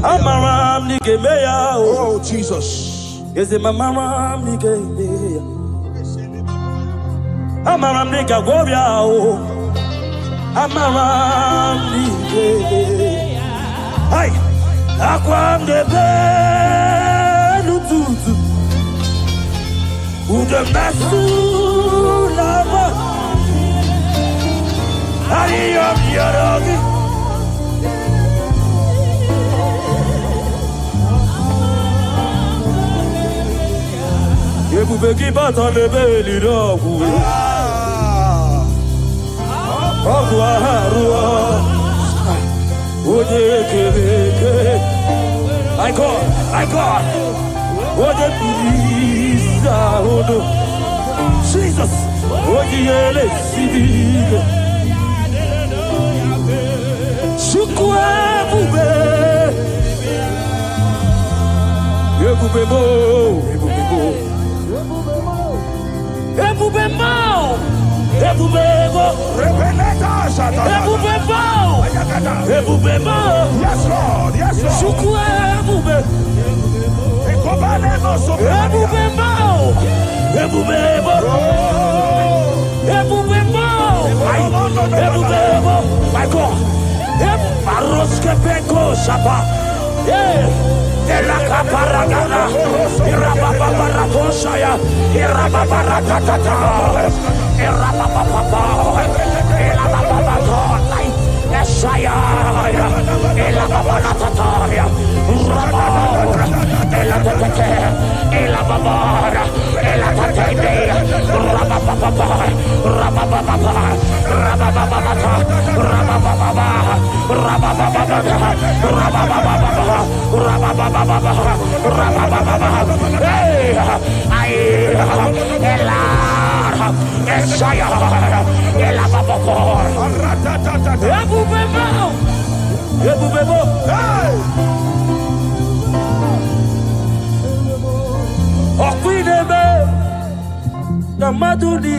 Amaram nige meya. Oh, Jesus. Is it mamaram nige meya? Amaram nige govia. Amaram nige. Hey, akwam de be lututu. Ude masu lava. Ariyam yarogi. Ebu beki batan lebeli rogu. Ogu aharua. Oje kebeke. I God. Oje pilisa odo. Jesus. Oje ele sibike. Shukwe bube. Ebu bebo. Yes, Lord. Yes, Lord. My God. Maroske peko shapa. Yeah. Elaka paragana, irababara toshaya, irababara tatata, irabababa, elabababa, Esaya, elababara tataya, rababara, elatate, elababara, elatate, rabababa, rabababa, rabababa,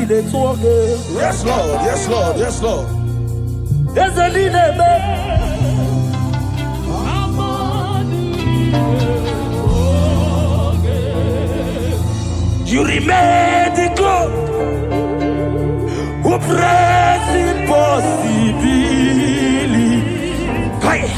Yes, Lord. Yes, Lord. Yes, Lord. There's a leader. You remain the God who prays impossibility. Hey,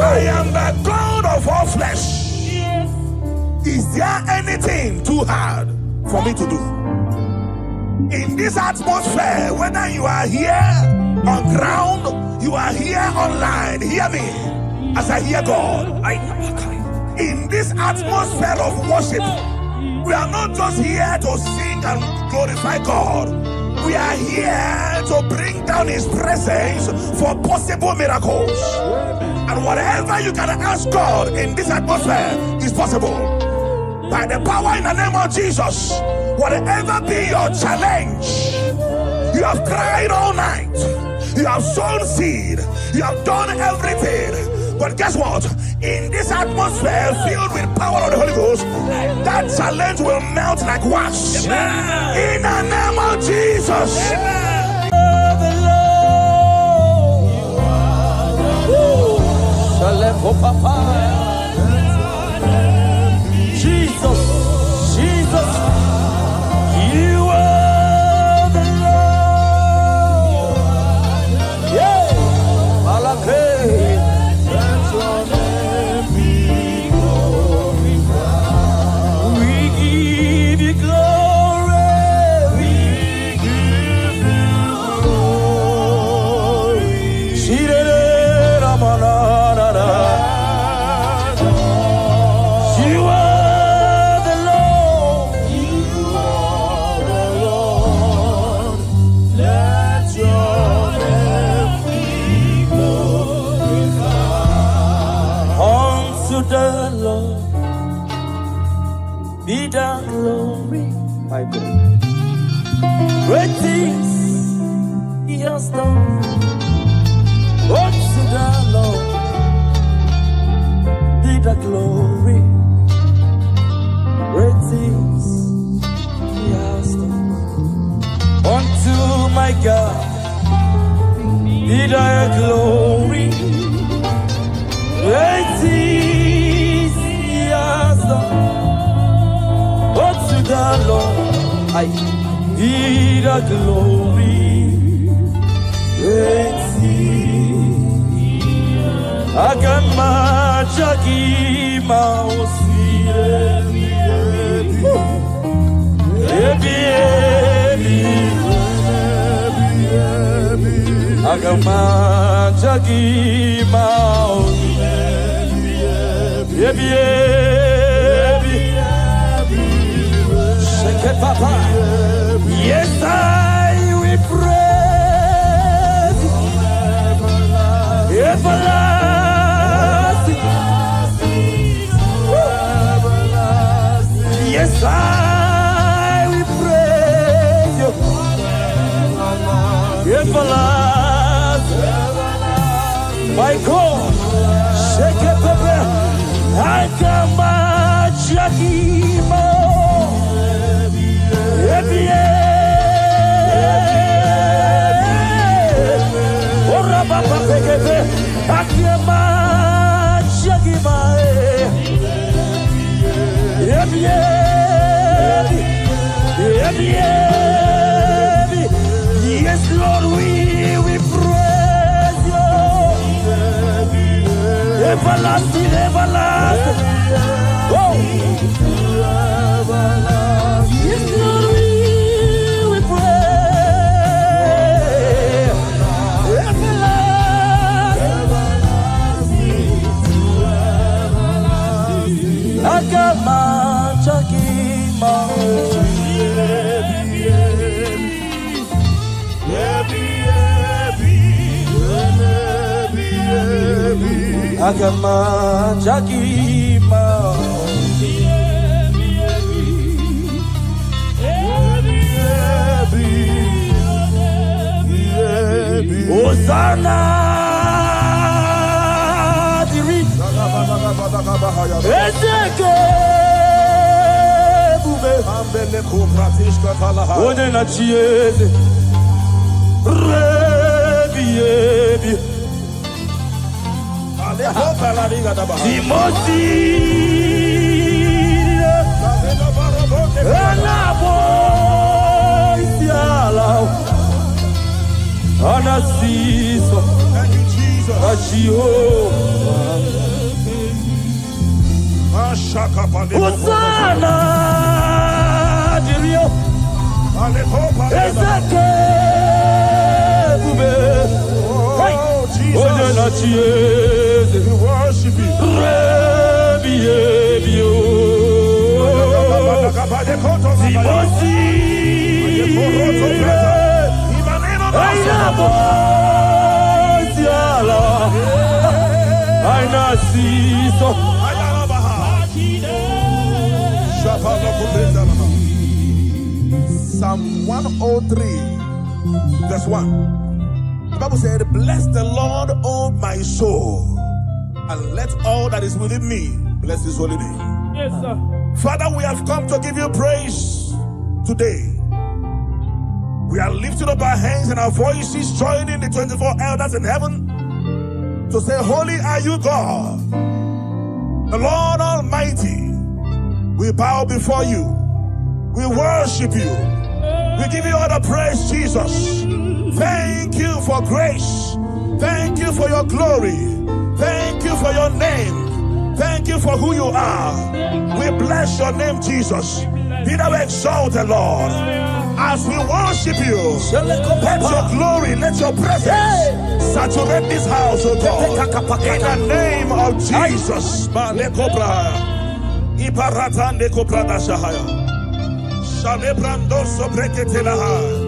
I am the God of all flesh. Is there anything too hard for me to do? In this atmosphere, whether you are here on ground, you are here online, hear me as I hear God. In this atmosphere of worship, we are not just here to sing and glorify God. We are here to bring down His presence for possible miracles. And whatever you can ask God in this atmosphere is possible. By the power in the name of Jesus, whatever be your challenge, you have cried all night, you have sown seed, you have done everything. But guess what? In this atmosphere filled with power of the Holy Ghost, that challenge will melt like wax. In the name of Jesus. Jesus, you are the Lord. Yeah, Malake. Let your name be glorified. We give you glory. We give you glory. You are the Lord. Let your name be glorified. Unto the Lord be the glory, my God. Great things He has done. Unto the Lord be the glory. Great things He has done. Unto my God be thy glory. Great things He has done. Unto the Lord be the glory. Great things Agamajagi Mausi Agamajagi Mausi Shake it, Papa. Yes, I will praise everlasting. Yes, I will praise you. Everlasting. My God, shake it, Papa. I come at Shakimo. Ora Papa Pekete, Akiama Shakima. Yes, Lord, we praise you. Everlasting, everlasting. Oh. Yes, Lord, we praise. Everlasting. Agama Chakima. Agama Chakima. Hosanna diri Ezeke bube ambele kupratishka talaha One na chieze Rebi Aleho palariga daba Timosi Anabo Isiala Anasiso, Thank you, Jesus. Hosanna, Dirio, Ezeke, Bube, Jesus, we worship you. Psalm 103, verse 1. The Bible said, bless the Lord, O my soul, and let all that is within me bless his holy name. Yes, sir. Father, we have come to give you praise today. We are lifting up our hands and our voices, joining the 24 elders in heaven to say, holy are you, God, the Lord Almighty. We bow before you. We worship you. We give you all the praise, Jesus. Thank you for grace. Thank you for your glory. Thank you for your name. Thank you for who you are. We bless your name, Jesus. Be thou exalted, Lord. As we worship you, let your glory, let your presence saturate this house, oh God. In the name of Jesus.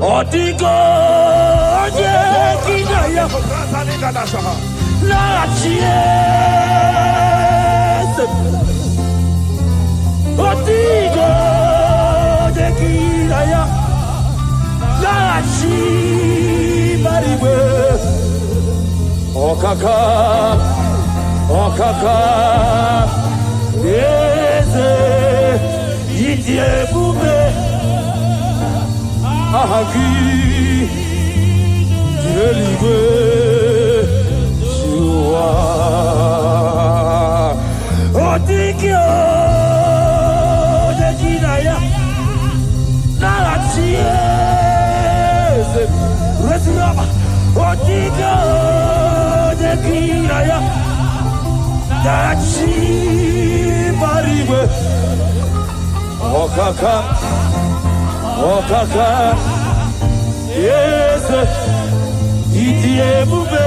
Odigo, Kinaya, La Chiesa, Odigo, Kinaya, La Chimariwe, Okaka, Idiye bube ahagi Eligwe Shua Otikyo Dekinaya Narachies Resinaba Otikyo Dekinaya Narachi Mariwe Okaka Okaka Yes Idiye bube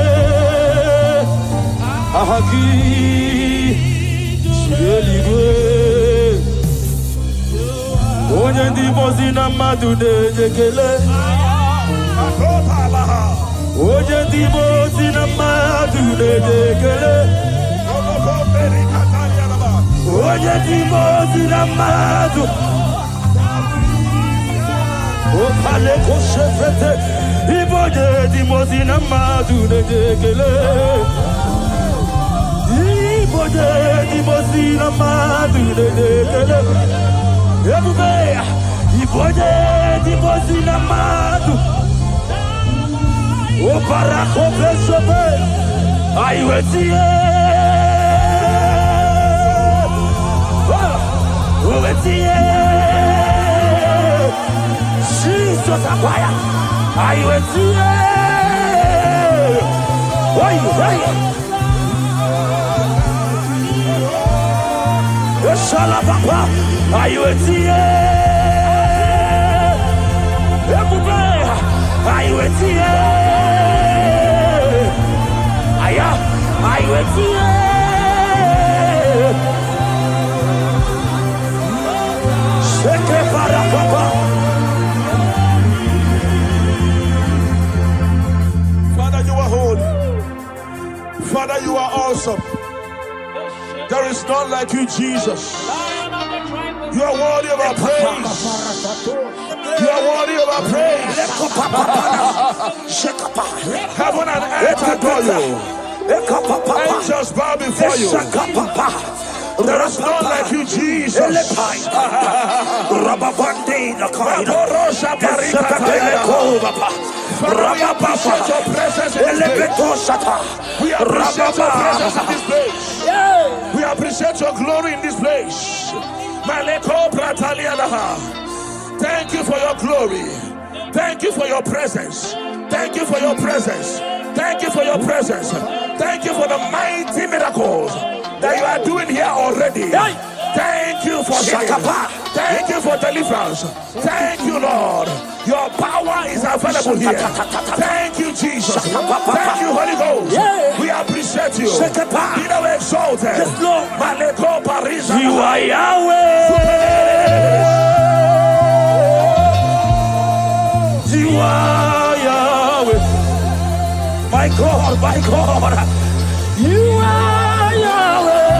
ahagi Eligwe onye ndị mozi na mmadụ na-ejekele onye ndị mozi na mmadụ na-ejekele onye ndị mozi na mmadụ okale koshefete iboje ndị mozi na mmadụ na-ejekele iboje ndị mozi na mmadụ na-ejekele ebube iboje ndị mozi na mmadụ opara kopeshobe aiwetie owetie Jesus akwaya aiwetie oi Shala papa, ayuetie, ebube, ayuetie, aya, ayuetie, sheke para papa. Father, you are holy. Father, you are awesome. There is none like you, Jesus. You are worthy of our praise. You are worthy of our praise. Heaven and earth adore you. Angels bow before you. There is none like you, Jesus. We appreciate your presence in this place. We appreciate your presence in this place. We appreciate your glory in this place. Thank you for your glory. Thank you for your presence. Thank you for your presence. Thank you for your presence. Thank you for the mighty miracles that you are doing here already. Thank you for healing. Thank you for deliverance. Thank you, Lord. Your power is available here. Thank you, Jesus. Thank you, Holy Ghost. We appreciate you. Be thou exalted. You are Yahweh. You are Yahweh. My God, my God. You are Yahweh.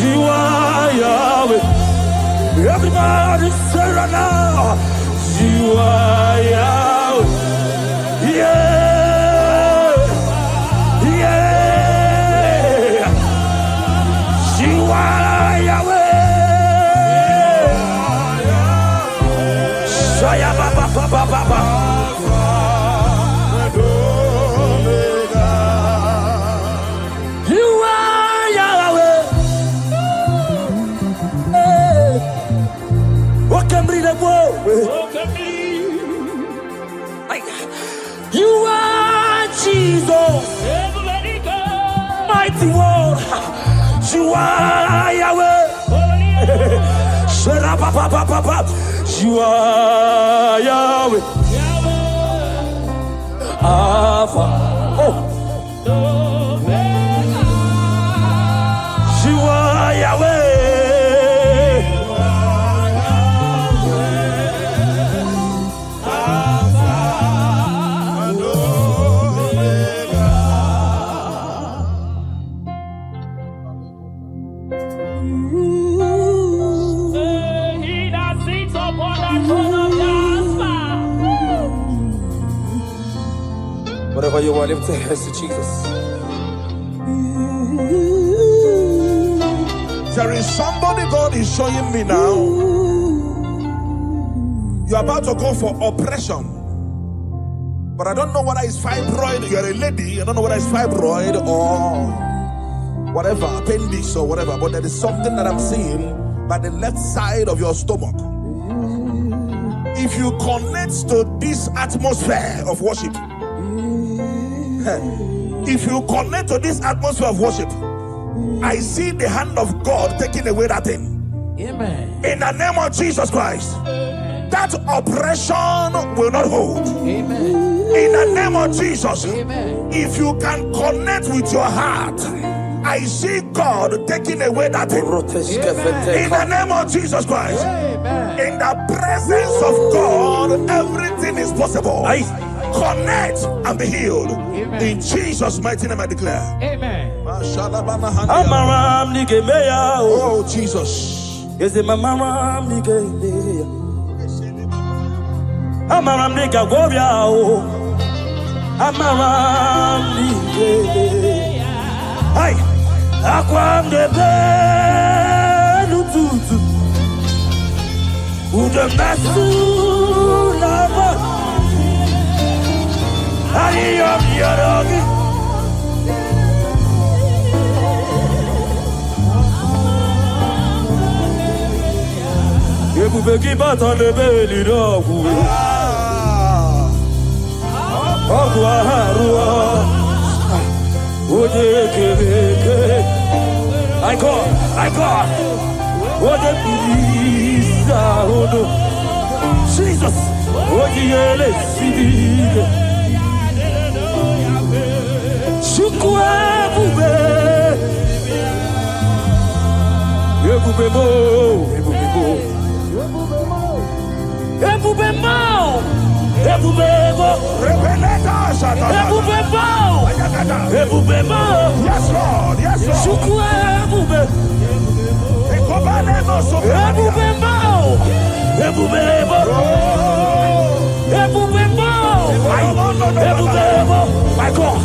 You are Yahweh. Everybody say right now. You are Yahweh. Yeah. Yeah. You are Yahweh. Shaya baba baba baba. You are Jesus, mighty one. You are Yahweh. You are Yahweh. Alpha. Oh. You are Yahweh. Whatever you want, lift your hands to Jesus. There is somebody God is showing me now. You're about to go for operation. But I don't know whether it's fibroid. You're a lady. I don't know whether it's fibroid or whatever, appendix or whatever. But there is something that I'm seeing by the left side of your stomach. If you connect to this atmosphere of worship, if you connect to this atmosphere of worship, I see the hand of God taking away that thing. Amen. In the name of Jesus Christ, that oppression will not hold. Amen. In the name of Jesus, amen. If you can connect with your heart, I see God taking away that thing. Amen. In the name of Jesus Christ, amen. In the presence of God, everything is possible. Connect and be healed. Amen. In Jesus' mighty name I declare. Amen. Oh Jesus. I God. What a Jesus. Yes, Lord. Yes, Lord. My God.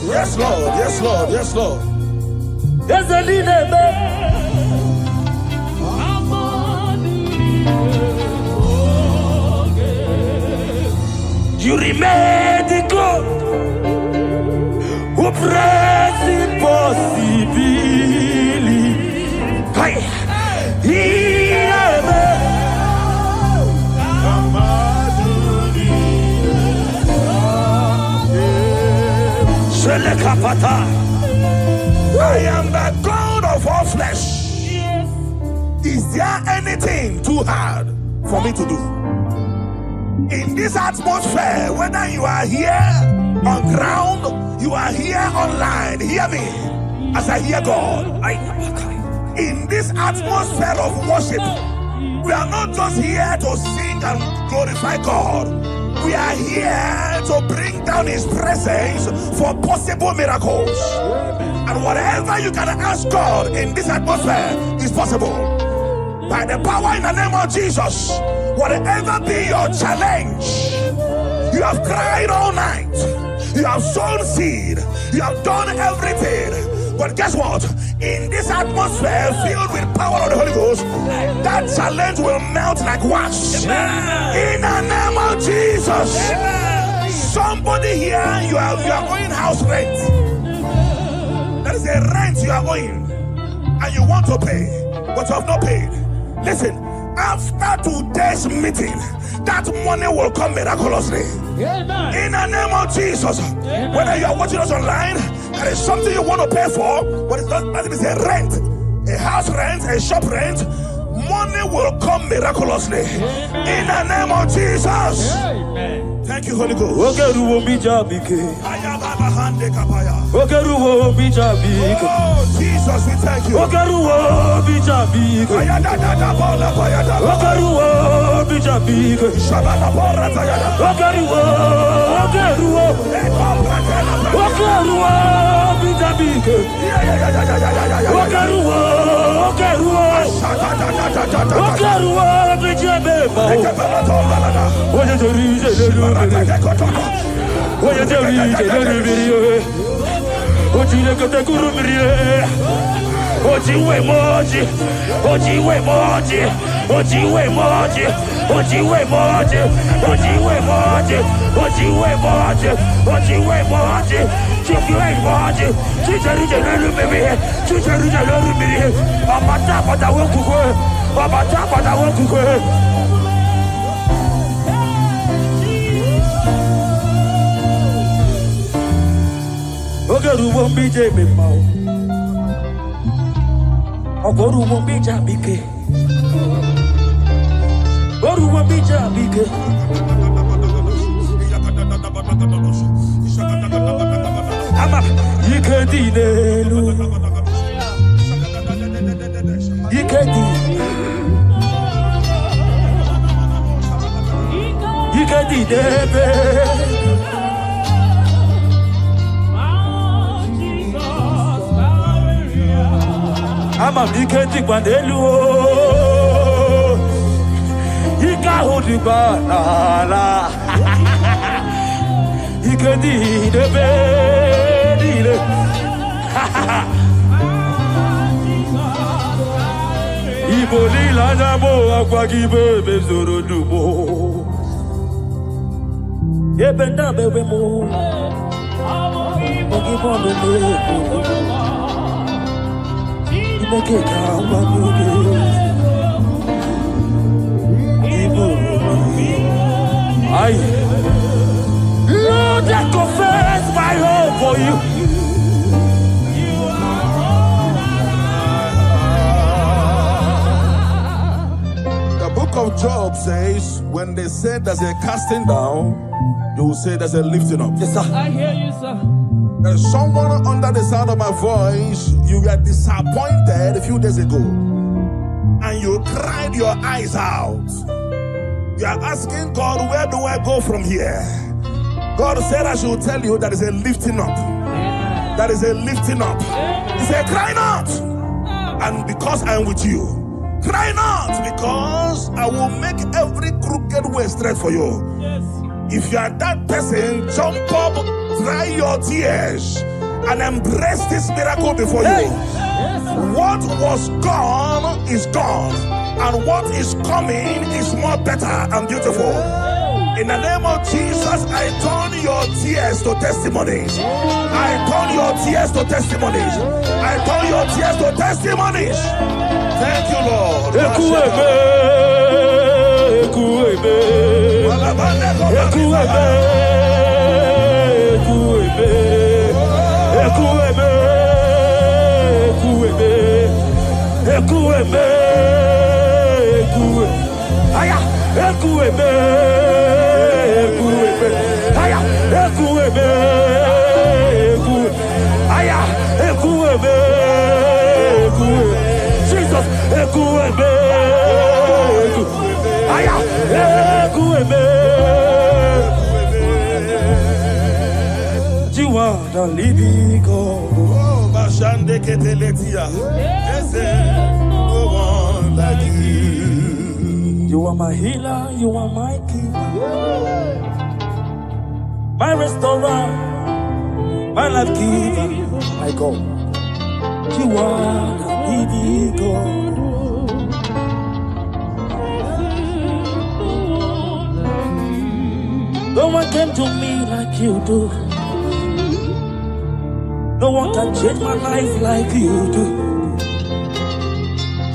Yes, Lord. Yes, Lord. Yes, Lord. You remain the God who prays impossibly. I am the God of all flesh. Is there anything too hard for me to do? In this atmosphere, whether you are here on ground, you are here online, hear me as I hear God. In this atmosphere of worship, we are not just here to sing and glorify God. We are here to bring down His presence for possible miracles. And whatever you can ask God in this atmosphere is possible. By the power in the name of Jesus, whatever be your challenge, you have cried all night, you have sown seed, you have done everything. But guess what? In this atmosphere filled with power of the Holy Ghost, that challenge will melt like wax. In the name of Jesus. Somebody here, you are owing house rent. There is a rent you are owing and you want to pay, but you have not paid. Listen, After today's meeting, that money will come miraculously. Amen. In the name of Jesus. Amen. Whether you are watching us online, there is something you want to pay for, but it's not that it is a rent, a house rent, a shop rent. Money will come miraculously. Amen. In the name of Jesus. Amen. Thank you, Holy Ghost. Oh, Jesus, we thank you. Lord, I confess my hope for you. The book of Job says, when they say there's a casting down, you will say there's a lifting up. Yes, sir. I hear you, sir. There's someone under the sound of my voice, you were disappointed a few days ago, and you cried your eyes out. You are asking God, where do I go from here? God said I should tell you that is a lifting up. That is a lifting up. He said, cry not. And because I am with you, cry not, because I will make every crooked way straight for you. Yes. If you are that person, jump up, dry your tears, and embrace this miracle before you. Yes. What was gone is gone, and what is coming is more better and beautiful. In the name of Jesus, I turn your tears to testimonies. I turn your tears to testimonies. I turn your tears to testimonies. Thank you, Lord. You are the living God. Oh, Bashande Keteletia. Yes, no one like you. You are my healer, you are my keeper, my restorer, my life giver, my God. You are the living God. No one came to me like you do. No one can change my life like you do.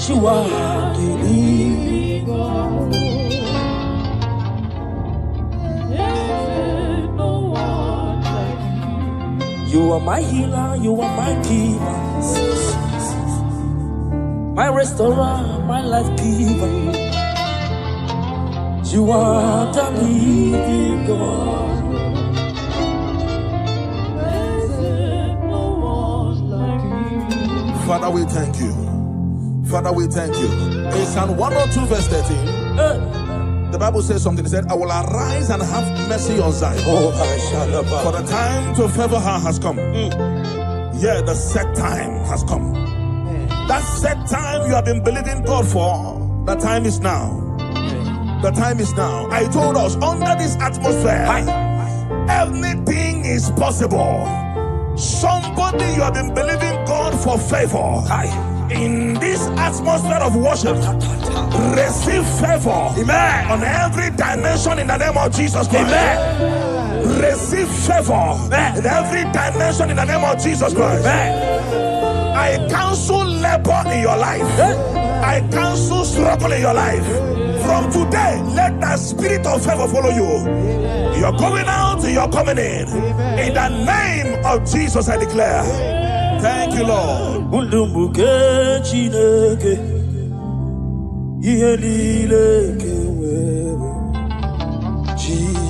You are the living God. You are my healer, you are my keeper, my restorer, my life giver. You are the living God. Father, we thank you. Father, we thank you. In Psalm 102 verse 13, the Bible says something. It said, I will arise and have mercy on Zion. For the time to favor her has come. Yeah, the set time has come. That set time you have been believing God for, the time is now. The time is now. I told us, under this atmosphere, everything is possible. Somebody, you have been believing God for favor. In this atmosphere of worship, receive favor. Amen. On every dimension in the name of Jesus Christ. Amen. Receive favor. In every dimension in the name of Jesus Christ. Amen. I cancel labor in your life. I cancel struggle in your life. From today, let the spirit of favor follow you. You're going out, you're coming in. In the name of Jesus, I declare. Thank you, Lord. Jesus.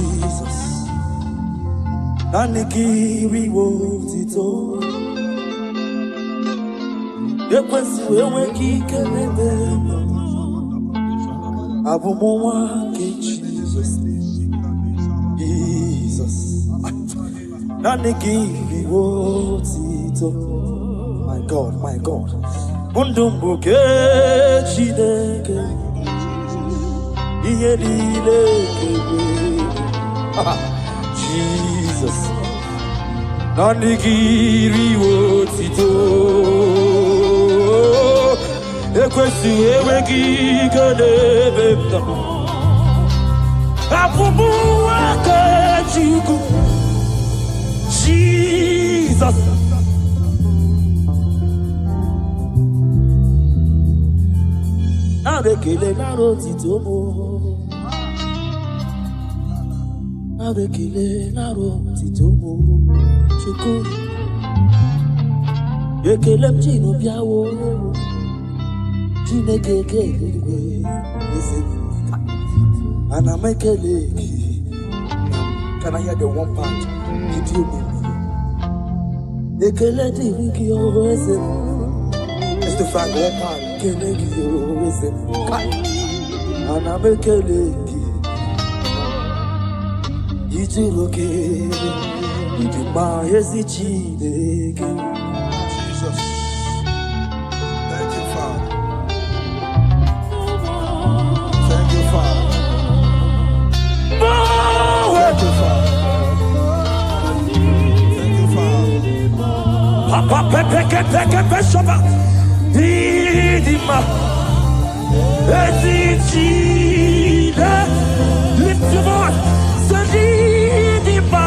Jesus. My God, my God. Jesus. Jesus. Abekele naro titomo. Abekele naro titomo. Chiko. Ekele mchino biawo. Chineke. And I make a leg. Can I hear the one part? Did you mean? Ekele diviki always. It's the fact one part. Kenegi always. And I make a leg. Did you look at? Did you buy a chineke? Jesus. Thank you, Father. Thank you, Father. Thank you, Father. Thank you, Father. Papa pepe shaba. Idima. Ezichida. Lift your voice. Sadidima.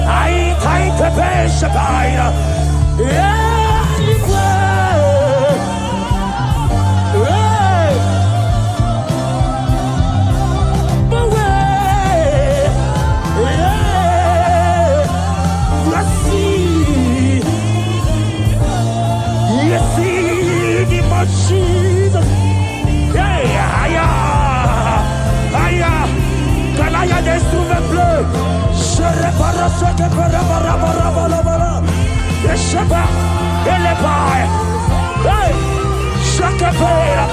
I pepe shabaya. Yeah. Jesus, yeah, aya, can I have the instrument bleu? Sherepara, the Sheba, Elepai, hey, Shakapera,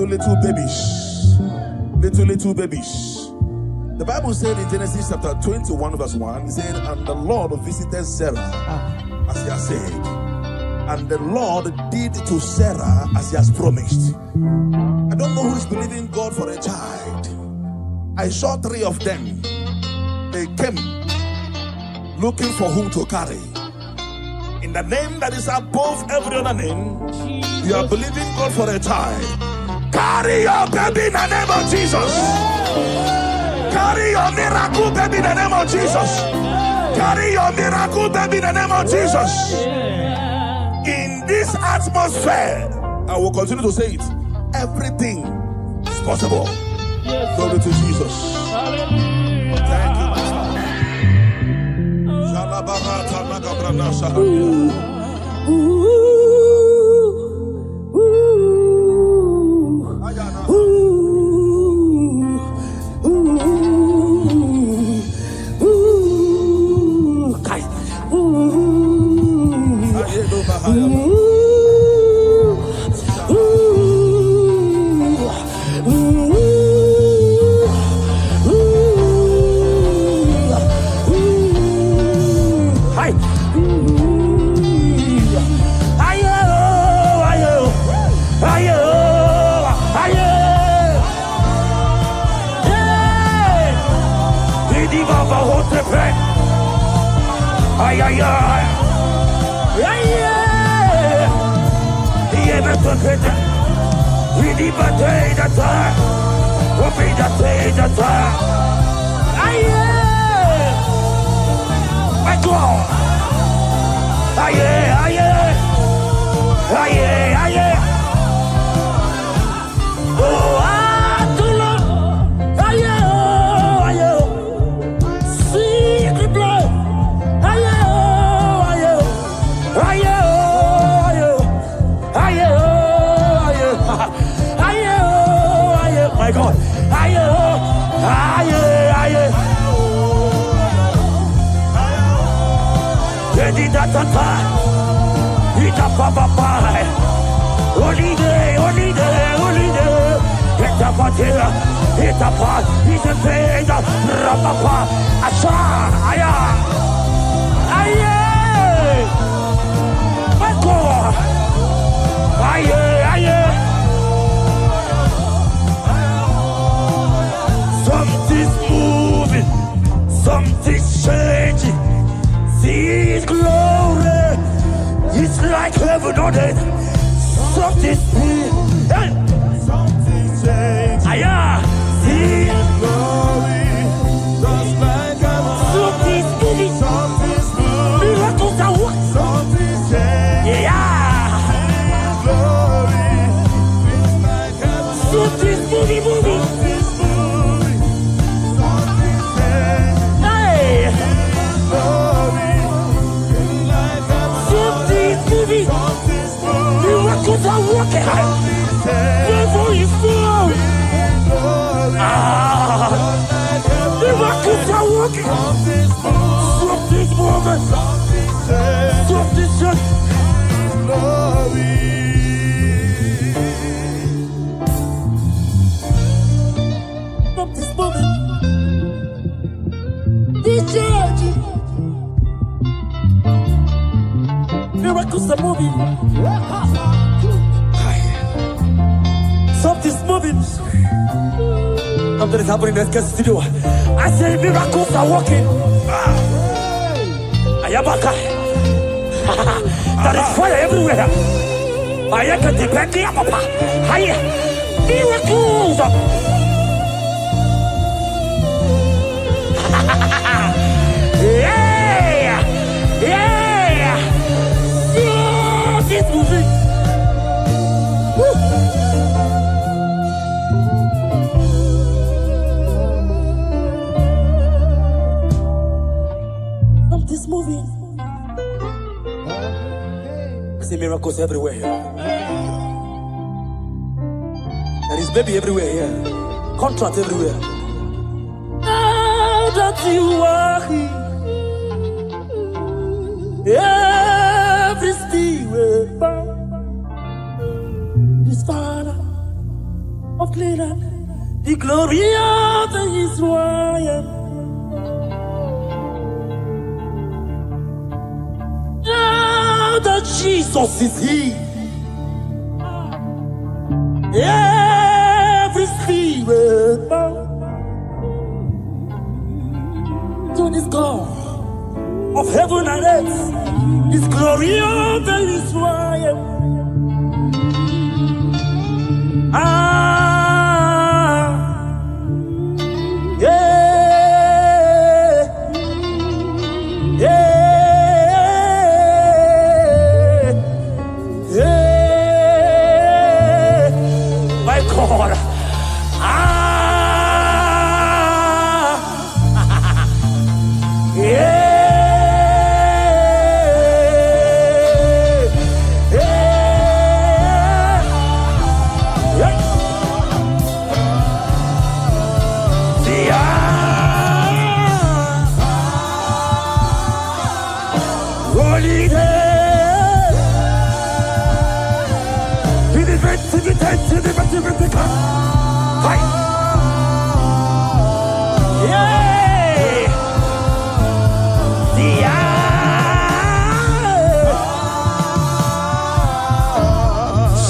little babies. Little babies. The Bible said in Genesis chapter 21 verse 1, it said, and the Lord visited Sarah as he has said, and the Lord did to Sarah as he has promised. I don't know who is believing God for a child. I saw 3 of them. They came looking for whom to carry. In the name that is above every other name, you are believing God for a child. Carry your baby in the name of Jesus. Carry your miracle baby in the name of Jesus. Carry your miracle baby in the name of Jesus. In this atmosphere, I will continue to say it. Everything is possible. Glory to Jesus. Thank you, Master. Something's moving, something's changing. See His glory, it's like heaven on earth. Something's moving, something's changing. See His glory, just like heaven. Something's moving, something's moving. Miracles are what? Something's changing. His glory, it's like heaven. Something's moving, moving. Miracles are working. Devil is flowing. Miracles are working. Something's moving. Something's just glory. Something's moving. This church. Miracles are moving. Something's moving. Something is happening in the studio. I say miracles are working. Ayabaka. There is fire everywhere. I can depend on Papa. Miracles. Yeah. Yeah. Something's moving. Something's moving. I see miracles everywhere here. There is baby everywhere here. Contract everywhere. Now that you are here, every steel will bow. This Father of Canaan, the glory of Israel. Now that Jesus is here, every spirit bow to this God of heaven and earth, this glory of Israel. My God.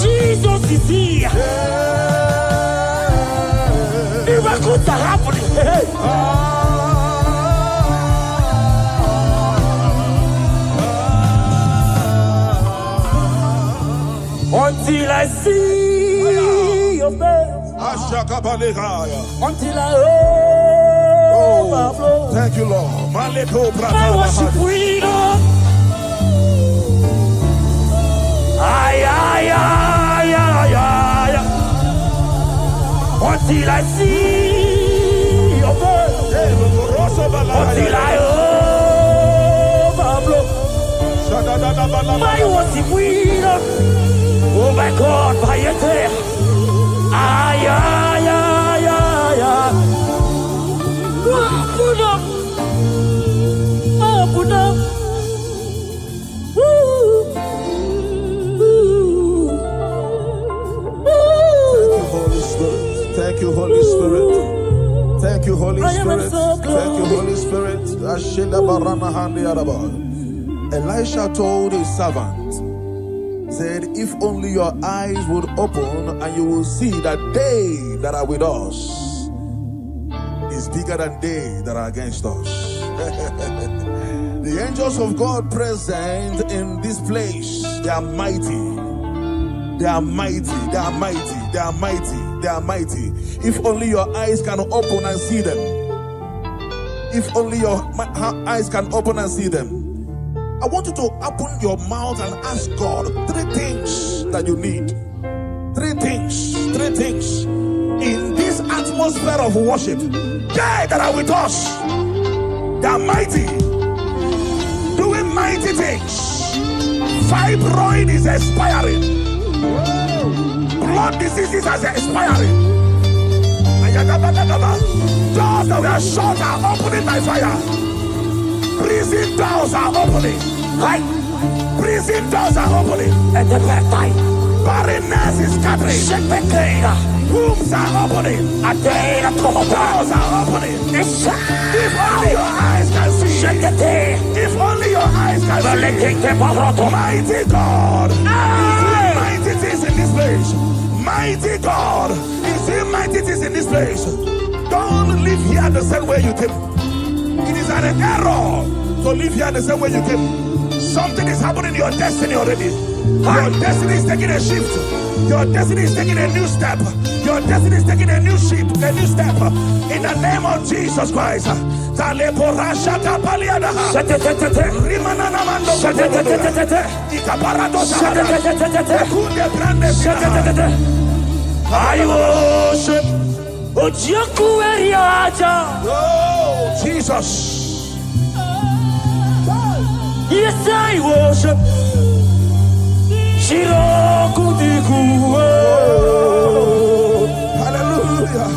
Jesus is here. Miracles are happening. Until I see your face, until I overflow. Thank you, Lord. I worship freedom. Until I see your face, until I overflow. My worship freedom. Oh my God, by your day. Put up. Put up. Thank you, Holy Spirit. Thank you, Holy Spirit. Thank you, Holy Spirit. Elisha told his servant, said, if only your eyes would open and you will see that they that are with us is bigger than they that are against us. The angels of God present in this place, they are mighty. They are mighty. They are mighty. They are mighty. They are mighty. If only your eyes can open and see them. If only your eyes can open and see them. I want you to open your mouth and ask God 3 things that you need. 3 things. 3 things. In this atmosphere of worship, they that are with us, they are mighty. Doing mighty things. Fibroid is expiring. Blood diseases are expiring. Doors that were shut are opening by fire. Prison doors are opening. Right? Prison doors are opening. At the back time. Barrenness is scattering. Wombs are opening. Doors are opening. If only your eyes can see. If only your eyes can see. Mighty God is doing mighty things in this place. Mighty God is doing mighty things in this place. Don't live here the same way you came. It is an error to live here the same way you came. Something is happening in your destiny already. Your destiny is taking a shift. Your destiny is taking a new step. Your destiny is taking a new step. In the name of Jesus Christ. I worship. Oh, Jesus. Yes, I worship. Hallelujah.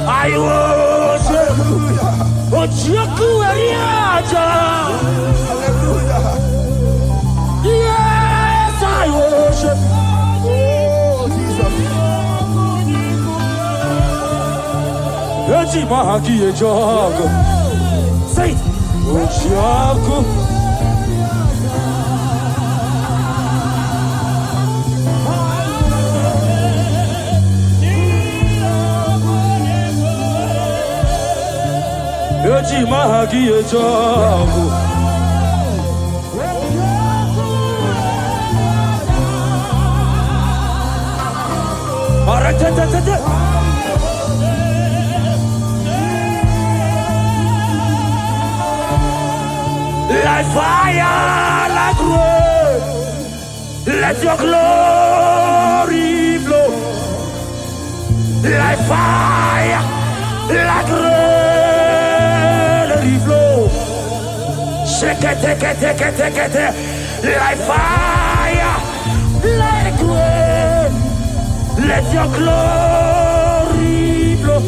I worship. Hallelujah. Yes, I worship. Oh, Jesus. Eti mahaki e jogo. Say, Ochiaku. Eti mahaki e jogo. Like fire, like rain, let your glory flow. Like fire, like rain, let it flow. Shake it, take it, take it, take it, like fire, like rain, let your glory flow.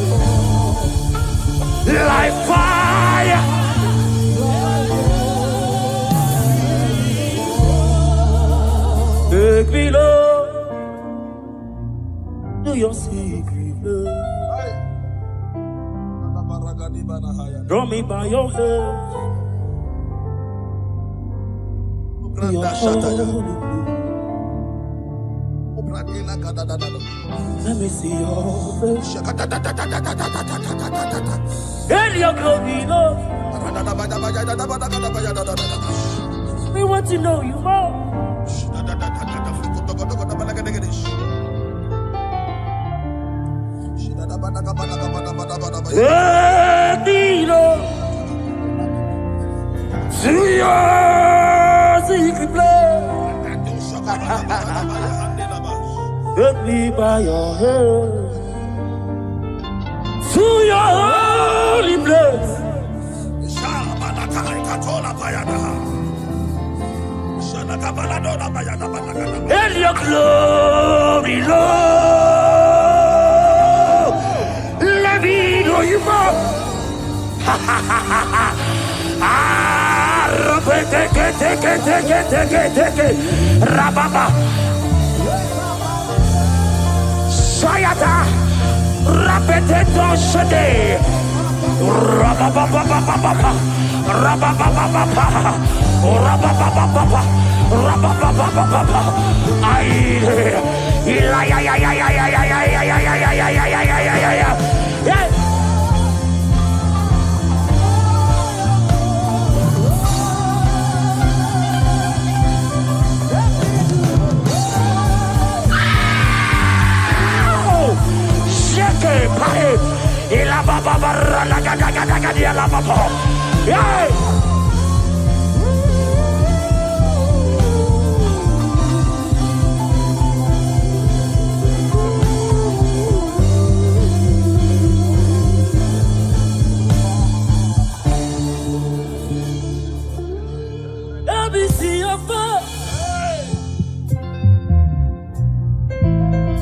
Like fire. Take me, Lord, to your secret love. Draw me by your hand to your holy place. Let me see your face and your glory, Lord. We want to know you more. To your secret place. Take me by your hand to your holy place. And your glory, Lord, let me know you more. Take it, Rababa, Sayata, Rapeteto Shade, Rababa, Let me see your face.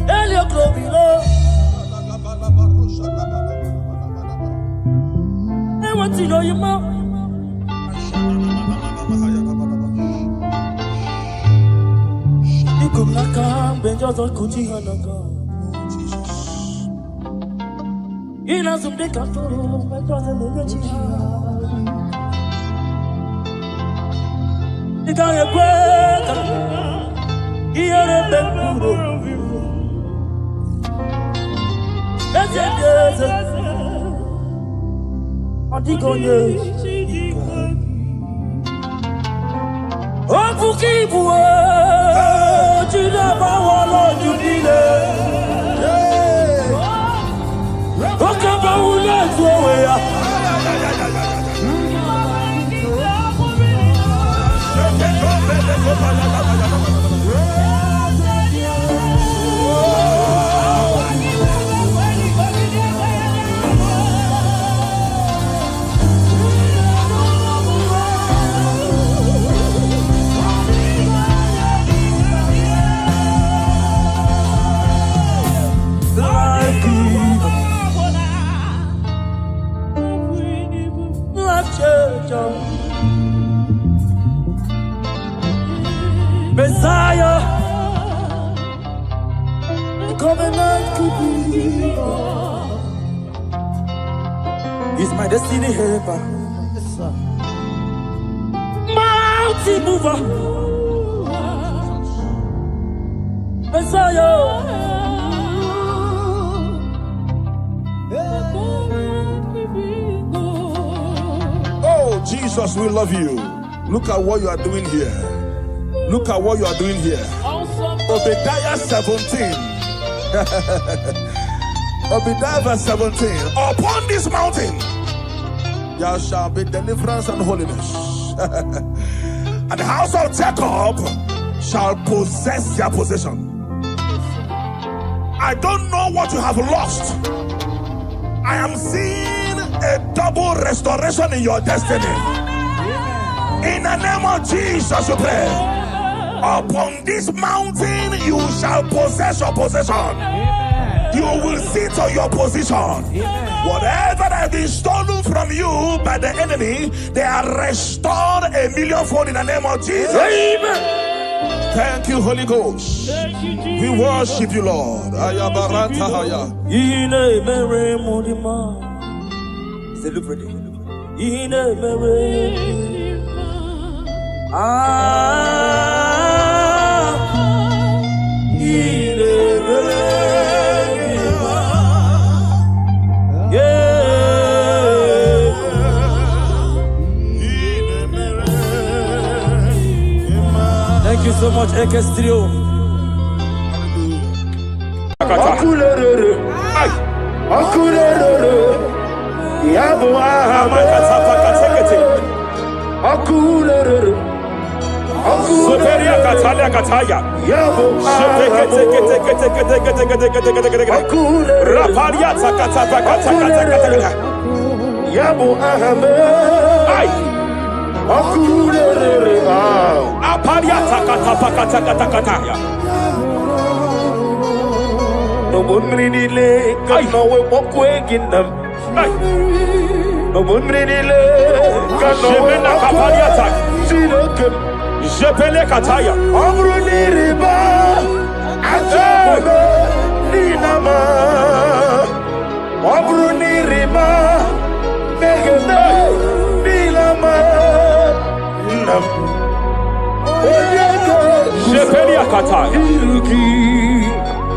And your glory, Lord. I want to know you more. You come like a benjo to kuti hanaga. Ina zumde kafuru, benjo to nugachi. Ika ye kweka, iyere bepuro. Eze. Adigonye Ofukibuwe Chidaba walo judile Okaba ule tuwe ya Messiah, the covenant could be. He's my destiny helper. Mountain mover. Messiah. Oh, Jesus, we love you. Look at what you are doing here. Look at what you are doing here. Obadiah 17. Obadiah verse 17. Upon this mountain there shall be deliverance and holiness. And the house of Jacob shall possess their possession. I don't know what you have lost. I am seeing a double restoration in your destiny. In the name of Jesus, you pray. Upon this mountain you shall possess your possession. You will sit on your position. Whatever that has been stolen from you by the enemy, they are restored a millionfold in the name of Jesus. Amen. Thank you, Holy Ghost. We worship you, Lord. Thank you so much, Ekestrio. No one really lay, God no way walk away in them. No one really lay, God no way walk away. See the good. Jepele kataya. Amruni riba, ajabe ninama. Amruni riba, megane nilama. Nam. Jepele kataya.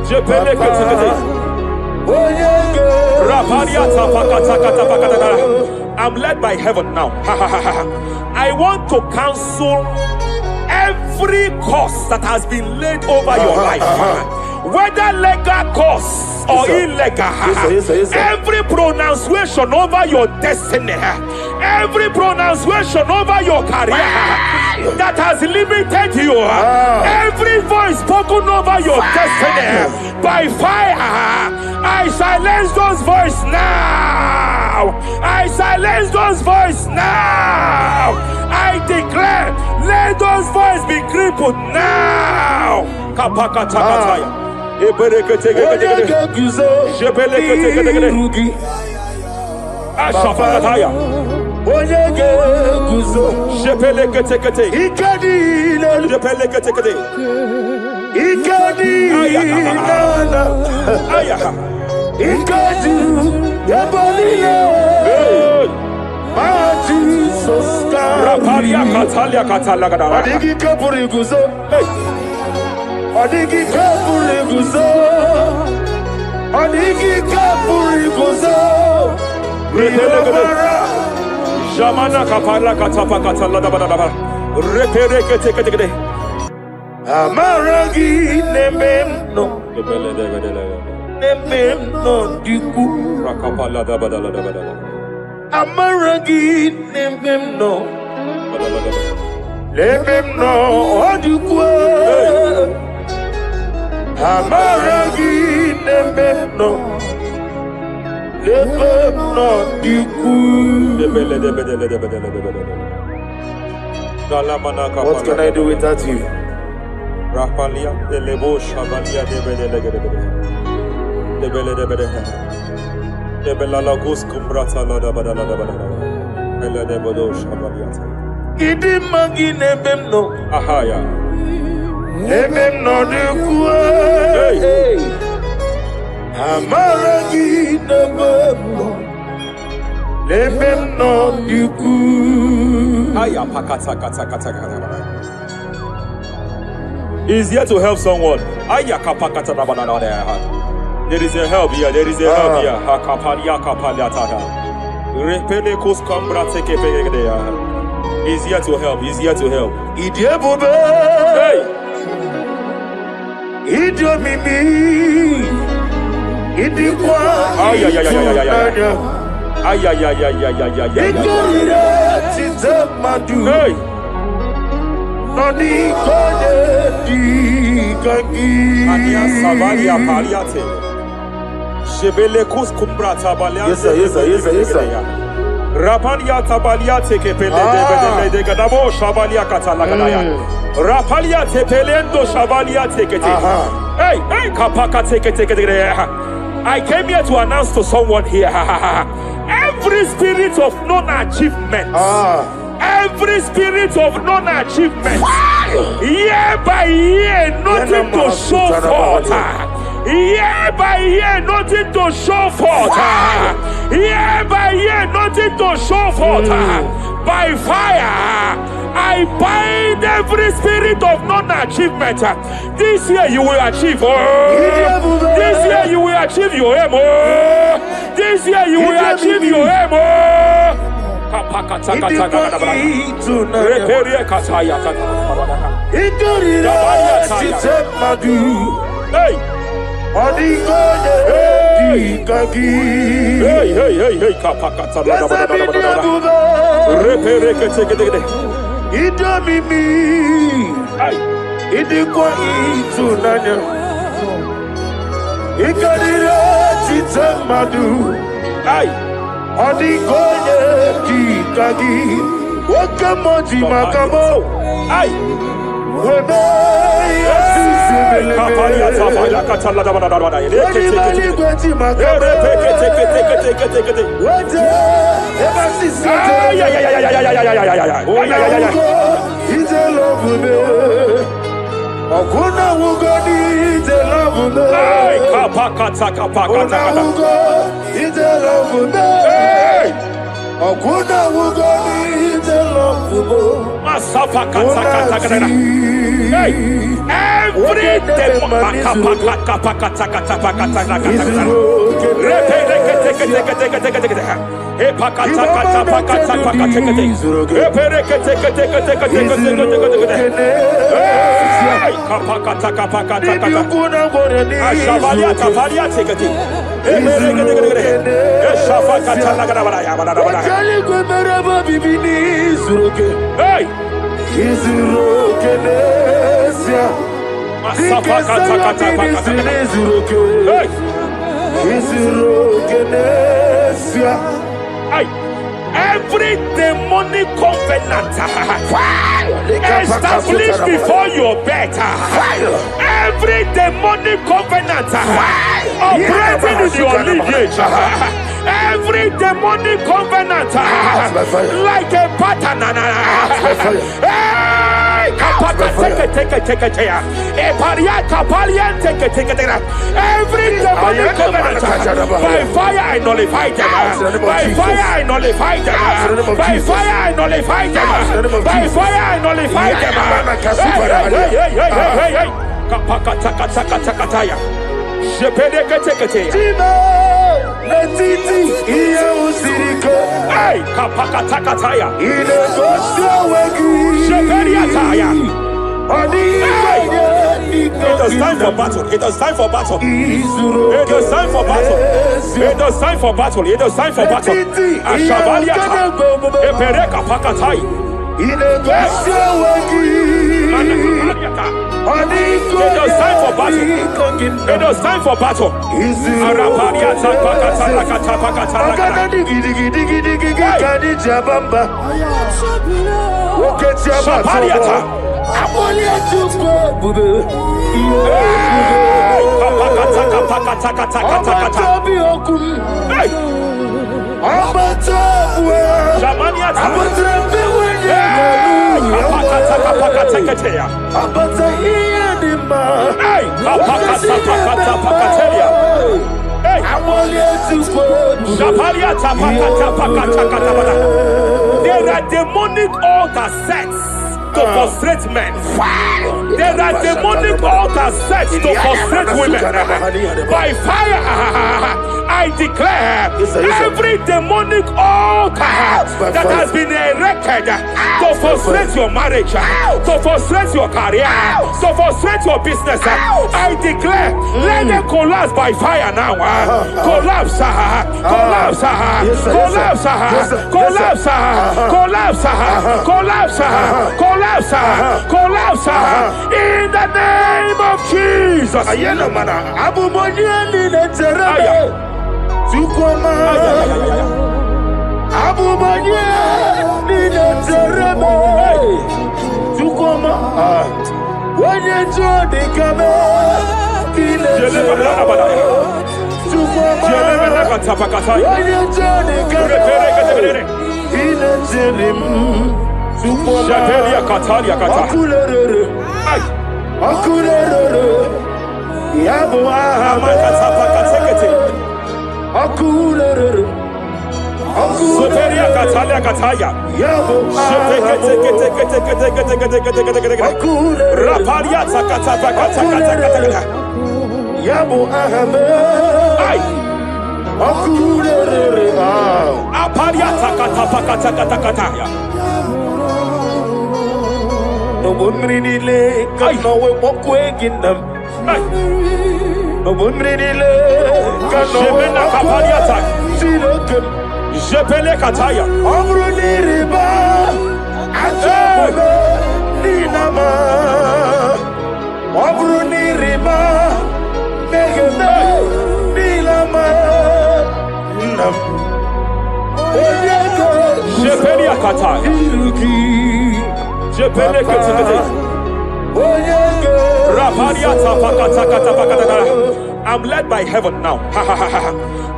Jepele kataya. I'm led by heaven now. I want to cancel every curse that has been laid over your life, whether legal curse or illegal. Every pronunciation over your destiny, every pronunciation over your career that has limited you, every voice spoken over your destiny by fire, I silence those voices now. I silence those voices now. I declare, let those voices be crippled now. Kapakatakataya. Ashafakataya. Jepeleketekete. Jepeleketekete. Rapalia Katalia Katalaga. Adigi kapuri guzo. Adigi kapuri guzo. Adigi kapuri guzo. Jamana kapala katapa katala da da da. Repereke teke teke. Amaragi nememno. Nememno diku. Rakapala da da da da da. Amaragi nememno. Nememno diku. Amaragi nememno. Nememno diku. What can I do without you? Rapalia de lebo shavalia de bede de bela lagos kumbrata la da bada bela de bodo shavalia Idi magi nememno. ahaya Nememno diku. Amaragi nememno. Remem no yuku. He's here to help someone. There is a help here. There is a help here. He's here to help. He's here to help. Hey. Hey. Yes, sir. Rapalia tabalia teke pele de gadabo shabalia katalagadaya. Rapalia tepelendo shabalia teke. Hey, kapaka teke. I came here to announce to someone here. Every spirit of non-achievement. Every spirit of non-achievement. Year by year, nothing to show forth. Year by year, nothing to show forth. Year by year, nothing to show forth. By fire, I bind every spirit of non-achievement. This year you will achieve. This year you will achieve your aim. This year you will achieve your aim. Hey. Hey, kapakata. Every demonic covenant established before your bed, every demonic covenant operating in your lineage, every demonic covenant like a pattern. Every demonic covenant, by fire I nullify them. By fire I nullify them. By fire I nullify them. By fire I nullify them. Hey, kapakatakataya. It is time for battle. It is time for battle. It is time for battle. It is time for battle. It is time for battle. Ashabaliata. Epereka pakatai. It is time for battle. It is time for battle. Arapariata pakata pakata. Shapariata. There are demonic altar sets to frustrate men. There are demonic altar sets to frustrate women. By fire, I declare every demonic altar that has been erected to frustrate your marriage, to frustrate your career, to frustrate your business, I declare, let them collapse by fire now. Collapse, collapse, collapse, collapse, collapse, collapse, collapse, collapse, in the name of Jesus. I'm led by heaven now.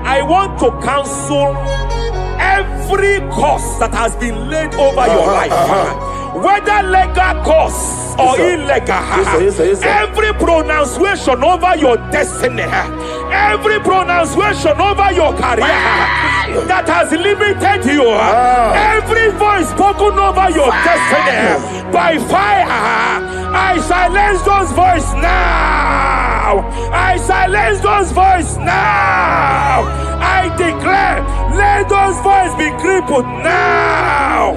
I want to counsel every curse that has been laid over your life, whether legal curse or illegal. Every pronunciation over your destiny, every pronunciation over your career that has limited you, every voice spoken over your destiny, by fire, I silence those voices now. I silence those voices now. I declare, let those voices be crippled now.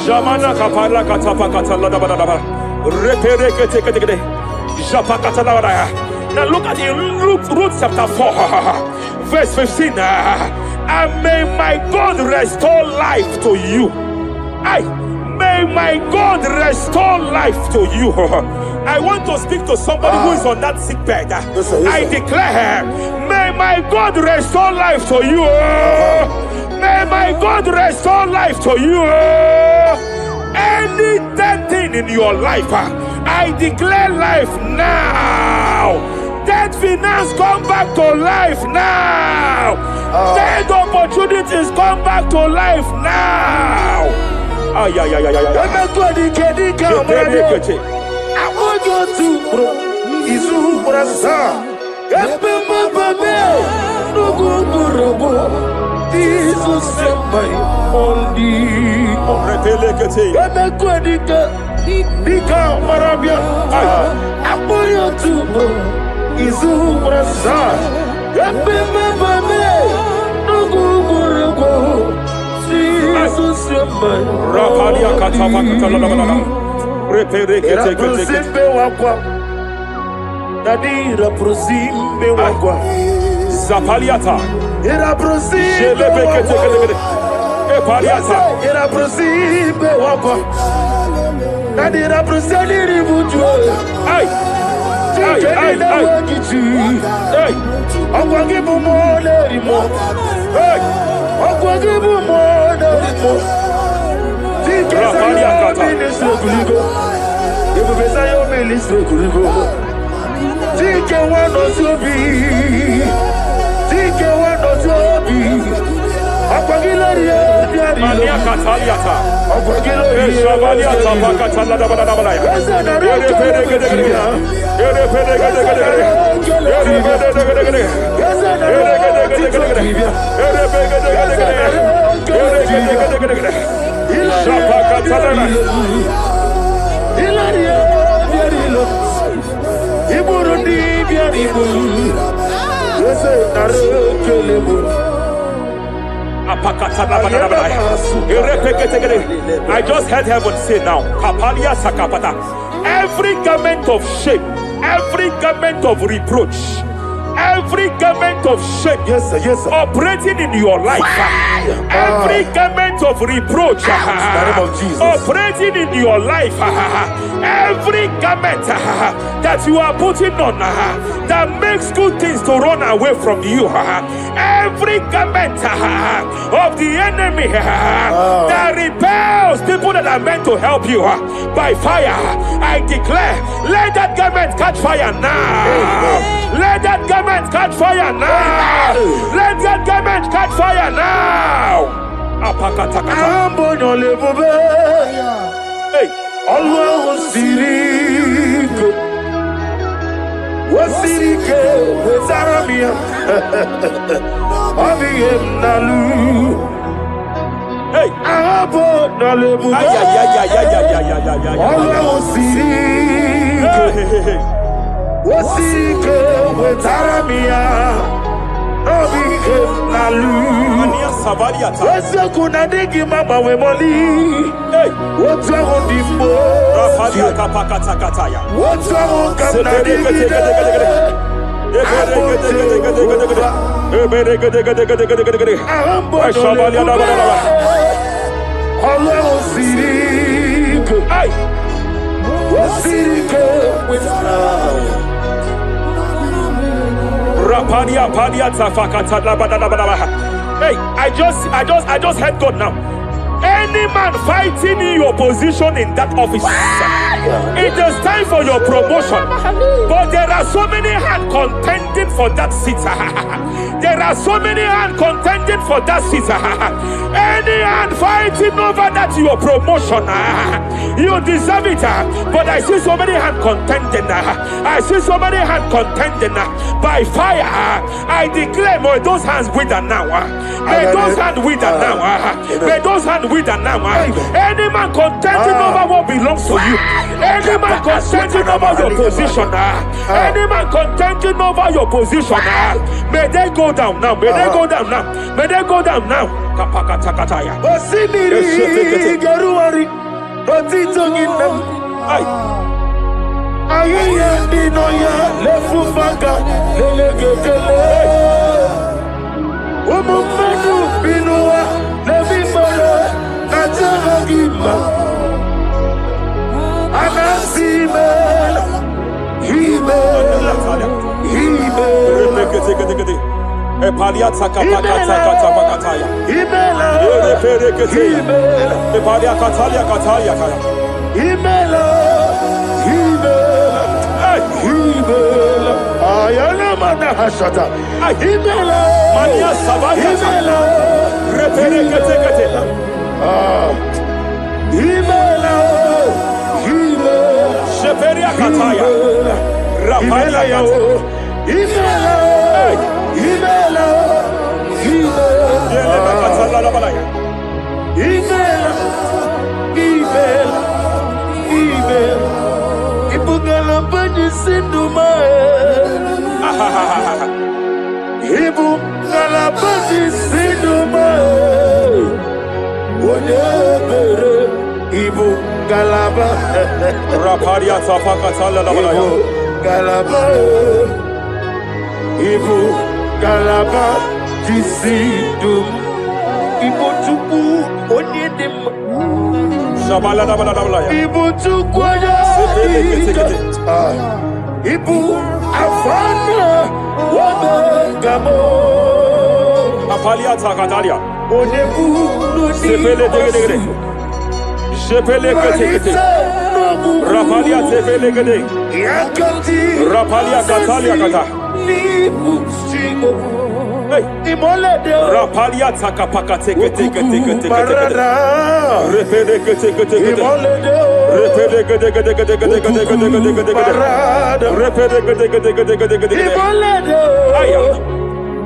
Jamana kapala katapa katala da da da. Repere kete kete kete. Japa katala da. Now look at the Ruth chapter 4, verse 15. And may my God restore life to you. May my God restore life to you. I want to speak to somebody who is on that sick bed. I declare, may my God restore life to you. May my God restore life to you. Any dead thing in your life, I declare life now. Dead finance come back to life now. Dead opportunities come back to life now. I want you Zapaliata. Era prosime wakwa. Nadi representi ributu. Ay. Ay. Hey. Akwagibu mo lerimo. Hey. Akwagibu mo lerimo. Rapani akata. Ministre kuligo. Ibu besa yo ministre kuligo. Tike wano sobi. Tike wano sobi. Akwagila rie biari. Mania kataliata. Akwagila rie. Shabalia tabaka talada bada bada ya. Ere pede gede gede. Ere pede gede gede gede. Ere pede gede gede. Ere gede gede gede. Ere pede gede gede gede. Ere gede gede gede gede. Shabaka talada. Ilaria biari lo. Iburundi biari lo. Yese naro kelebo. I just heard heaven say now, Kapalia Sakapata. Every garment of shame, every garment of reproach, every garment of shame, Yes, sir. operating in your life, every garment of reproach, in the name of Jesus. operating in your life, every garment that you are putting on that makes good things to run away from you, every garment of the enemy that repels people that are meant to help you by fire, I declare, let that garment catch fire now. Let that garment catch fire now. Let that garment catch fire now. Hey. Allah Sirike Wasirike Wezaramia Abiyem Nalu Hey. Abo Nalebu Allah Sirike Wasirike Wezaramia Abiyem Nalu Wese kuna digi mama we moli. Hey. What's wrong with the Rafalia kapakata kataya. What's wrong with the Hey, I just heard God now. Any man fighting in your position in that office, it is time for your promotion. But there are so many hands contending for that seat. There are so many hands contending for that seat. Any hand fighting over that your promotion, you deserve it. But I see so many hands contending. I see so many hands contending by fire. I declare, may those hands wither now. May those hands wither now. May those hands wither now. Any man contending over what belongs to you. Any man contending over your position. Any man contending over your position. May they go down now. May they go down now. May they go down now. Kapakatakataya. Osimiri Garuari Otitongina Ayaya Dinoya Lefufaga Lelegele Umumenu Binua Levimala Najaragima Anasimela Himela Epalia takapakataya. Himela Epalia katalia kaya. Himela Ayana mana hashata Himela Mania sabaya. Himela Reperekete. Himela Sheperia kataya. Rapalia yao. Himela Ibugala bani sinduma Ibugala bani sinduma Wonebere Ibugalaba Raparia tapakatala labalaya. Galaba Ibugalaba Jisidum Ibotuku Onyedim Ibu tukwaya Ibu afana wabengamo Apalia Takatalia. Onebu Sepele degede. Sepele kete. Rapalia tepele gede. Yakati Rapalia katalia kata. Ibu simo Hey. Imolede Rapalia takapaka teke. Barada Repele kete. Imolede Repele gede. Barada Repele gede. Imolede Aya.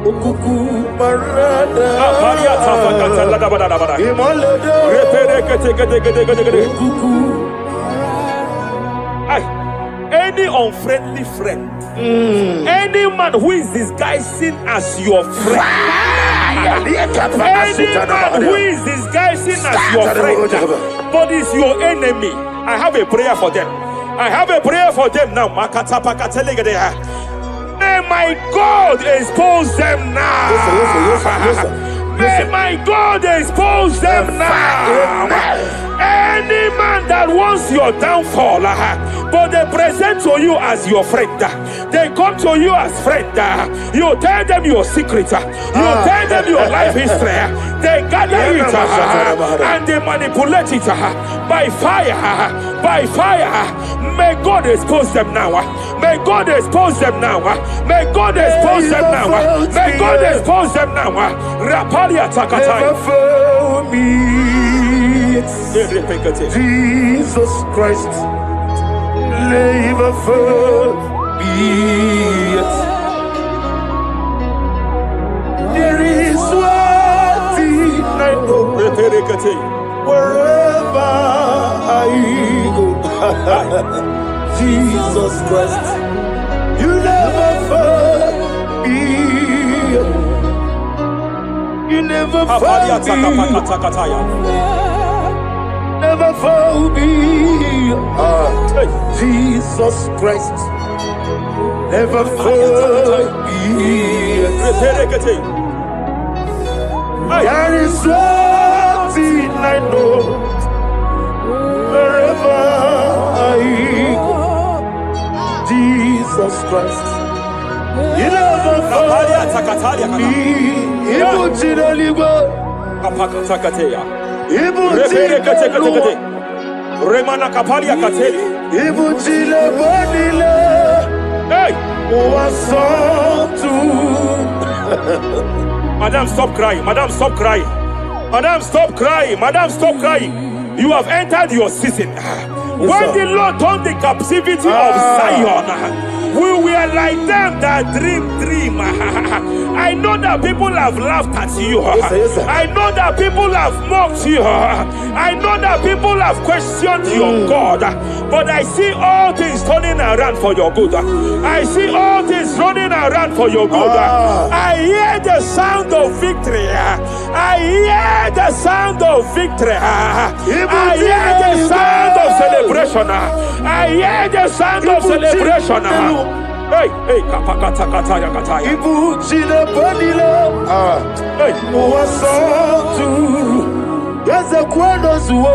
Ukuku Barada Apalia tapaka bada. Imolede Repele gede. Ukuku Ay. Any unfriendly friend, any man who is disguising as your friend, any man who is disguising as your friend, but is your enemy, I have a prayer for them. I have a prayer for them now. May my God expose them now. May my God expose them now. Any man that wants your downfall, but they present to you as your friend, they come to you as friend, you tell them your secret, you tell them your life history, they gather it and they manipulate it by fire. May God expose them now. May God expose them now. May God expose them now. May God expose them now. Rapalia Takatai. Jesus Christ, never for me. There is one thing I know. Wherever I go, Jesus Christ, you never fail me. You never fail me. Never fail me. Jesus Christ, never fail me. There is one thing I know. Wherever I go, Jesus Christ, you never fail me. Remana kapalia kateli. Hey! Madam, stop crying. Madam, stop crying. Madam, stop crying. Madam, stop crying. You have entered your season. When the Lord turned the captivity of Zion, we were like them that dream. I know that people have laughed at you. I know that people have mocked you. I know that people have questioned your God. But I see all things turning around for your good. I see all things running around for your good. I hear the sound of victory. I hear the sound of victory. I hear the sound of celebration. I hear the sound of celebration. Hey, kapakata kataya kataya. Ibu chile panile. Hey, Muwasotu. Yeze kweno zuo.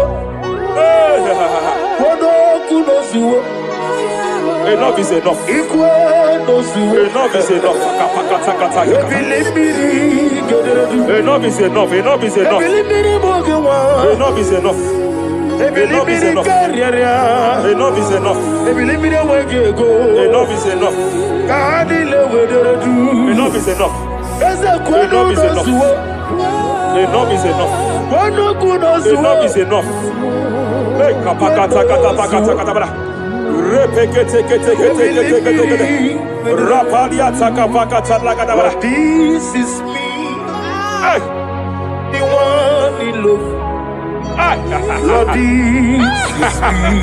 Kweno kuno zuo. enough is enough. Ikweno zuo. Enough is enough. Kapakata kataya. Ebilibiri gederedu. Enough is enough. Enough is enough. Ebilibiri mogewa. Enough is enough. Enough is enough. Enough is enough. Ebilibiri wegego. Enough is enough. Kadile wederedu. Enough is enough. Eze kweno zuo. Enough is enough. Kweno kuno zuo. Enough is enough. Hey, kapakata katapakata katabara. Repekete kete. Rapalia takapakata lagadabara. This is me. Hey, The one in love. Lord, this is me.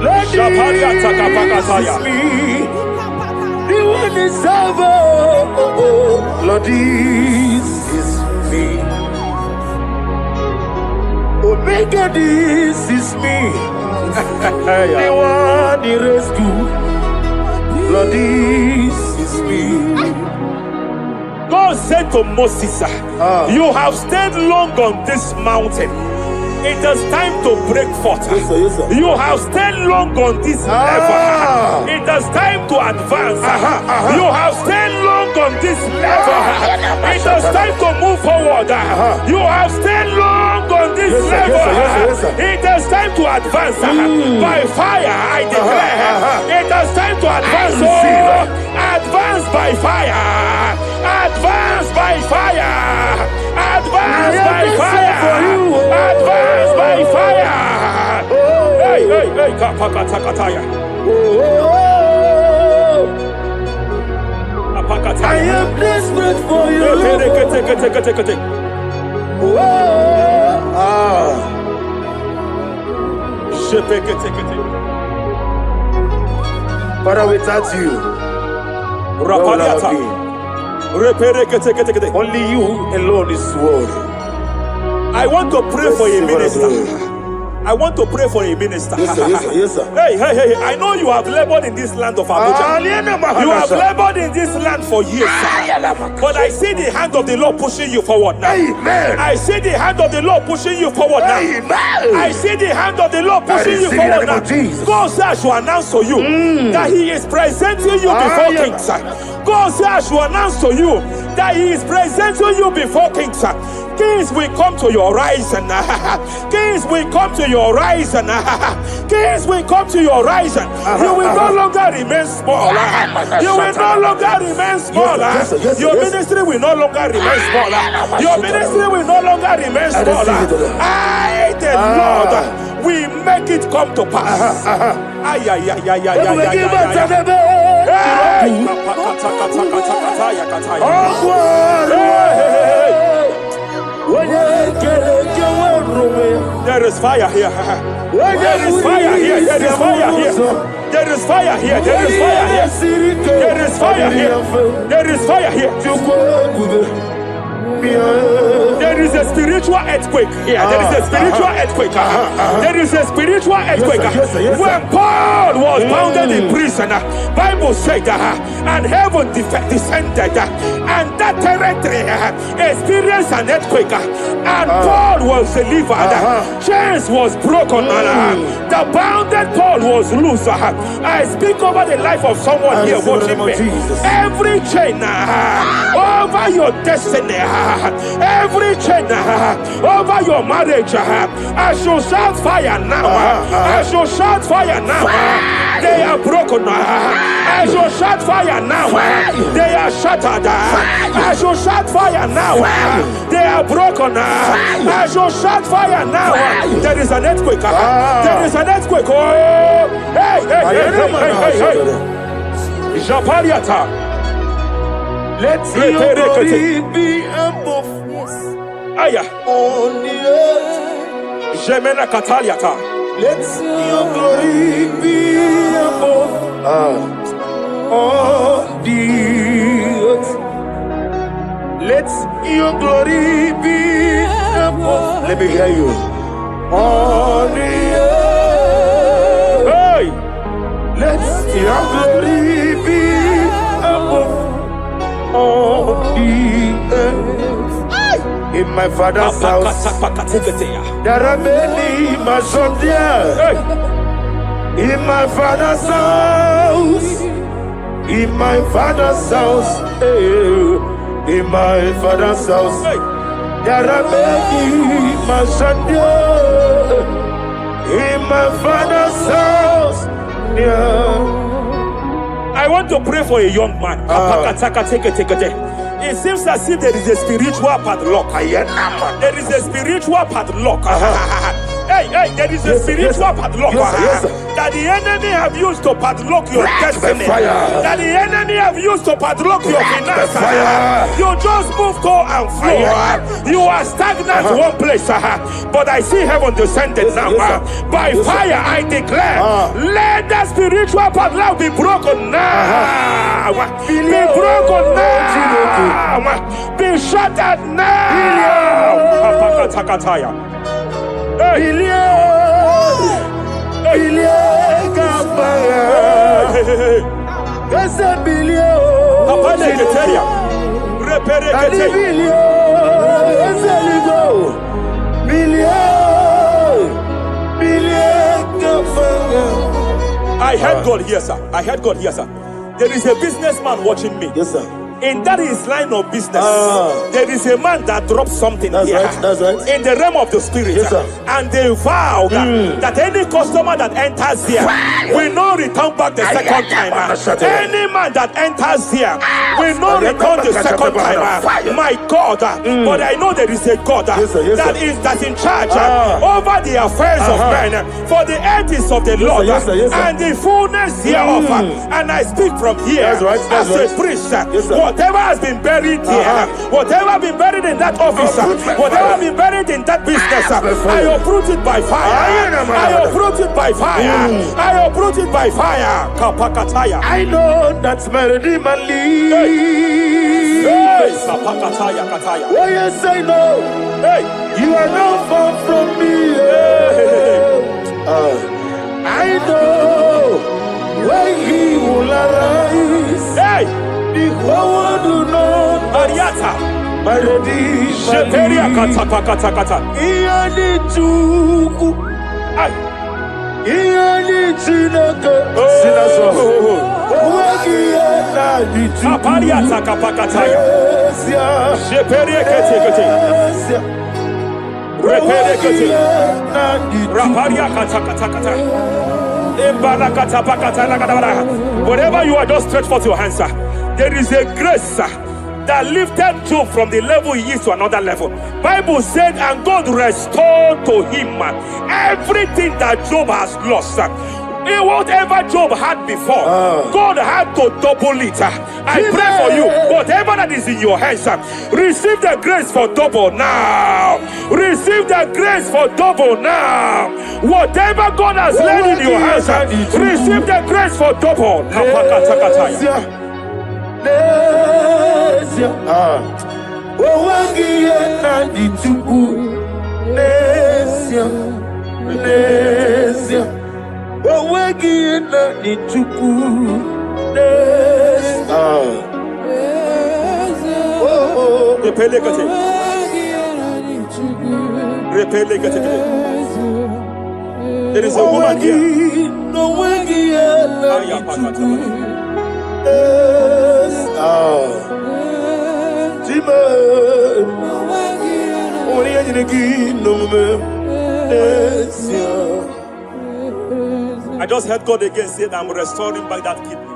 Lord, Shapalia this takapakataya. is me. The one is over. Lord, this is me. Omega, this is me. The one in rescue. Lord, this is me. God God said to Moses, you have stayed long on this mountain. It is time to break forth. Yes, sir, yes, sir. You have stayed long on this level. It is time to advance. You have stayed long on this level. It is time to move forward. You have stayed long on this level. It is time to advance. By fire, I declare. It is time to advance. Advance by fire. Advance by fire. Advance by fire. Advance by fire. Hey, hey, hey, kapakatakataya. I am desperate for you. Father, without you, only you alone is worthy. I want to pray for a minister. I want to pray for a minister. Yes, sir, yes, sir, yes, sir. Hey, hey, hey, I know you have labored in this land of Abuja. You have labored in this land for years. But I see the hand of the Lord pushing you forward now. Amen. I see the hand of the Lord pushing you forward now. Amen. I see the hand of the Lord pushing you forward now. God says I should announce to you that He is presenting you before kings. God says I should announce to you that He is presenting you before kings. Kings will come to your horizon. Kings will come to your horizon. Kings will come to your horizon. You will no longer remain small. You will no longer remain small. Your ministry will no longer remain small. Your ministry will no longer remain small. I, the Lord, will make it come to pass. Ay, ay, ay, ay, ay, there is fire here. There is fire here. There is fire here. There is fire here. There is fire here. There is fire here. There is fire here. There is a spiritual earthquake here. There is a spiritual earthquake. There is a spiritual earthquake. When Paul was bounded in prison, Bible said, and heaven descended, and that territory experienced an earthquake, and Paul was delivered. Chains was broken. The bounded Paul was loose. I speak over the life of someone here watching me. Every chain over your destiny, every chain over your marriage, I shall shout fire now. I shall shout fire now. They are broken. I shall shout fire now. They are shattered. I shall shout fire now. They are broken. I shall shout fire now. There is an earthquake. There is an earthquake. Oh, hey, hey, hey, hey, hey, hey. Japariata. Let your glory be above Aya. on the earth. Jemena Kataliata. Let your glory be above on the earth. Let your glory be above. Let me hear you. On the earth. Hey. Let your glory be above on the earth. In my father's house, there are many mansions there. In my father's house, in my father's house, in my father's house, there are many mansions there. In my father's house, I want to pray for a young man. It seems as if there is a spiritual padlock. There is a spiritual padlock. Hey, hey, there is a spiritual padlock that the enemy have used to padlock your destiny. That the enemy have used to padlock your finances. You just move to and fro. You are stagnant one place, but I see heaven descended now. By fire, I declare, let that spiritual padlock be broken now. Be broken now. Be shattered now. I heard God here, sir. I heard God here, sir. There is a businessman watching me. Yes, sir. In that his line of business, there is a man that dropped something That's here. right, that's right. In the realm of the spirit. Yes, sir. And they vow that any customer that enters here will not return back the second time. Any man that enters here will not return the second time. My God, but I know there is a God Yes, sir. that's in charge over the affairs of men. For the earth is of the Lord Yes, sir. Yes, sir. and the fullness hereof. And I speak from here That's right, that's as right. a priest. Yes, sir. Whatever has been buried here, whatever been buried in that office, whatever been buried in that business, I uproot it by fire. I uproot it by fire. I uproot it by fire. Kapakataya. I know that's melody man leave. Hey, Kapakataya, Kataya. Oh yes, I know. Hey, You are not far from me. I know when he will arise. hey, The whole world do not Ariata. melody Sheperia man kata kata kata. Iyani chuku, Ay. iyani chinaka, Oh. wagi ena di chuku. Kapariata kapakataya. Esia, Sheperia kete kete. esia, Repere wagi kete. ena di chuku. Raparia kata kata kata. Embarakata pakata lagadabara. Wherever you are, just stretch forth your hands, sir. There is a grace, sir, that lifted Job from the level he is to another level. Bible said, and God restored to him everything that Job has lost. Whatever Job had before, God had to double it. I pray for you, whatever that is in your hands, receive the grace for double now. Receive the grace for double now. Whatever God has laid in your hands, receive the grace for double. Esia, esia, wagi ena di chuku. Esia, esia, wagi ena di chuku. Esia. Repele kete. Repele kete. There is a woman here. No wagi ena Aya di pakata. chuku. Jima, only I didn't no I just heard God again say that I'm restoring back that kidney.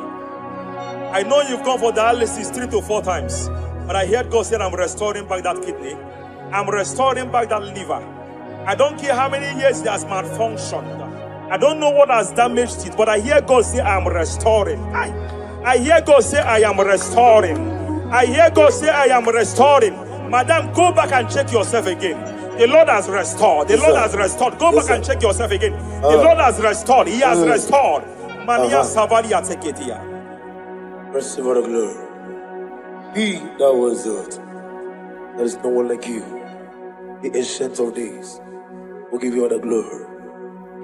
I know you've gone for dialysis 3 to 4 times, but I heard God say I'm restoring back that kidney. I'm restoring back that liver. I don't care how many years it has malfunctioned. I don't know what has damaged it, but I hear God say I'm restoring. I hear God say I am restoring. I hear God say I am restoring. Madam, go back and check yourself again. The Lord has restored. The Lord has restored. Go back and check yourself again. The Lord has restored. He has restored. Mania Savalia Teketia. receive all the glory. He that was it. There is no one like you. The ancient of days will give you all the glory.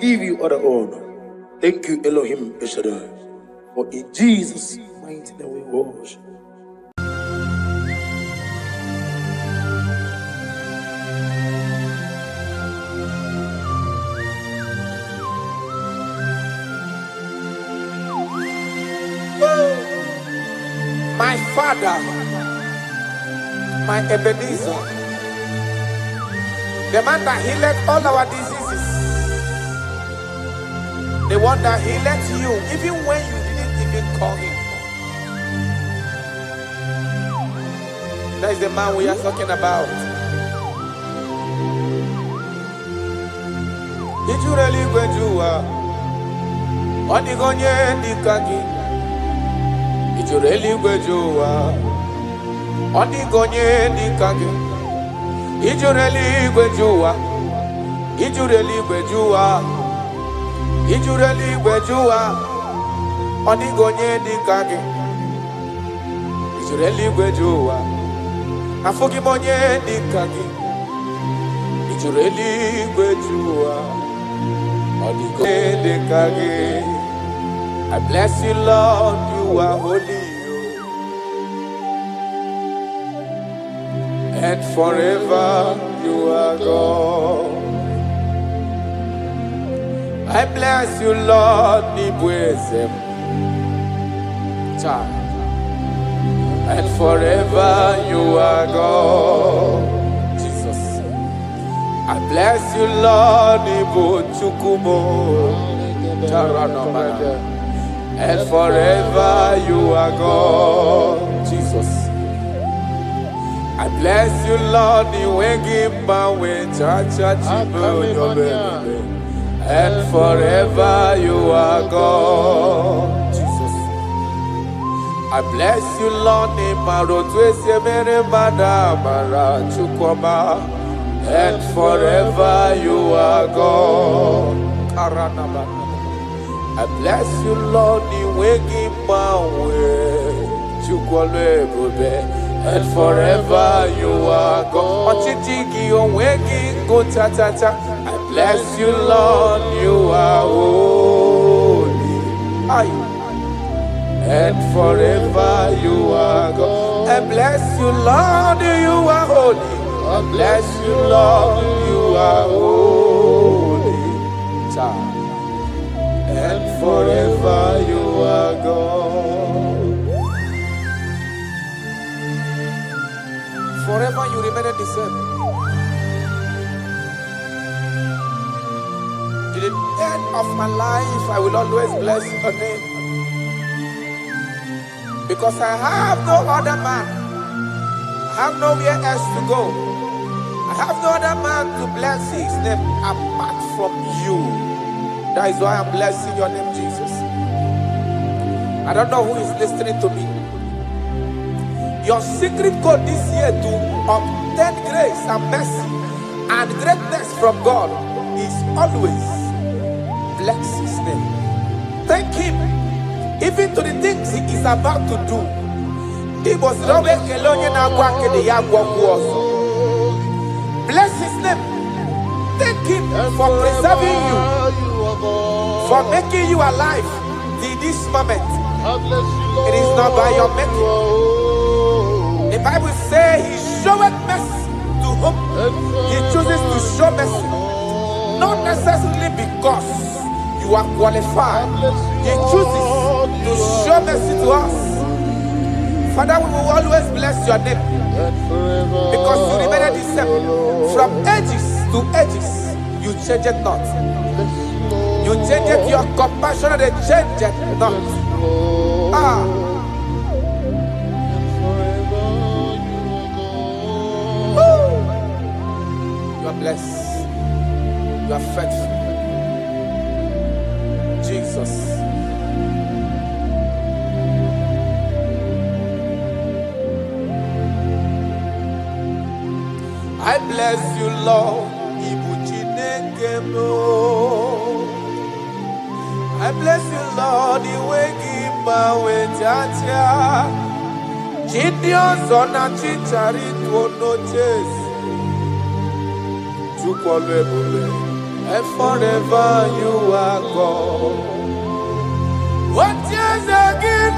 Give you all the honor. Thank you, Elohim Eshadai. For in Jesus' mighty name we worship. My Father, my Ebenezer, the man that healed all our diseases, the one that healed you even when you didn't even call him. That is the man we are talking about. Did you really go to Onigonye Nikaki? Ijureli gwejuwa Onigonye Nikaki. Ijureli gwejuwa Ijureli gwejuwa Ijureli gwejuwa Onigonye Nikaki. Ijureli gwejuwa Afugimonye Nikaki. Ijureli gwejuwa Onigonye Nikaki. I bless you, Lord, you are holy. and forever you are God. I bless you, Lord, and forever you are God. Jesus. I bless you, Lord, and forever you are God. Jesus. I bless you, Lord, and forever you are God. Jesus. I bless you, Lord, and forever you are God. I bless you, Lord, and forever you are God. I bless you, Lord, you are holy. And forever you are God. I bless you, Lord, you are holy. I bless you, Lord, you are holy. And forever you are God. Forever you remain the same. To the end of my life, I will always bless your name. Because I have no other man. I have nowhere else to go. I have no other man to bless his name apart from you. That is why I'm blessing your name, Jesus. I don't know who is listening to me. Your secret code this year to obtain grace and mercy and greatness from God is always bless his name. Thank him even to the things he is about to do. Bless his name. Thank him for preserving you, for making you alive till this moment. It is not by your making. The Bible says he showeth mercy to whom he chooses to show mercy. Not necessarily because you are qualified. He chooses to show mercy to us. Father, we will always bless your name because you remain the same. From ages to ages, you change it not. You change it, your compassion, they change it not. You are blessed. You are faithful. Jesus. I bless you, Lord. I bless you, Lord. And forever you are God. What is again?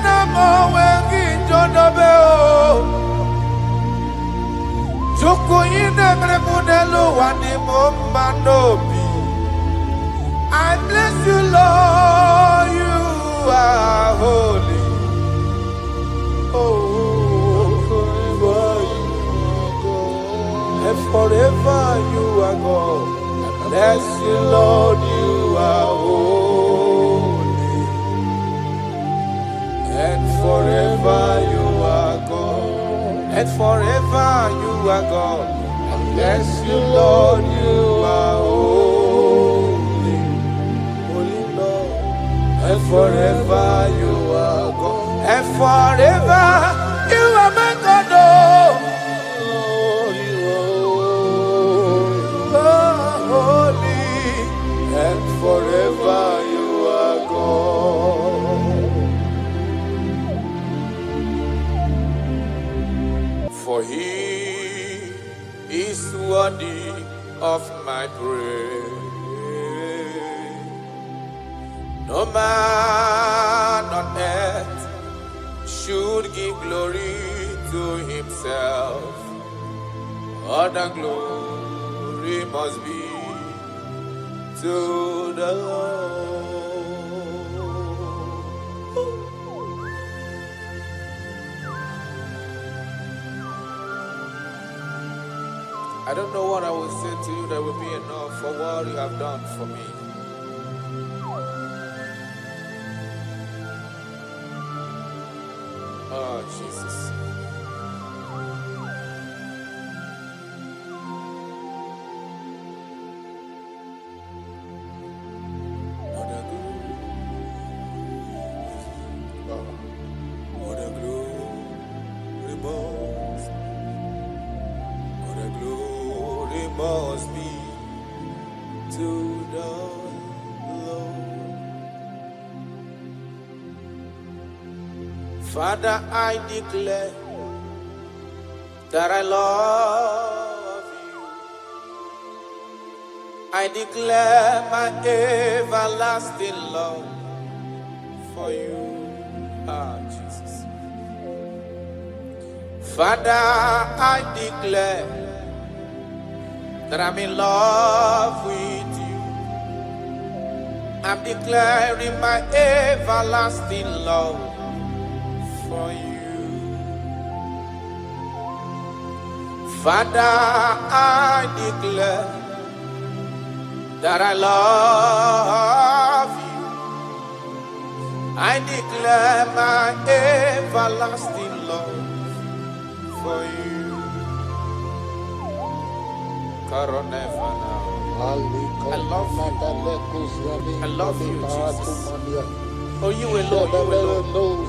I bless you, Lord, you are holy. And forever you are God. I bless you, Lord, you are holy. And forever you are God. And forever you are God. I bless you, Lord, you are holy. Holy Lord. And forever you are God. And forever you are my God. And forever you are God. For he is worthy of my praise. No man on earth should give glory to himself. All the glory must be to the Lord. I don't know what I will say to you that will be enough for what you have done for me. Oh, Jesus. Must be to the Lord. Father, I declare that I love you. I declare my everlasting love for you. Ah, Jesus. Father, I declare that I'm in love with you. I'm declaring my everlasting love for you. Father, I declare that I love you. I declare my everlasting love for you. I love you. I love you, Jesus. Oh, you alone, you alone.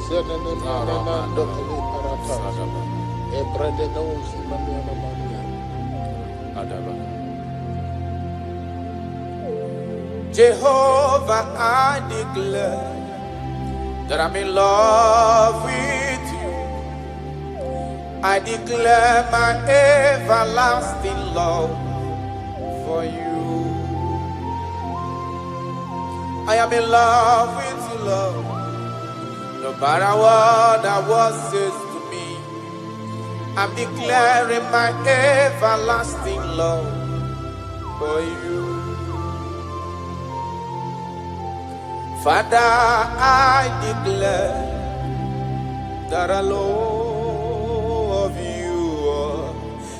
Jehovah, I declare that I'm in love with you. I declare my everlasting love for you. I am in love with you, Lord. No matter what the world says to me, I'm declaring my everlasting love for you. Father, I declare that I love you.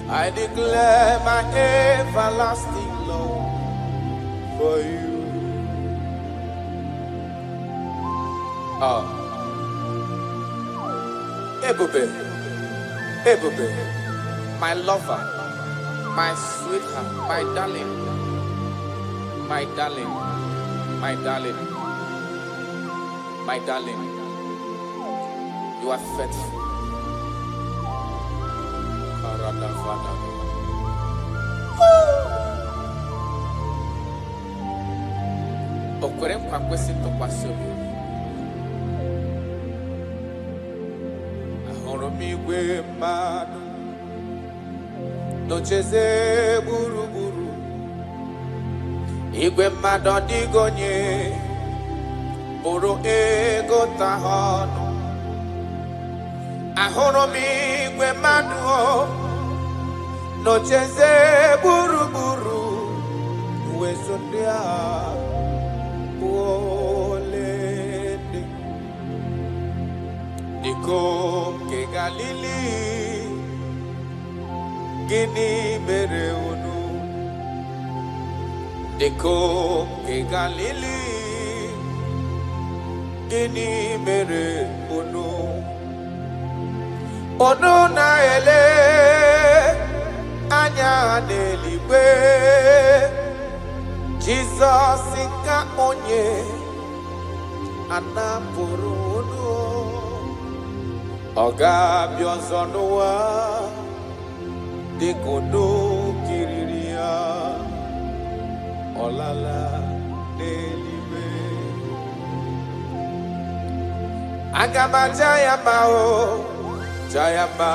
I declare my everlasting love for you. Ebube, my lover, my sweetheart, my darling, my darling, my darling, my darling, you are faithful. Okwere nkwa kwesị ntụkwasị obi. Ahụrụ m igwe mmadụ n'ocheze gburugburu. Igwe mmadụ ọdịghị onye bụrụ ego ta ha ọnụ. Ahụrụ m igwe mmadụ n'ocheze gburugburu. Uwezo ndị a olede dịkom ke Galili, gịnị mere unu? Dịkom ke Galili, gịnị mere unu? Unu na-ele anya n'eluigwe, Jizọs ka onye anapụrụ unu. Ọ ga-abịa ọzọ n'ụwa dịka unu kiriri ya, ọ lala n'eluigwe. Aga m aja ya mma o, ja ya mma.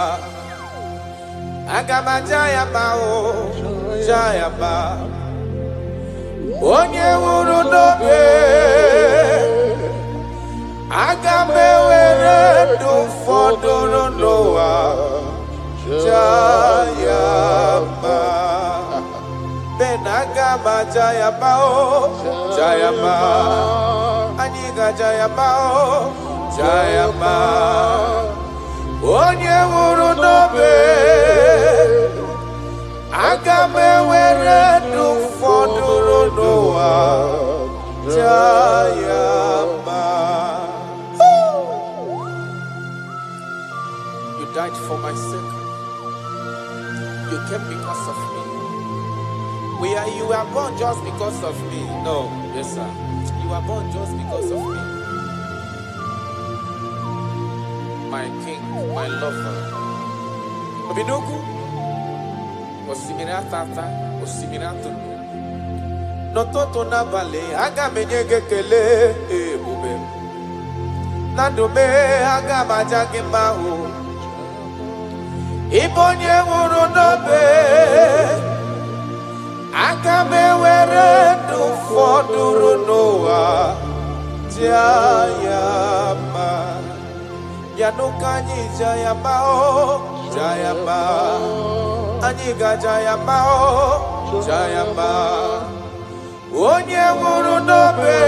Aga m aja ya mma o, ja ya mma. Onye nwụrụ n'obe, aga m ewere ndụ fọdụrụ n'ụwa, ja ya mma. Jayabao, Jayama, Aniga Jayabao, Jayama, Onye Wuru Nobe, Agame Were Du Foduru Noa, Jayama. You died for my sake. You came because of me. You were born just because of me. No, yes, sir. You were born just because of me. My king, my lover. Obidoku. Osimira tata, osimira tunu. Nototo na vale, aga menyege kele, bube. Nandume, aga majage mahu. Ibonye wuru nobe. Agame were du foduru noa Jayama Yanuka nyi Jayama o Jayama Aniga Jayama o Jayama Onye wuru nobe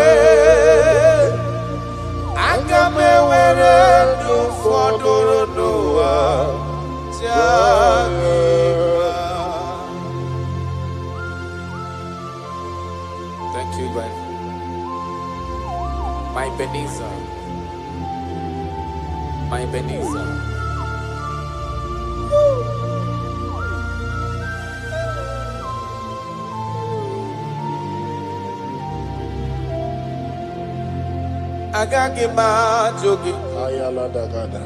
Agame were du foduru noa Jayama. Thank you, God. My Ebenezer. My Ebenezer. Agagi ma jogi. Ayala dagada.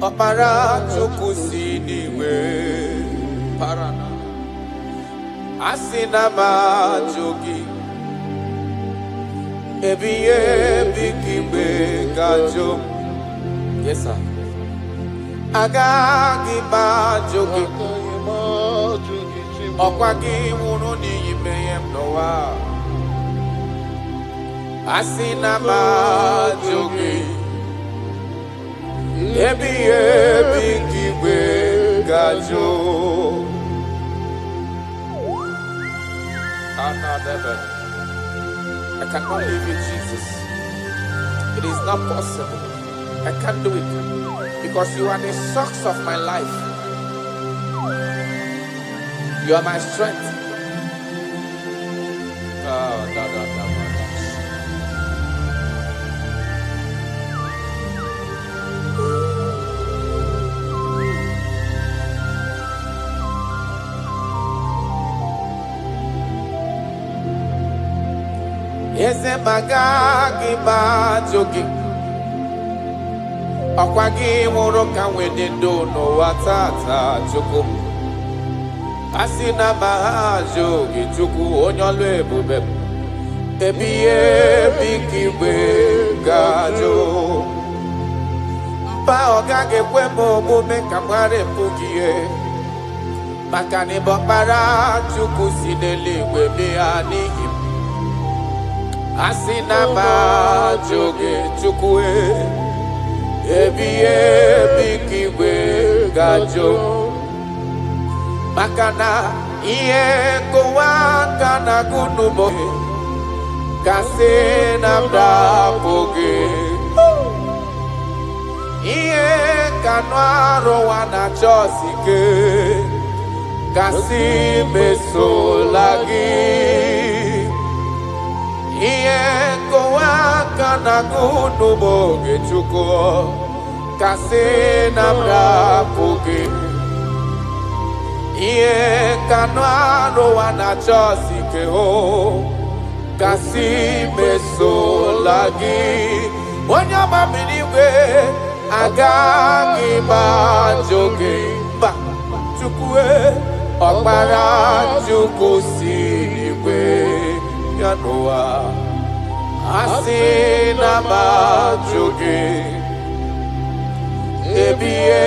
Opara chukusi niwe. Parana. Asina ma jogi. Ebiye bikimbe gajo. Yes, sir. Agagi ma jogi. Okwagi wunu ni yimeyem noa. Asina ma jogi. Ebiye bikimbe gajo. Another. I cannot live with Jesus. It is not possible. I can't do it because you are the source of my life. You are my strength. Eze magagi ba jogi Okwagi wuru ka wede do no watata chuku Asina ma jogi chuku onyolu ebube Ebiye bikigwe gajo Mpa ogage kwe omume ka mware mpugie Maka ni bokpara chuku sineligwe bianihi Asina ma joge chukwe Ebiye bikigwe gajo Makana iye kowaka na gunubo Kase na mdapoge Iye kanwaro wana chosike Kasi mesolagi Iye kowaka na gunubo gechuko Kase na mdapoge Iye kanwaro wana chosike ho Kasi mesolagi Wanyama miniwe Agagi bajoge Ba chukwe Okpara chukwu siriwe Yanoa Asina bajoge Ebiye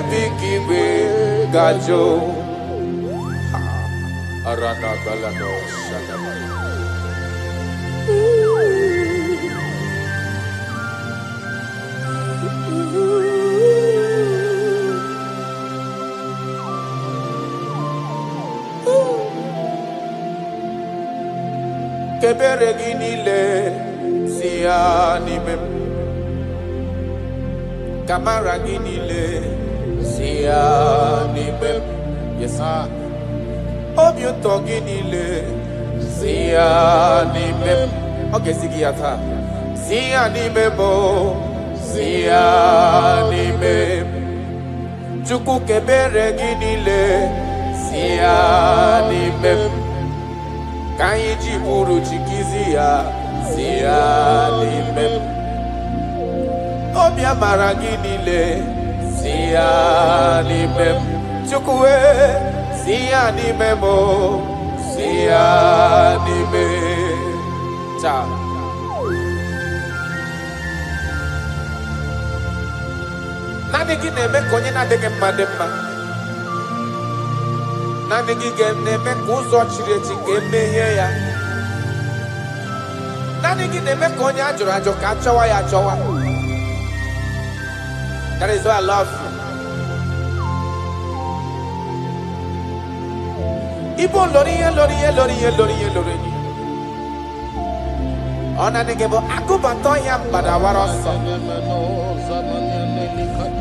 bikigwe gajo Arana balano shadabaya kebere gị niile si ya n'ime m. Kamara gị niile si ya n'ime m. Yes, sir. Obi ụtọ gị niile si ya n'ime m. Ọ ga-esi gị ya taa. Si ya n'ime m, si ya n'ime m. Chukwu kebere gị niile si ya n'ime m. Ka anyị ji bụrụ chikizi ya si ya n'ime m. Obi amara gị niile si ya n'ime m. Chukwu si ya n'ime m, si ya n'ime cha. Naanị gị na-eme ka onye na-adịghị mma dị mma. Naanị gị na-eme ka ụzọ chiri echi ka emehie ya. Naanị gị na-eme ka onye ajụrụ ajụ ka achọwa ya achọwa. That is why I love you. Ibo loriye. Ọ naanị gị bụ akụbata ọhịa mgbadawara ọsọ.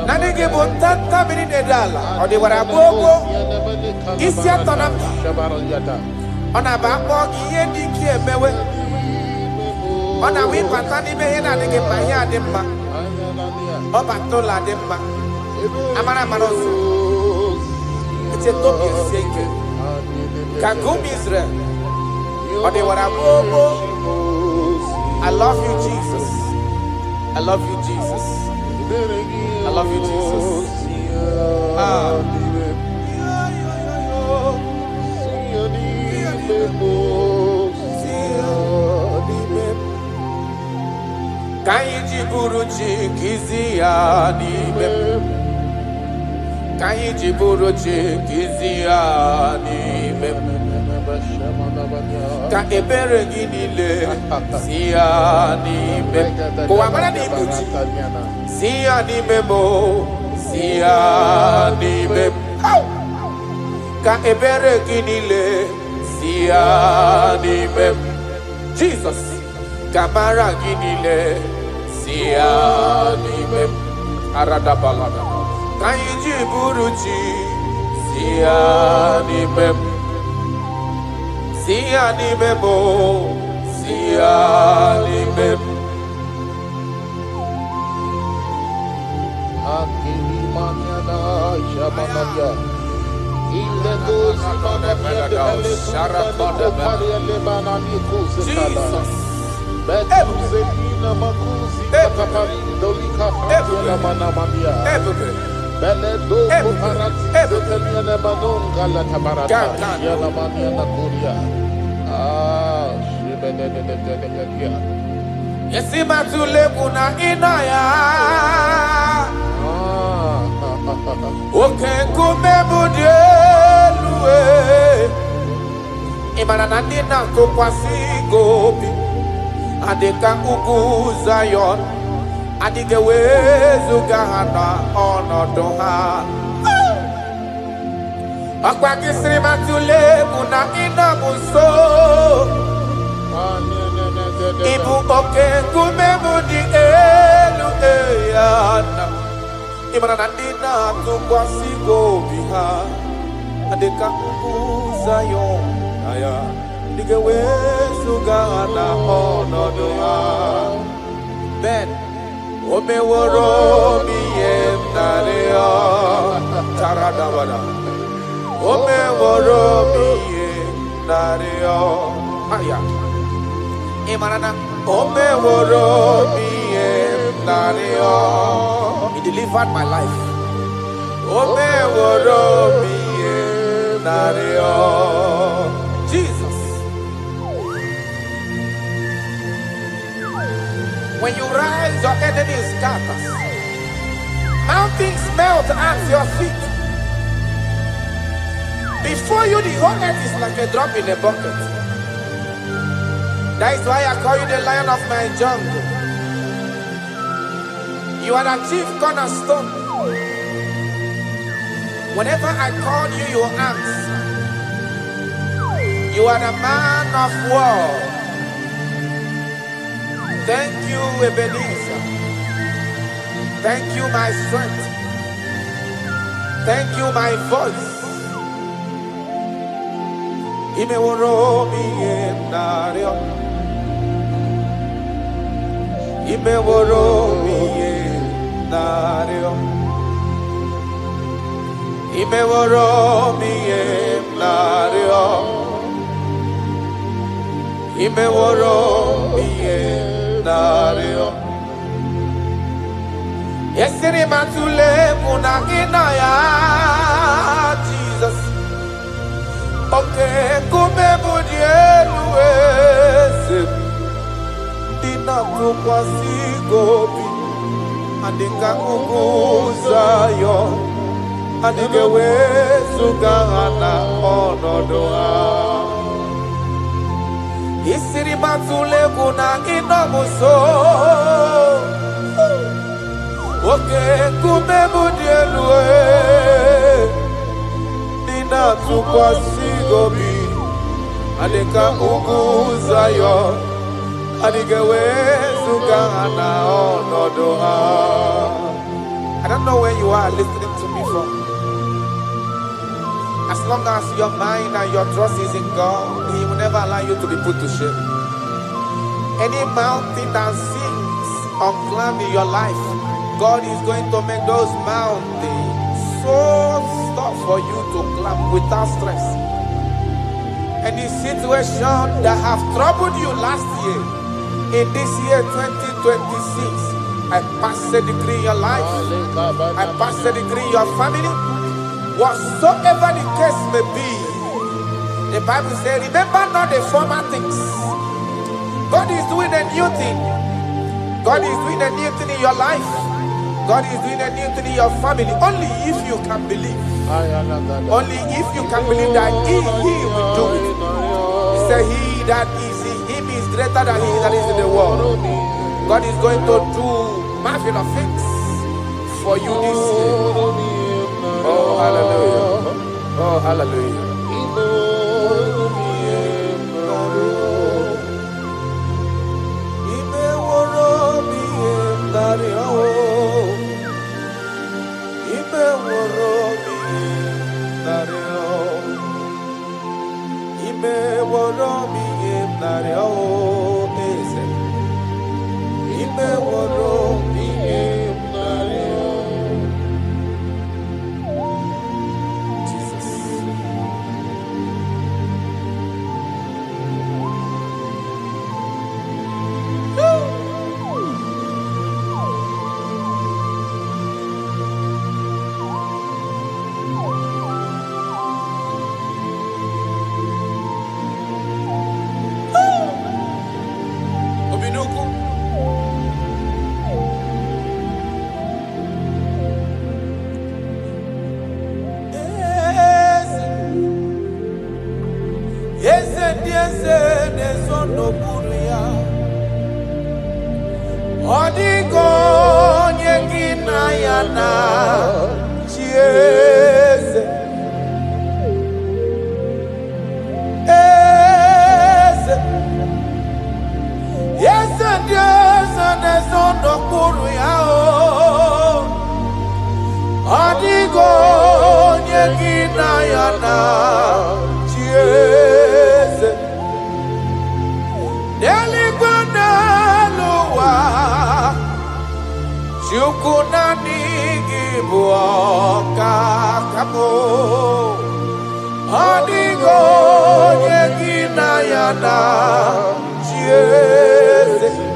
Naanị gị bụ ntanta mmiri na-ede ala. Ọ dịwara gbogbo isi atọ na mba. Ọ na-aba akpọ gị ihe dị ike emewe. Ọ na-awa ịbata n'ime ihe na-adịghị mma, ihe adị mma. Ọ bata ụlọ adị mma. Amara ọzọ. Echeta obi esie ike. Ka nke ụmụ Israel. Ọ dịwara gbogbo. I love you, Jesus. I love you, Jesus. I love you, Jesus. Ka anyị ji bụrụ chi kizi ya n'ime m. Ka anyị ji bụrụ chi kizi ya n'ime m. Ka ebere gị niile si ya n'ime m. Kụwa mara na ibu chi. Si ya n'ime m, si ya n'ime m. Ka ebere gị niile si ya n'ime m. Jesus. Ka mara gị niile si ya n'ime m. Aradabalada. Ka anyị ji bụrụ chi si ya n'ime m. Si ya n'ime m, si ya n'ime m. Akilimanyana Shabanaya. Illegos Manamia Jesus. Betuzelina Makuzi Katapari Dolika Fatiana Manamania. Beledo Parati Zeteliana Manon Galatabarata Yalamania Nakuria. Shibedekadia. Yesima tulekuna inaya. Oke kumebudieluwe. Imana nandina kukwasi gobi. Adika ugu Zion. Adike wezu gahana onodo ha. Akwa kisrima tulekuna inamuso. Ibu oke kumebudi elu eyana. Imana nandina tukwasi gobi ha. Adika ugu Zion. Aya. Adike wezu gahana onodo ha. Ben. Ome woro mi yendaria taradabada. Ome woro mi yendaria. Aya. Imarana. Ome woro mi yendaria. He delivered my life. Ome woro mi yendaria. Jesus. When you rise, your enemy scatters. Mountains melt at your feet. Before you, the whole earth is like a drop in a bucket. That is why I call you the lion of my jungle. You are the chief cornerstone. Whenever I call you, you answer. You are the man of war. Thank you, Ebenezer. Thank you, my strength. Thank you, my voice. Imeworo mi nario. Imeworo mi nario. Imeworo mi nario. Imeworo mi nario. Yesiri matule muna inaya Jesus. Okay, kume budielwese. Dina tukwasi gobi. Andinga kukuza yo. Andigewe sugana onodoa. Yesiri matule muna inomuso. Okay, kume budielwe. Nina tukwasi gobi. Adeka uguza yo. Adigewe sugana onodoha. I don't know where you are listening to me from. As long as your mind and your trust is in God, He will never allow you to be put to shame. Any mountain that seems unclimbed in your life, God is going to make those mountains so tough for you to climb without stress. Any situation that have troubled you last year, in this year 2026, I pass a decree in your life, I pass a decree in your family, whatsoever the case may be. The Bible says, remember not the former things. God is doing a new thing. God is doing a new thing in your life. God is doing a new thing in your family. Only if you can believe. Only if you can believe that He will do it. He said, He that is in Him is greater than he that is in the world. God is going to do marvelous things for you this year. Oh, hallelujah. Oh, hallelujah.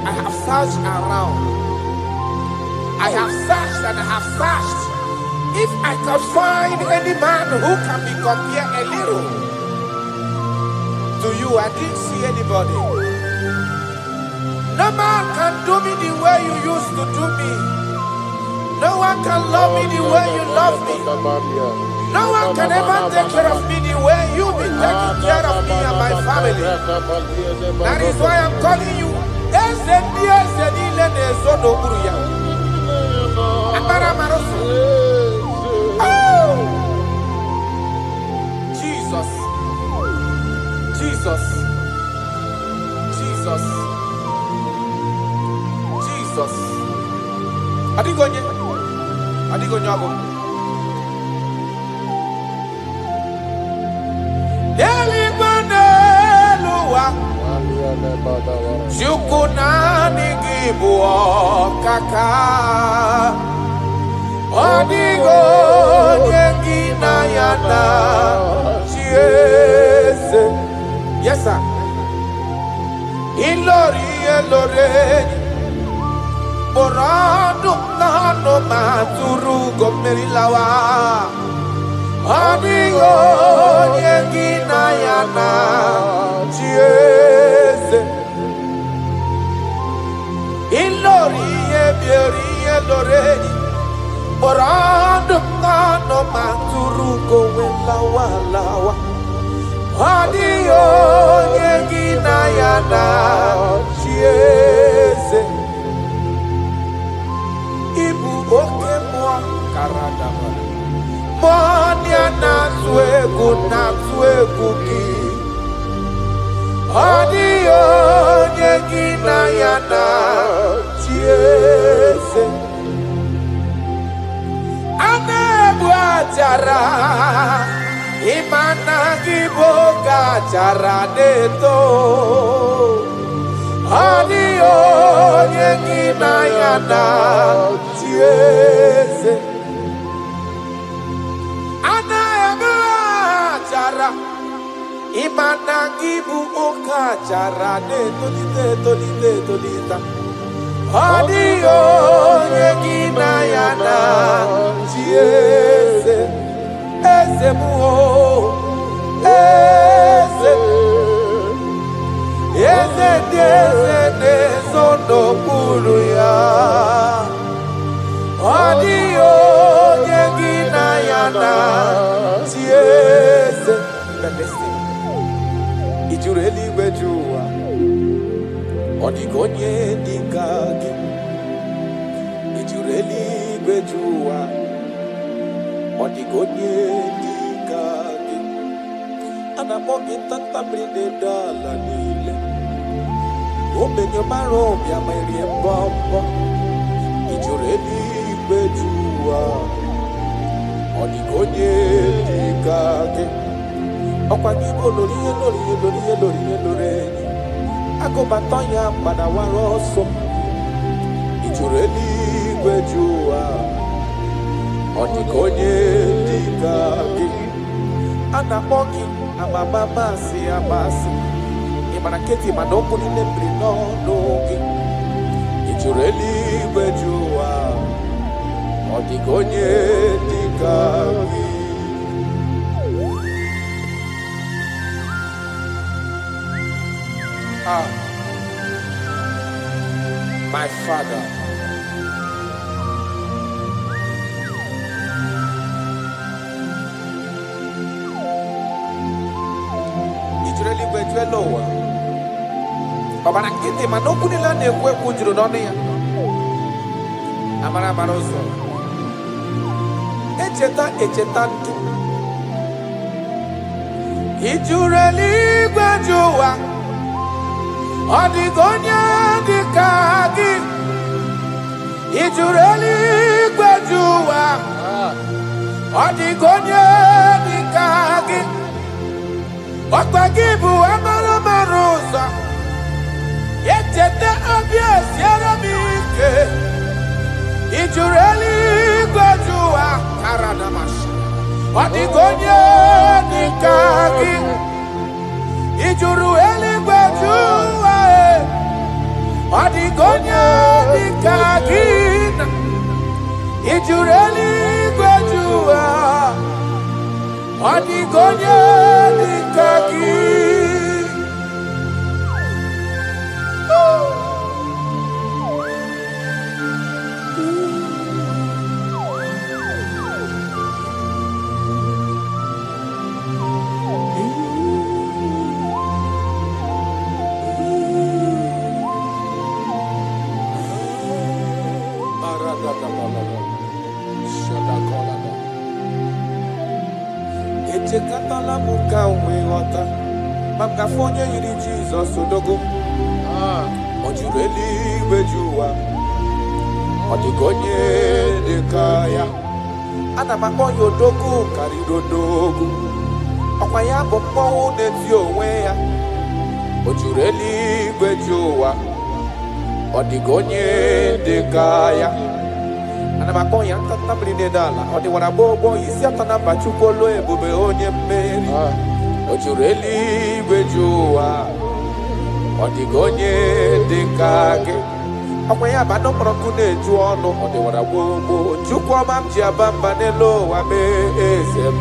I have searched around. I have searched and I have searched. If I can find any man who can be compared a little to you, I didn't see anybody. No man can do me the way you used to do me. No one can love me the way you love me. No one can ever take care of me the way you've been taking care of me and my family. That is why I'm calling you. Jesus. Jesus. Jesus. Jesus. Adigonye abo. Elibaneluwa. Jukunani IGBO kaka. Adigonye ginayana. Yes, sir. Ilori. Borado nano maturu gomerilawa. Adigo yengina yana chiese. Ilori eloreni. Borado nano maturu gomerilawa lawa. Adio yengina yana chiese. Ibu oke mwa karadaba. Monia na swegu ki. Adio yengina yana chiese. Ane buajara. Imana IGBO cara deto. Adio yengina yana chiese. Ana cara. Imana IGBO cara deto lita. Adio yengina yana chiese. Eze muo, eze sono puru ya. Adio yengina yana chiese. Ijureli bejua, odigonye dikagi. Ijureli bejua. Odigonye dikagi. Anamogi tanta brinde dala nile. Omenyo marobi amairi mbombo. Ijureli bejua. Odigonye dikagi. Okwa IGBO lori. Akobatonya pada waroso. Ijureli bejua. Odigonye dikagi. Anamogi amamamasi amasi. Imanaketi manoko nilembre nogi. Ijureli bejua. Odigonye dikagi. My Father, Ijureli bejuelowa. Babana kiti manoku nila nekwe kunjuru noni ya. Amara maroso. Echeta ntu. Ijureli bejuwa. Odigonye dikagi. Ijureli bejuwa. Odigonye dikagi. Okwa IGBO amara marosa. Yechete obvious yaramike. Ijureli bejuwa. Karadamashi. Odigonye dikagi. Ijureli bejuwa. Odigonye dikagi. Ijureli bejuwa. Odigonye dikagi. Echekatala muka umeghọta maka onye yiri Jizọs odogo. Ojureli bejuwa. Odigonye dekaya. Ana makonyo dogu karido dogu. Okwaya bombo neti onwe ya. Ojureli gwejowa. Odigonye dekaya. Ana makonya tatabli nedala. Odi wana bobo isi atana bachukolo ebube onye mmeri. Ojureli gwejowa. Odigonye dekage. Akwaya bado prokune juono. Odi wana bobo chukwa mamji abamba nelo wabe ezem.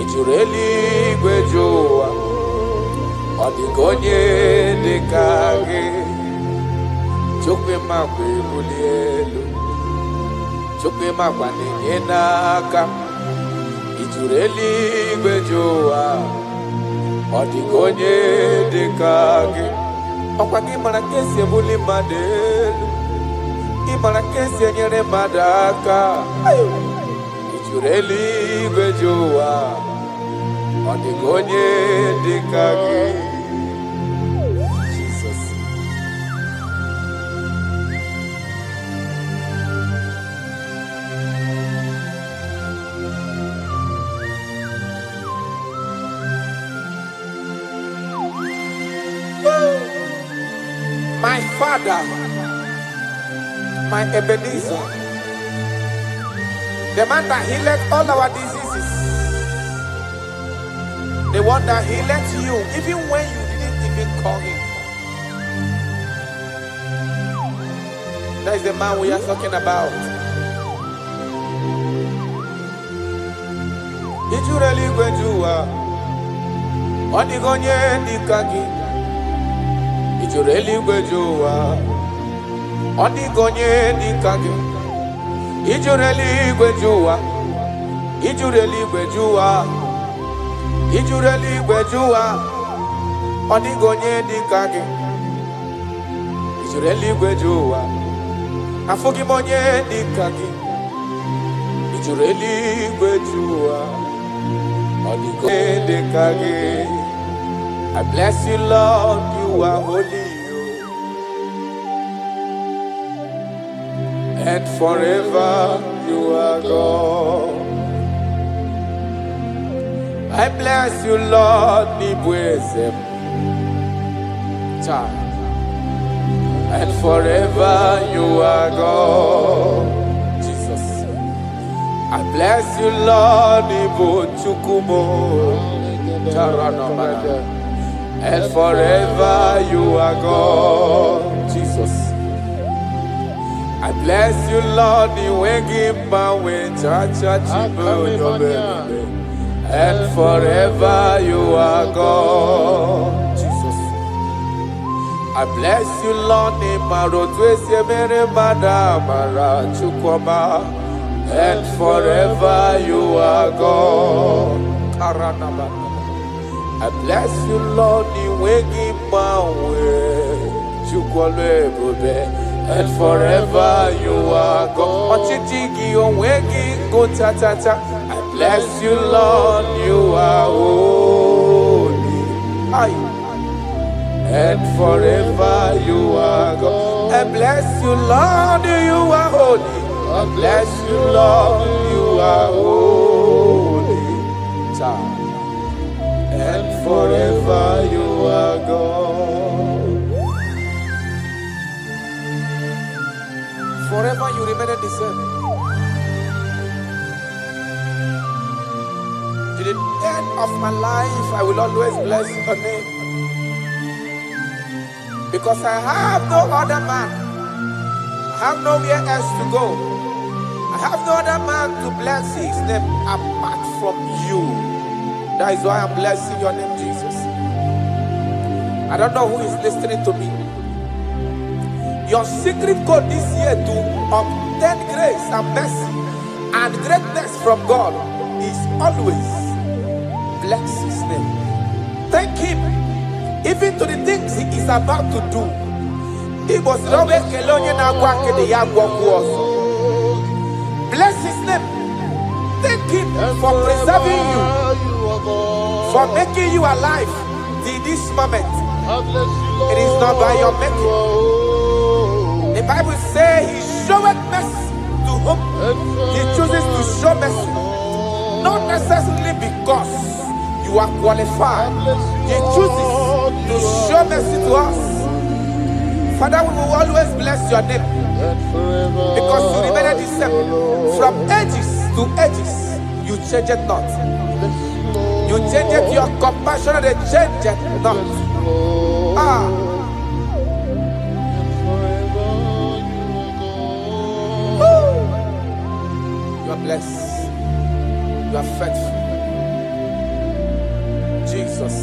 Ojureli gwejowa. Odigonye dekage. Chukwe makwe bulielu. Chukwe makwa nenyenaka. Ijureli gwejowa. Odigonye dekage. Okwagi marakesi ebuli madelu. Imarakesi enyere madaka. Ijureli gwejowa. Odigonye dekage. Jesus. My Father, my Ebenezer, the man that healeth all our diseases, the one that healeth you even when you didn't even call him. That is the man we are talking about. Ijureli gwejuwa, odigonye dikagi. Ijureli gwejuwa, odigonye dikage. Ijureli gwejuwa, ijureli gwejuwa, ijureli gwejuwa, odigonye dikage. Ijureli gwejuwa, afugimonye dikage. Ijureli gwejuwa, odigonye dikage. I bless you, Lord, you are holy, and forever you are God. I bless you, Lord, Nibwezem, and forever you are God. Jesus. I bless you, Lord, Nibo Chukumo, Taranamana. And forever you are God, Jesus. I bless you, Lord, and forever you are God, Jesus. I bless you, Lord, and forever you are God. I bless you, Lord, and forever you are God. I bless you, Lord, you are holy. And forever you are God. I bless you, Lord, you are holy. I bless you, Lord, you are holy. And forever you are God. Forever you remain the same. To the end of my life, I will always bless your name. Because I have no other man. I have nowhere else to go. I have no other man to bless his name apart from you. That is why I'm blessing your name, Jesus. I don't know who is listening to me. Your secret code this year to obtain grace and mercy and greatness from God is always bless his name. Thank him even to the things he is about to do. He was always bless his name. Thank him for preserving you, for making you alive till this moment. It is not by your making. The Bible says he showed mercy qualified. He chooses to show mercy to us. Father, we will always bless your name because you remain the same. From ages to ages, you change it not. You change it, your compassion, they change it not. You are blessed. You are faithful. Jesus.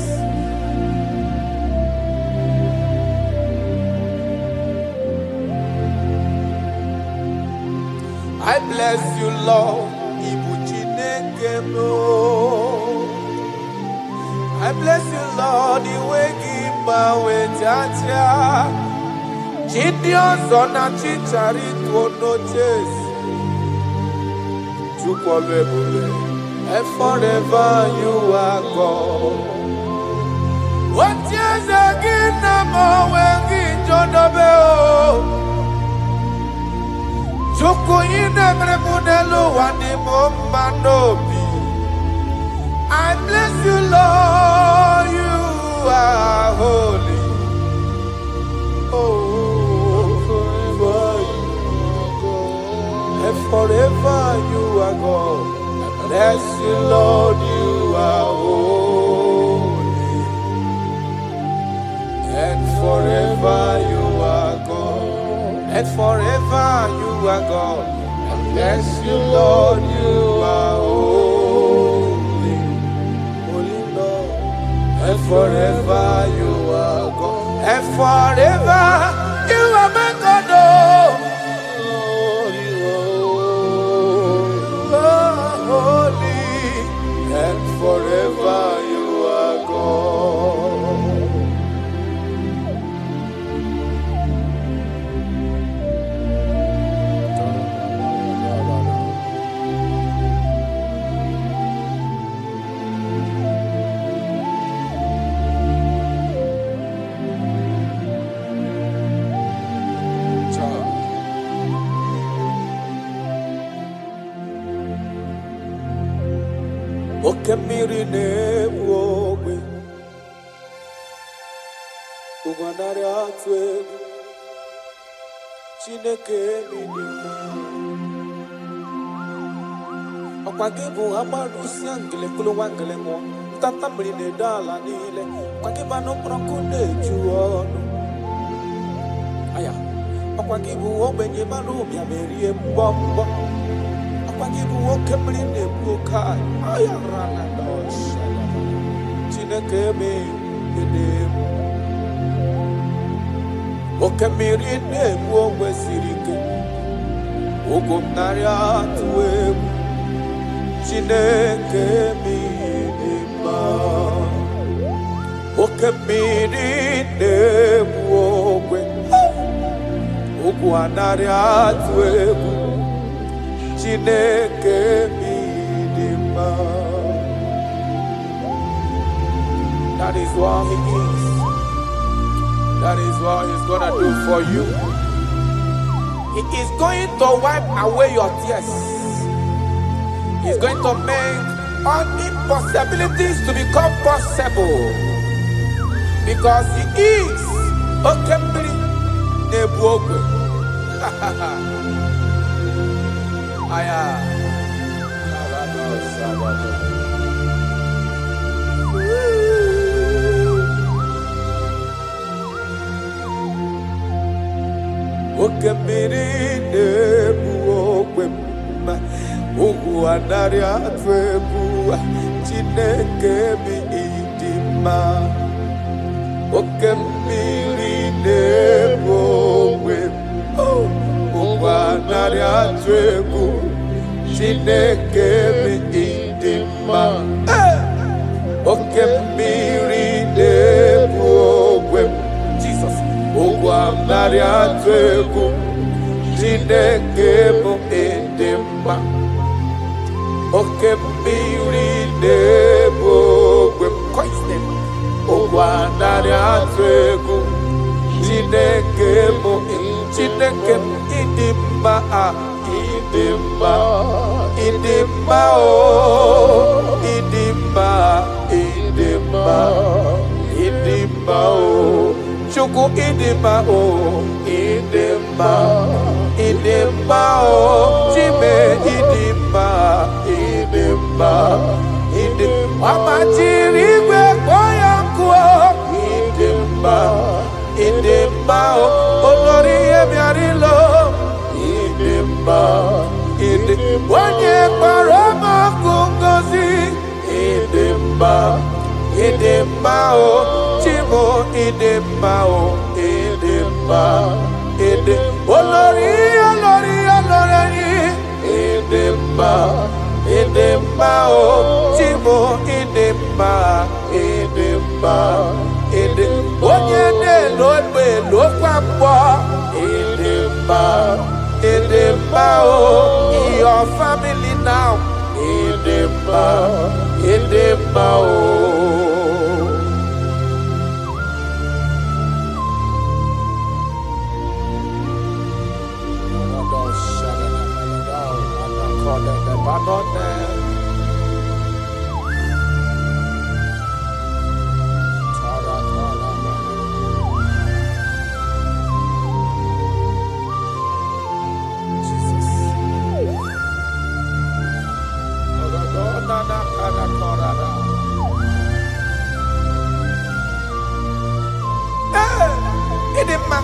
I bless you, Lord. I bless you, Lord. You wake my way, Jaja. Gideon's on a chichari to notice. And forever you are God. What is again? I'm when John I bless you, Lord, you are holy. And forever you are God. I bless you, Lord, you are holy. And forever you are God. And forever you are God. I bless you, Lord, you are holy. Holy Lord. And forever you are God. And forever you are my God. And forever you are God. Okemiri ne-wowe Ugwanari atwe Chineke minima Okwagibu amarusi angele kulu wangele mo Tata mrine dala nile Okwagiba no prokune juonu Aya Okwagibu obenye marumi ya merie mbombo Okwagibu okemrine bukai Aya rana dosha Chineke minima Okemiri ne-ebu ogbe siri ike Ugwu narị atụ egwu Chineke mmiri mma Okemiri na-ebu ogbe Ugwu narị atụ egwu Chineke mmiri mma That is what he is. That is what he's gonna do for you. He is going to wipe away your tears. He's going to make all impossibilities to become possible. Because he is Okemiri Nebuogwe. Aya. Okemiri na-ebu ogbe mma Ugwu anarị atụ egwu Chineke bi ịdị mma Okemiri na-ebu ogbe Ugwu anarị atụ egwu Chineke bi ịdị mma Okemiri na-ebu ogbe Jesus Ugwu anarị atụ egwu Chineke bụ ịdị mma Okemiri na-ebu ogbe Ugwu anarị atụ egwu Chineke bụ Chineke ịdị mma ịdị mma ịdị mma ịdị mma ịdị idima o, chuku idima o, idima o, chime idima, amachirigwe boyankuo, idima o, olori emiarilo, onye kparama kungozi, idima o, chimo idima o, olori, idima o, chimo idima, onye na-elo egbe lokwa mkpọ, idima o, your family now, idima o. Idima,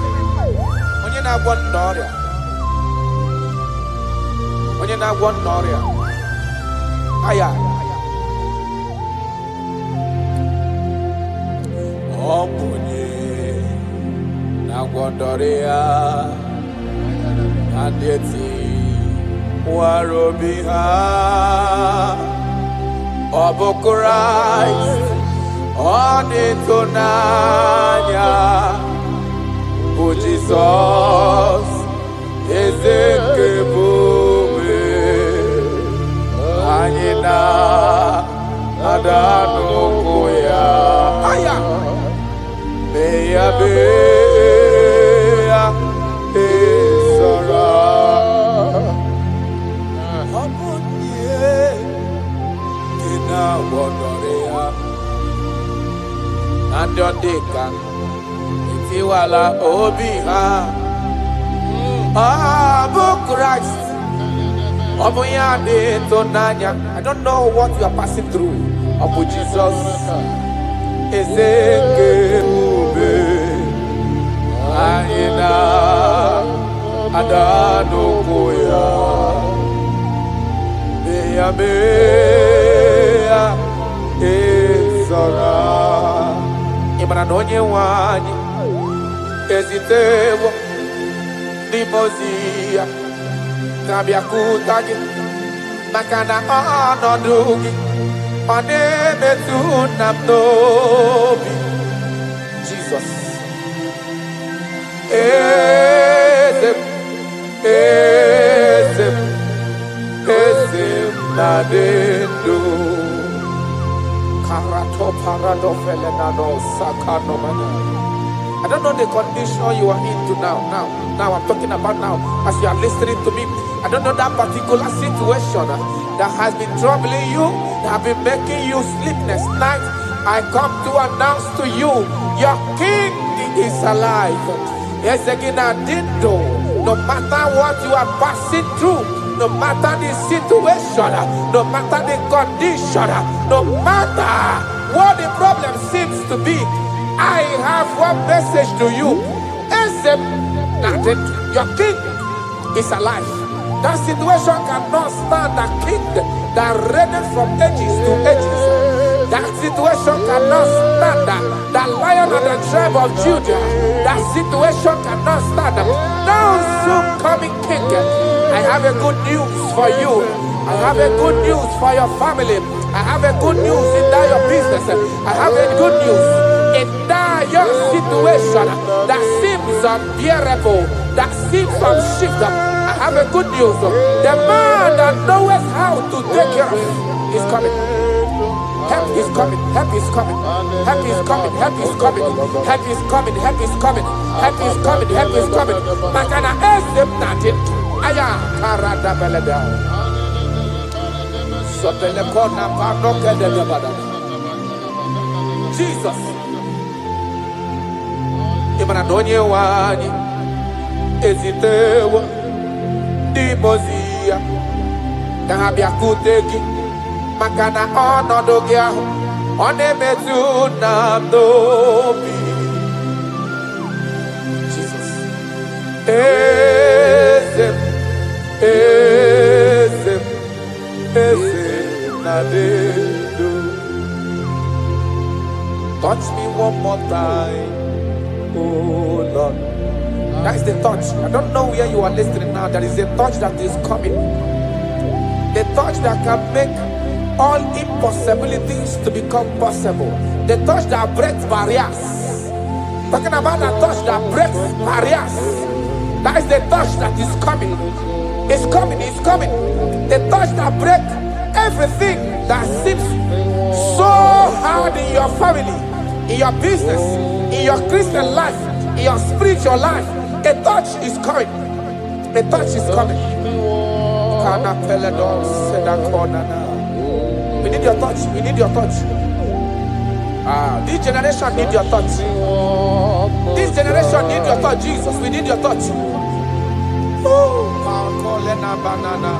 onye na-agwọ n'ọrịa, onye na-agwọ n'ọrịa, aya, ọ bụ onye na-agwọ n'ọrịa, ndị eti nwara obi ha, ọ bụ Kraịst, ọ na-eto n'anya. bụ Jizọs, eze nke ebube, anyị na-ada n'ụkwụ ya. Mee ya ezora. Ọ bụ ihe dị na-agwọdọrọ ya na ndị ọ dị ka Iwala obi ha, bụ Christ, ọ bụ ya dị ịtụnanya. I don't know what you are passing through. Ọ bụ Jesus, eze nke ebube, anyị na-ada n'ụkwụ ya. Mee ya ezora. Ị mara na onye nwe anyị ezitewo n'ime ozi ya ka bịakwute gị, maka na ọnọdụ gị ọ na-emetụ na m n'obi. Jizọs, eze m na-adị ndụ. Karato parado felenano sakano mana. I don't know the condition you are into now. Now I'm talking about now. As you are listening to me, I don't know that particular situation that has been troubling you, that have been making you sleepless nights. I come to announce to you, your King is alive. Yes, again, I did know. No matter what you are passing through, no matter the situation, no matter the condition, no matter what the problem seems to be, I have one message to you. Your King is alive. That situation cannot stand the King that reigned from ages to ages. That situation cannot stand the Lion of the tribe of Judah. That situation cannot stand now soon coming King. I have a good news for you. I have a good news for your family. I have a good news in that your business. I have a good news in that your situation that seems unbearable, that seems unshiftable. I have a good news. The man that knows how to take care of is coming. Help is coming. Help is coming. Help is coming. Help is coming. Help is coming. Help is coming. Help is coming. Help is coming. Makana esem natin. Aya karada beleda. So telekona pano kede lebada. Jesus. Imanadonye wani ezitewa dimozia kabia kuteki makana onodo gị ahụ ọ na-emetụ na n'obi. Jesus. Eze na dedo. Touch me one more time, oh Lord. That is the touch. I don't know where you are listening now. There is a touch that is coming. The touch that can make all impossibilities to become possible. The touch that breaks barriers. Talking about the touch that breaks barriers. That is the touch that is coming. It's coming, it's coming. The touch that breaks everything that seems so hard in your family, in your business, in your Christian life, in your spiritual life. A touch is coming. A touch is coming. We need your touch. We need your touch. This generation need your touch. This generation need your touch, Jesus. We need your touch. Banana.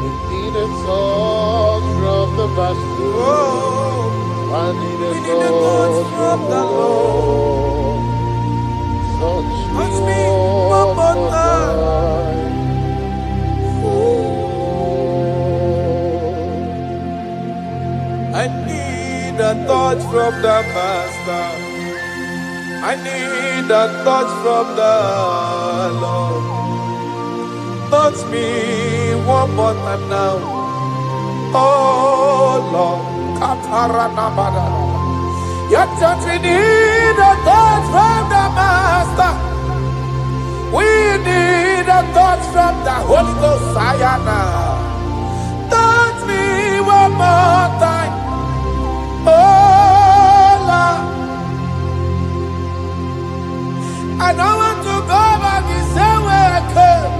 We need a touch from the master. I need a touch from the Lord. Touch me one more time. I need a touch from the Master. I need a touch from the Lord. Touch me one more time now. Oh Lord. Your touch, we need a touch from the Master. We need a touch from the Holy Ghost. Sayana. Touch me one more time. Oh Lord, I don't want to go back the same way I came.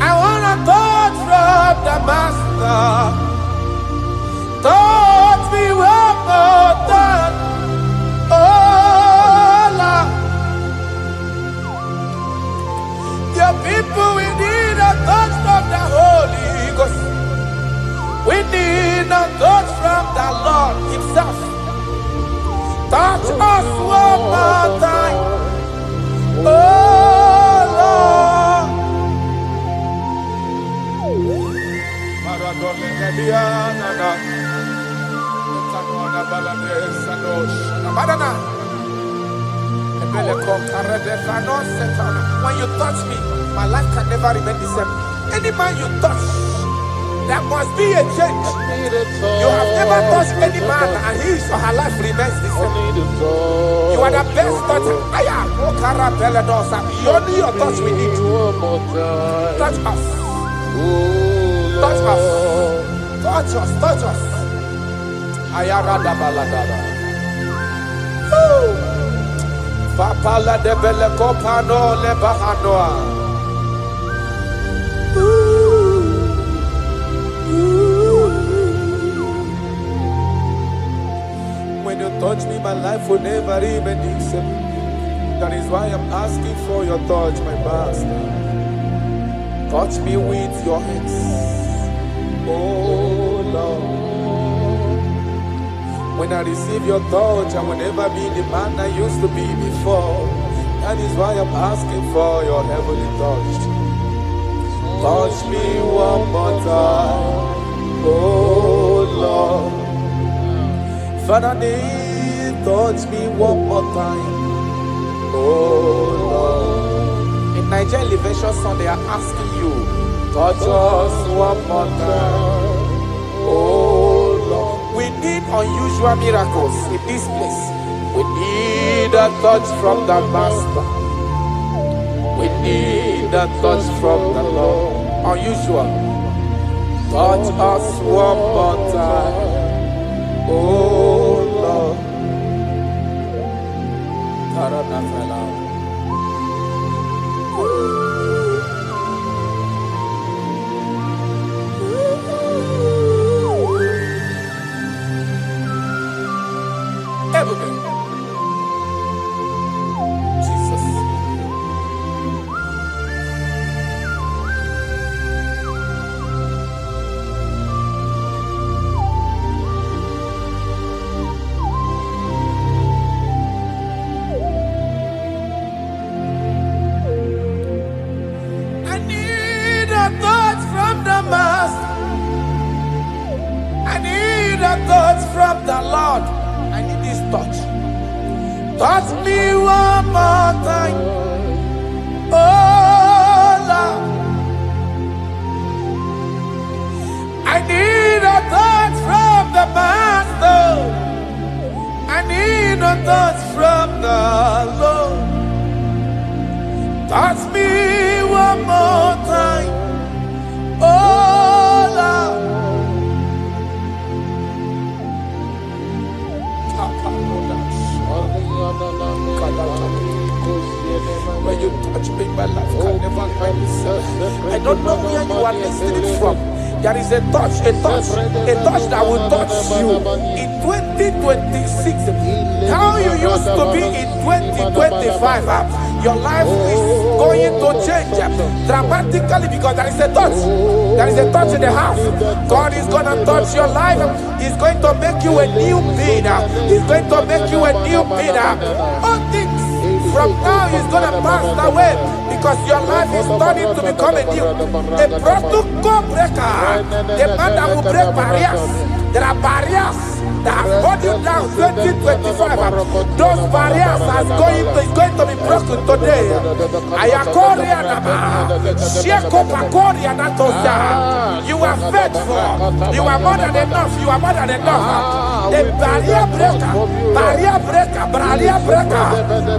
I want to touch from the Master. Touch me one more time. Oh Lord, your people, we need a touch from the Holy Ghost. We need a touch from the Lord Himself. Touch us one more time. Oh Lord. When you touch me, my life can never remain the same. Any man you touch, there must be a change. You have never touched any man and his or her life remains the same. You are the best toucher. Only your touch we need. Touch us. Touch us. Touch us. Touch us. Ayarada baladada. Papala de bele kopano le bahanoa. When you touch me, my life will never remain the same. That is why I'm asking for your touch, my Master. Touch me with your hands, oh Lord. When I receive your touch, I will never be the man I used to be before. That is why I'm asking for your heavenly touch. Touch me one more time, oh Lord. Father, touch me one more time, oh Lord. In Nigeria Elevation Song, they are asking you, touch us one more time, oh Lord. We need unusual miracles in this place. We need a touch from the Master. We need a touch from the Lord. Unusual. Touch us one more time, oh Lord. a touch from the Master. I need a touch from the Lord. I need this touch. Touch me one more time. Oh Lord. I need a touch from the Master. I need a touch from the Lord. Touch me one more time. Oh Lord. When you touch me, my life can never find itself. I don't know where you are listening from. There is a touch that will touch you in 2026. How you used to be in 2025, your life is going to change dramatically because there is a touch. There is a touch in the house. God is going to touch your life. He's going to make you a new being. He's going to make you a new being. All things from now is going to pass away because your life is starting to become a new. A protocol breaker. The man that will break barriers. There are barriers that have held you down 2025. Those barriers is going to be broken today. You are faithful. You are more than enough. You are more than enough. The barrier breaker,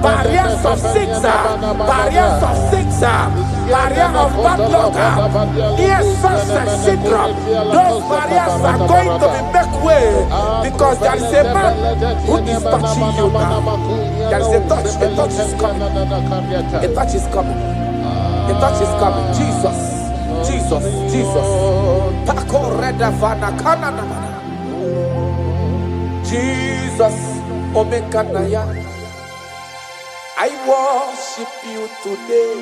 barriers of six, barriers of six, barrier of backlog, near success syndrome. Those barriers are going to be make way because there is a man who is touching you now. There is a touch is coming. A touch is coming. A touch is coming. Jesus. Jesus, Omekanaya. I worship you today.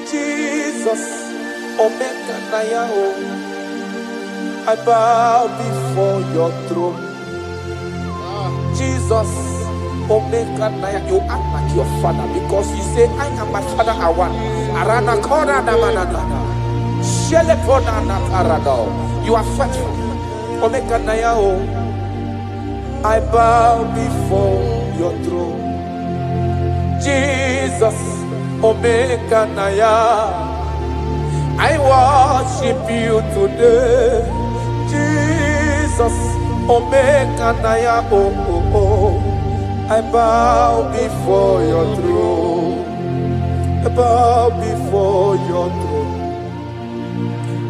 Jesus, Omekanaya. I bow before your throne. Jesus, Omekanaya. You act like your father because you say, I am my father, I want. Arana Kora Namanana. Shelepona Nakarado. You are faithful. Omekanaya. I bow before your throne. Jesus, Omekanaya. I worship you today. Jesus, Omekanaya. I bow before your throne. I bow before your throne.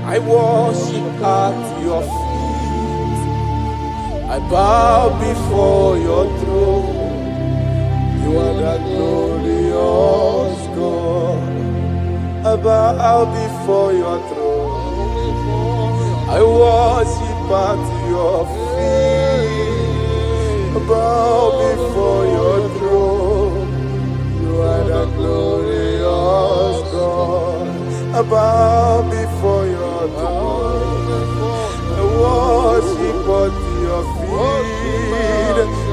I worship at your feet. I bow before your throne. You are the glorious God. I bow before your throne. I worship at your feet. I bow before your throne. You are the glorious God. I bow before your throne. I worship at your feet.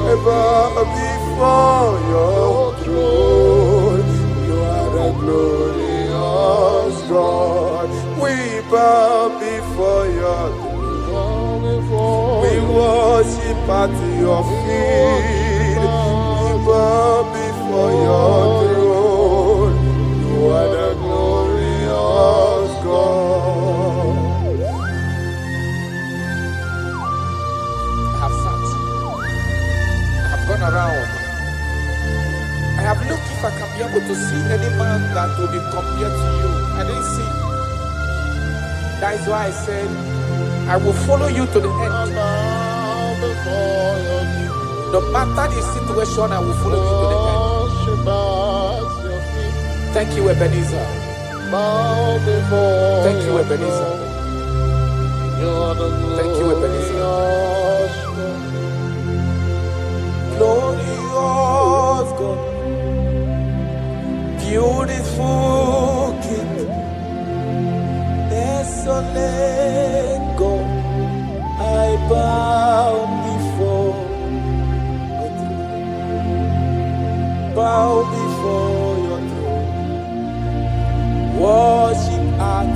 I bow before your throne. You are the glorious God. We bow before your throne. We worship at your feet. We bow before your throne. You are the glorious God. I have sat. I have gone around. I have looked if I can be able to see any man that will be compared to you. I didn't see. That is why I said, I will follow you to the end. No matter the situation, I will follow you to the end. Thank you, Ebenezer. Thank you, Ebenezer. Thank you, Ebenezer. Glorious God, beautiful King, desolate God, I bow before your throne. Bow before your throne. Worship at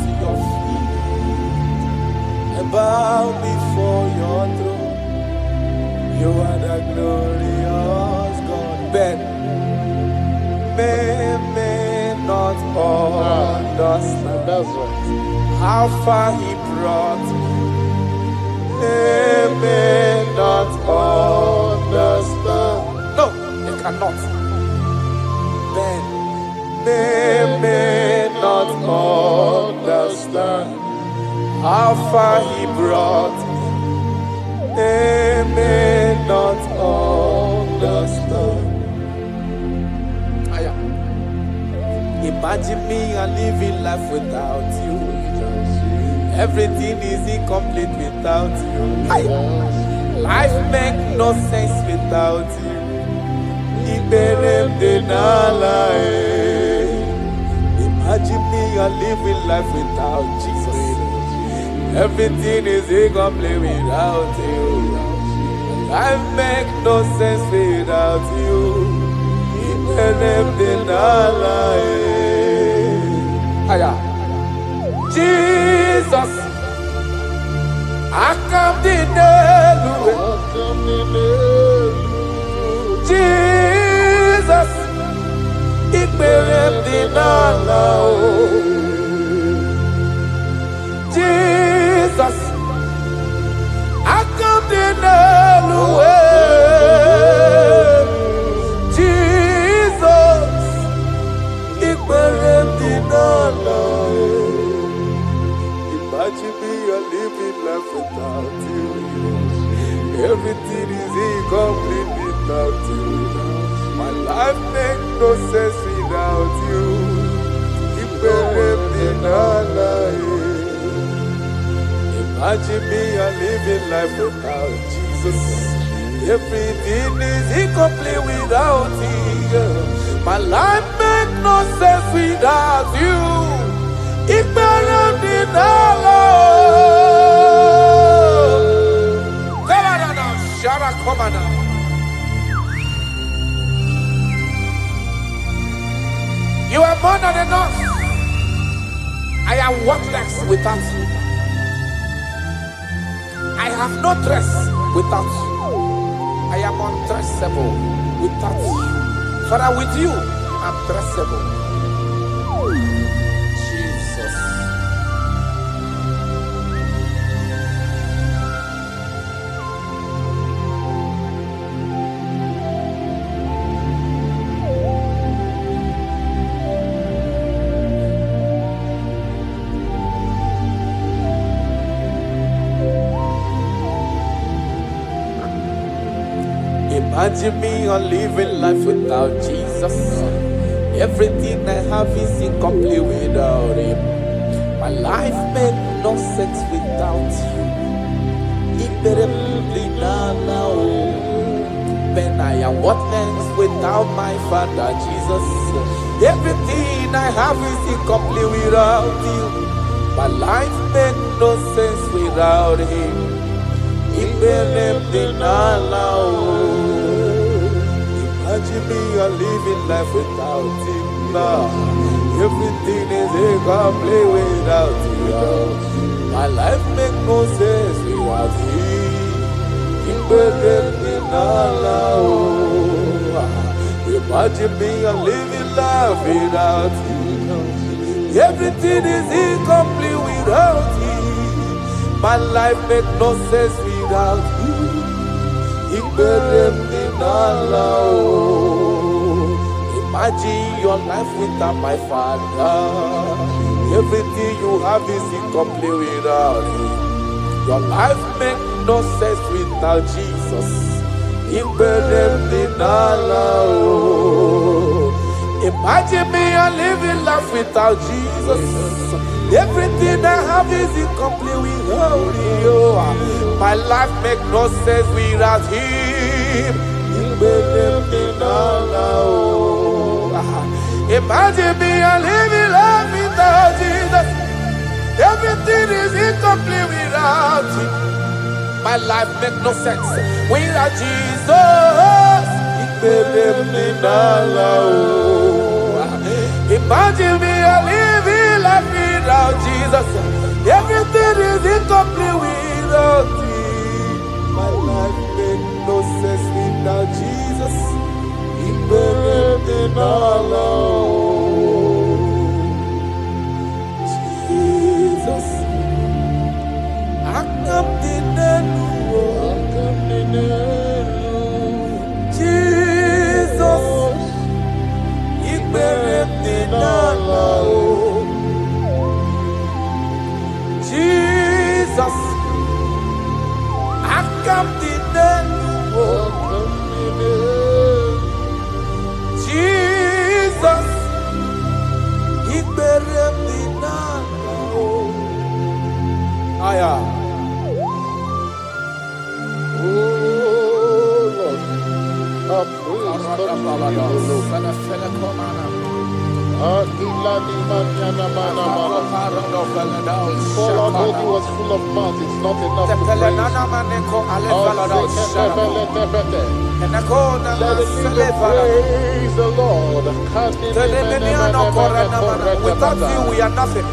bow before your throne. You are the glorious God. But may not understand. That's right. How far he brought me. They may not understand. No, they cannot. Then they may not understand how far he brought me. They may not understand. Imagine me and living life without you. Everything is incomplete without you. Life makes no sense without you. Imagine me and living life without Jesus. Everything is incomplete without you. Life makes no sense without you. Jesus, I come in Jesus, it Jesus, I come in Imagine me a living life without you. Everything is incomplete without you. My life makes no sense without you. Imagine me a living life without Jesus. Everything is incomplete without you. My life makes no sense without you. You are more than enough. I am worthless without you. I have no dress without you. I am undressable without you. Father, with you, I'm dressable. Jesus. Imagine me on living life without Jesus. Everything I have is incomplete without Him. My life makes no sense without you. When I am worthless without my Father Jesus. Everything I have is incomplete without you. My life makes no sense without Him. Imagine me a living life without Him now. Everything is incomplete without you. My life makes no sense without Him. Imagine me a living life without you. Everything is incomplete without you. My life makes no sense without you. Imagine your life without my Father. Everything you have is incomplete without Him. Your life makes no sense without Jesus. Imagine me a living life without Jesus. Everything I have is incomplete without you. My life makes no sense without Him. Imagine me a living life without Jesus. Everything is incomplete without Him. My life makes no sense without Jesus. Imagine me a living life without Jesus. Everything is incomplete without All I told you was full of mouth. It's not enough to praise. Let it praise the Lord. Without you, we are nothing.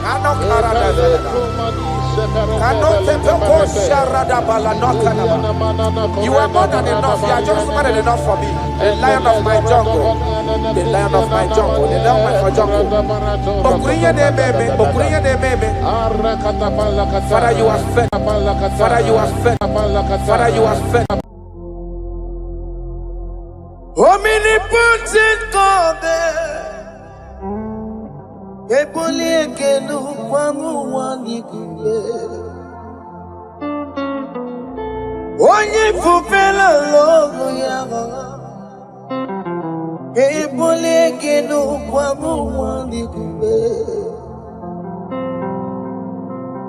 You are more than enough. You are just more than enough for me. The lion of my jungle. The lion of my jungle. The lion of my jungle. Father, you are fed. Father, you are fed. Father, you are fed. Omnipotent God, Eboli ekelu kwamu wanikuye. Onye fupela logo yaga, Eboli ekelu kwamu wanikuye.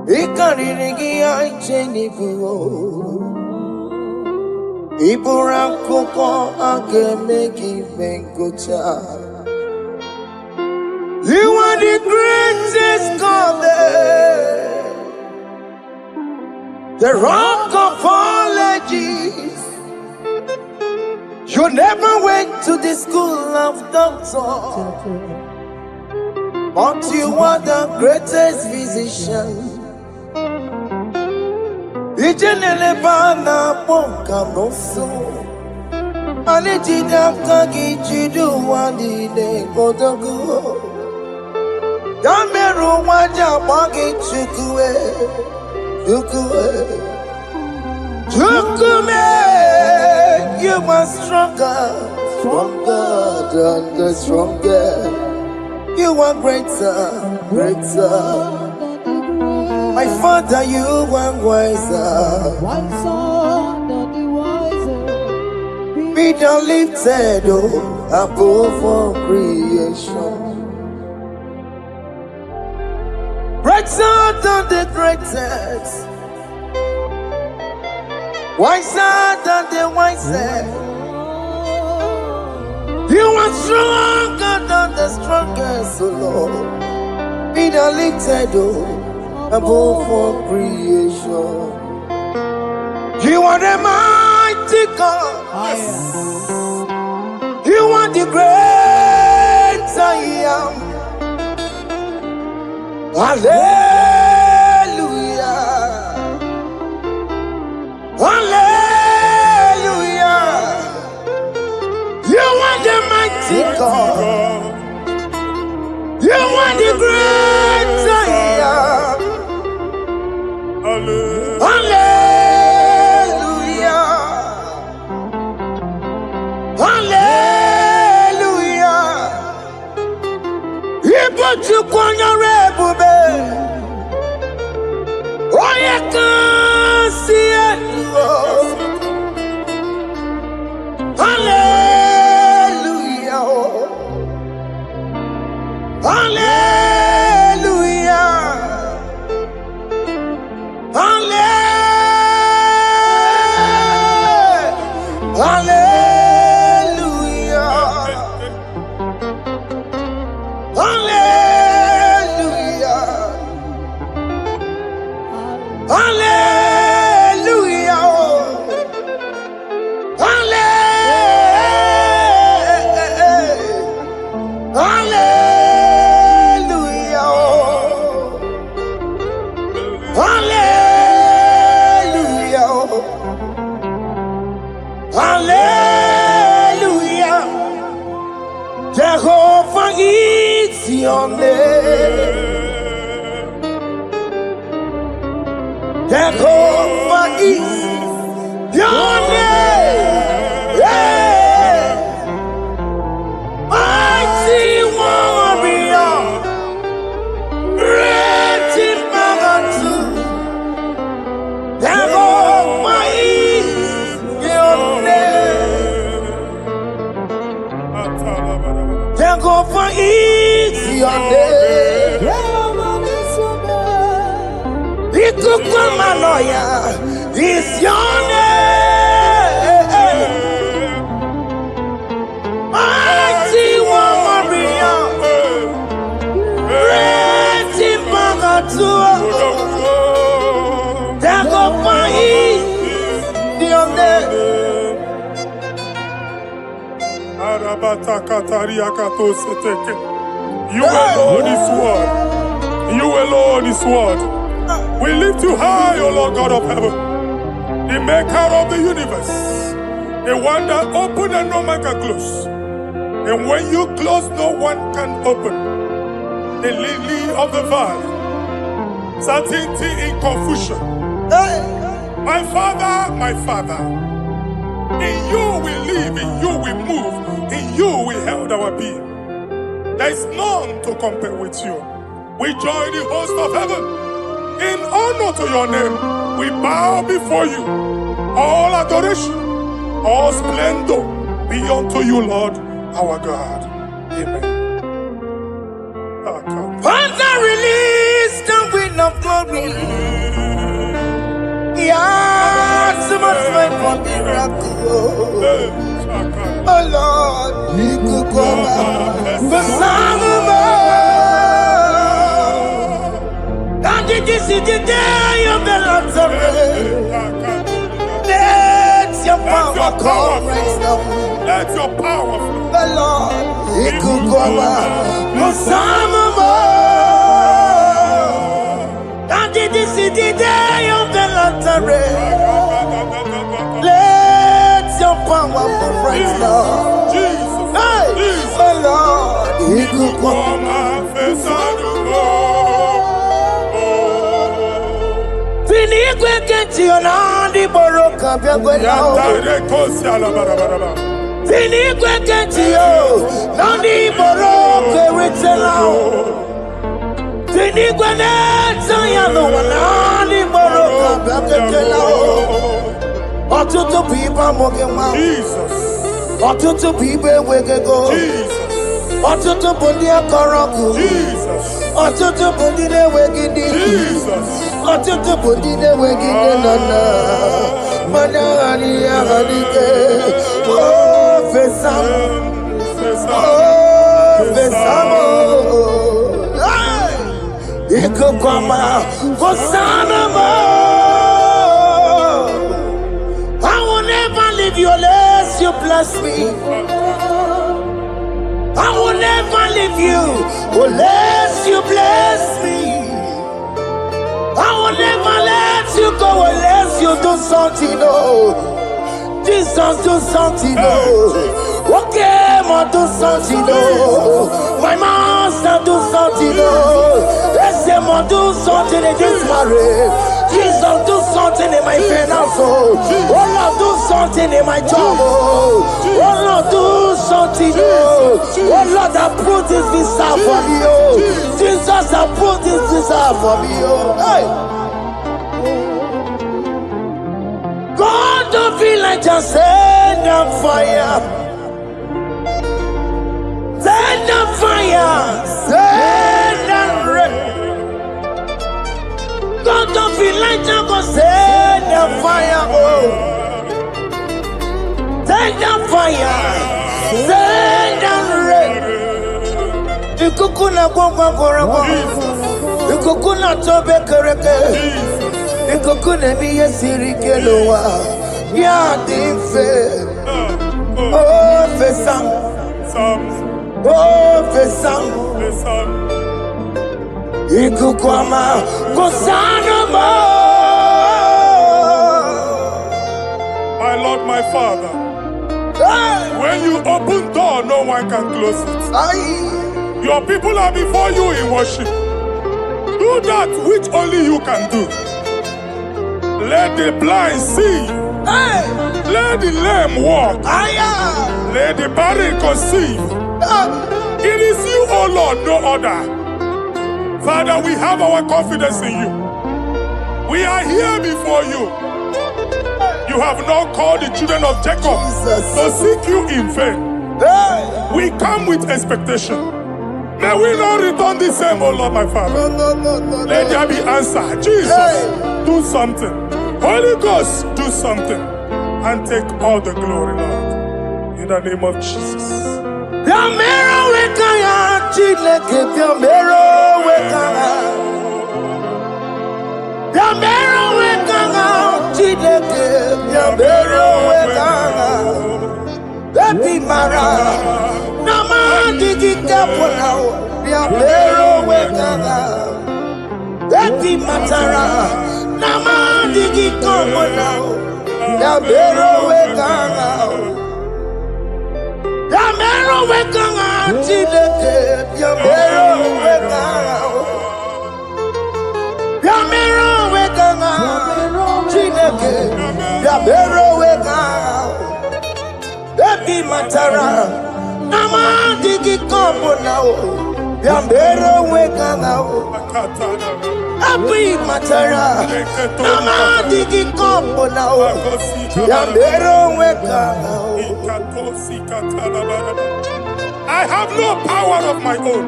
Ikarigi aicheni buo. Iburakoko agemeki venkocha. You are the greatest God, the rock of all ages. You never went to the school of doctor, but you are the greatest physician. Ijenele bana ponka noso Alijida kagi jidu wandi ne kodogo Yameru waja bagi chukue Chukume You are stronger than the stronger You are greater My Father, you are wiser. Be thou lifted above all creation. Greater than the greatest. Wiser than the wisest. You are stronger than the strongest, O Lord. Be thou lifted above all creation. You are the mighty God. Yes. You are the great I am. Hallelujah. Hallelujah. You are the mighty God. You are the great I am. Hallelujah. Hallelujah. Iboju kwanya rebube. Oye kan si eluo. Hallelujah. Hallelujah. Hallelujah. Hallelujah. Hallelujah. Hallelujah. Jehovah is your name. Jehovah is your name. Yeah. Mighty warrior. Great in magnitude. Jehovah is your name. Jehovah is your name. Ikukumanoya is your name. Mighty one. You alone is word. You alone is word. We lift you high, O Lord God of heaven, the maker of the universe, the one that opened and no man can close. And when you close, no one can open. The lily of the valley, certainty in confusion. My Father, in you we live, in you we move, in you we held our being. There is none to compare with you. We join the host of heaven. In honor to your name, we bow before you. All adoration, all splendor be unto you, Lord, our God. Amen. Father, release the wind of glory. Yeah, so much faith for miracle. Oh Lord, we could go back. The summer. And this is the day of the Lord's rain. Let your power come right now. Let your power flow. The Lord, we could go back. The summer. And this is the day of the Lord's rain. Let your power come right now. Jesus, Hey, Jesus. the Lord, he could come. Fini kwekenti onandi boroka byagwena. Fini kwekenti yo nandi boroka ritela. Fini kweneta ya no nandi boroka byagwena. Otutu pipa mogema. Jesus. Otutu pipe wegego. Jesus. Otutu bundi akoroku. Jesus. Otutu bundi ne wegidi. Jesus. Otutu bundi ne wegidi nana. Mana hani ahanike. Oh fesam. Oh fesam. Iko kwama kosana mo. I will never leave you unless you bless me. I will never leave you unless you bless me. I will never let you go unless you do something. Oh, Jesus, do something. Oh, okay, ma do something. Oh, my master, do something. Oh, let's say, ma do something in this marriage. Jesus, do something in my finance. Oh, Lord, do something in my job. Oh, Lord, do something. Oh, Lord, approve this visa for me. Oh, Jesus, approve this visa for me. Oh, hey. God, don't feel like just send a fire. Send a fire. Send a rain. God don't feel like just go send a fire. Oh, send a fire. Send a rain. The kukuna gwangwa gwangwa. The kukuna tobe kereke. The kukuna miye sirike loa. Ya dife. Oh fesam. Oh fesam. Ikukwama kosanama. My Lord, my Father, when you open door, no one can close it. Your people are before you in worship. Do that which only you can do. Let the blind see. Let the lame walk. Let the barren conceive. It is you, O Lord, no other. Father, we have our confidence in you. We are here before you. You have not called the children of Jacob to seek you in vain. We come with expectation. May we not return the same, O Lord, my Father. Let there be answer. Jesus, do something. Holy Ghost, do something. And take all the glory, Lord. In the name of Jesus. Yabero wekanga. Baby Mara. Nama digi kapo now. Yabero wekanga. Baby Matara. Nama digi kapo now. Yabero wekanga. Yabero wekanga. Chileke. Yabero wekanga. Yabero wekanga. Chileke. Yabero wekanga. Baby Matara. Nama digi kapo now. Yabero wekanga. Baby Matara. Nama digi kapo now. Yabero wekanga. I have no power of my own.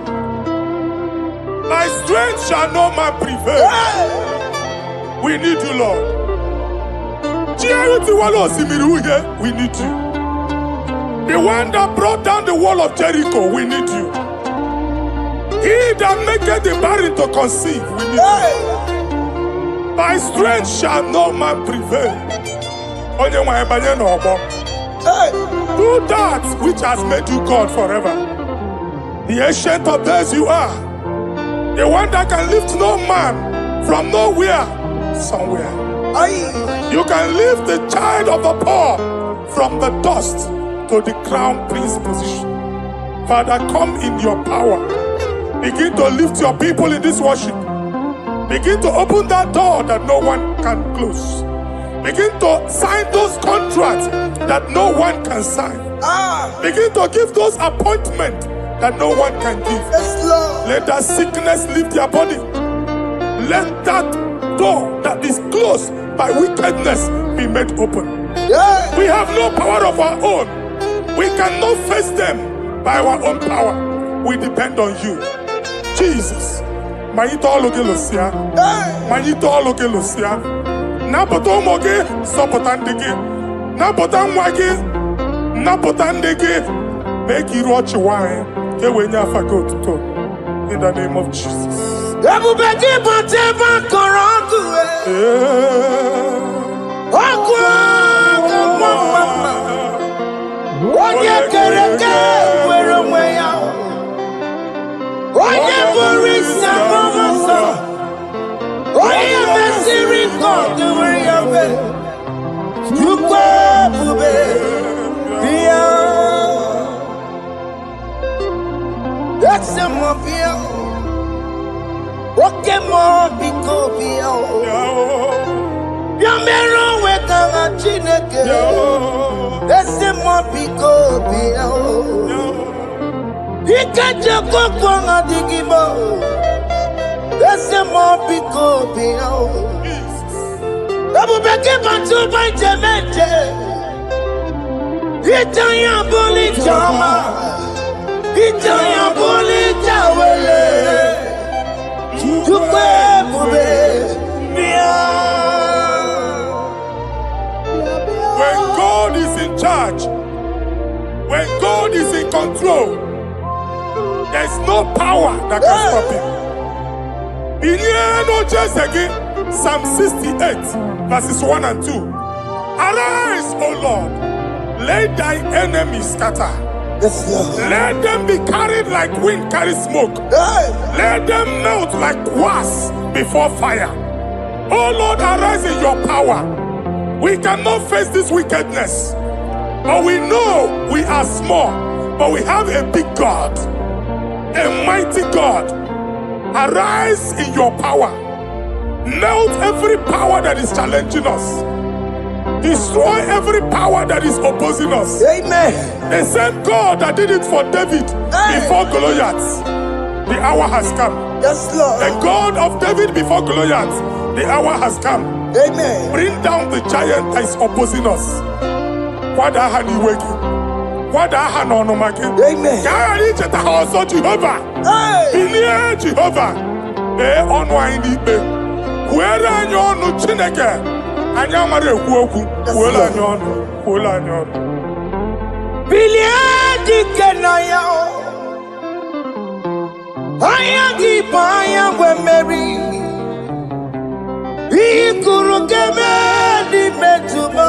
My strength shall no man prevail. We need you, Lord. We need you. The one that brought down the wall of Jericho, we need you. He that maketh the barren to conceive, we need you. By strength shall no man prevail. Do that which has made you God forever. The ancient of days you are. The one that can lift no man from nowhere, somewhere. You can lift the child of the poor from the dust to the crown prince position. Father, come in your power. Begin to lift your people in this worship. Begin to open that door that no one can close. Begin to sign those contracts that no one can sign. Begin to give those appointments that no one can give. Let that sickness leave their body. Let that door that is closed by wickedness be made open. We have no power of our own. We cannot face them by our own power. We depend on you. Jesus. Manito Logelosia. Manito Logelosia. Napoto moge, sopotandege. Napotan wage, napotandege. Make you watch wine. In the name of Jesus. Okay, more because Yamero wekanga chineke. Ese more because Ikaja kokwanga digibo. Ese more because Abu beke bantu banjemeje. Itanya boli chama. Itanya boli chawele. When God is in charge, when God is in control, there's no power that can stop him. Psalm 68, verses 1 and 2. Arise, O Lord, let thy enemies scatter. Let them be carried like wind carries smoke. Let them melt like wax before fire. Oh Lord, arise in your power. We cannot face this wickedness, but we know we are small, but we have a big God, a mighty God. Arise in your power. Melt every power that is challenging us. Destroy every power that is opposing us. Amen. The same God that did it for David before Goliath, the hour has come. Yes, Lord. The God of David before Goliath, the hour has come. Amen. Bring down the giant that is opposing us. Amen. Jehovah. Jehovah. Where are you on Chineke? Anyamare kuoku, wela nyon. Biliadi kenaya. Ayagi paya we Mary. Ikuru keme di metuma.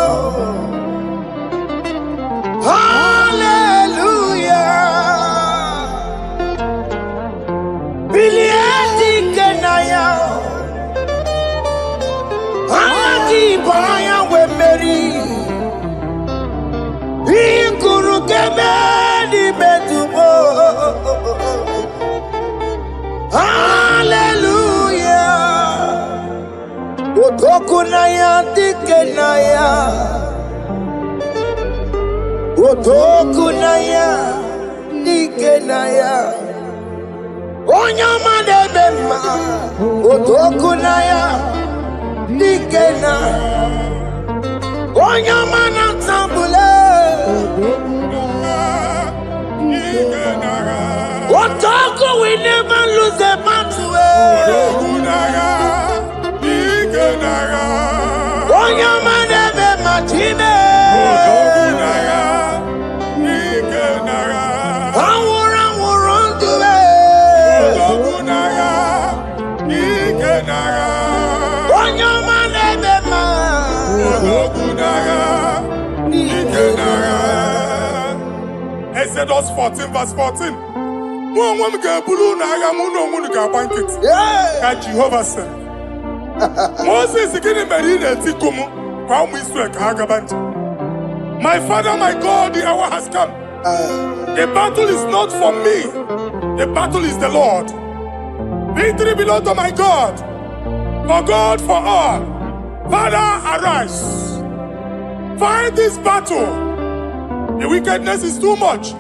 Otokunaya dikenaya. Otokunaya dikenaya. Onyama debema. Otokunaya dikena. Onyama na tambule. Otoku we never lose the battle. Onyama debema time. Exodus 14 verse 14. Jehovah said, Moses my father, my God, the hour has come. The battle is not for me, the battle is the Lord. Victory belongs to my God, for God for all. Father, arise, fight this battle. The wickedness is too much,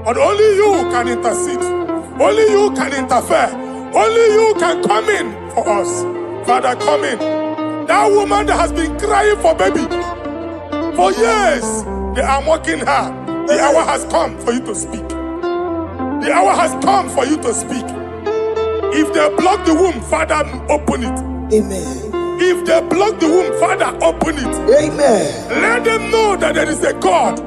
but only you can intercede. Only you can interfere. Only you can come in for us. Father, come in. That woman that has been crying for baby for years, they are mocking her. The hour has come for you to speak. The hour has come for you to speak. If they block the womb, Father, open it. Amen. If they block the womb, Father, open it. Amen. Let them know that there is a God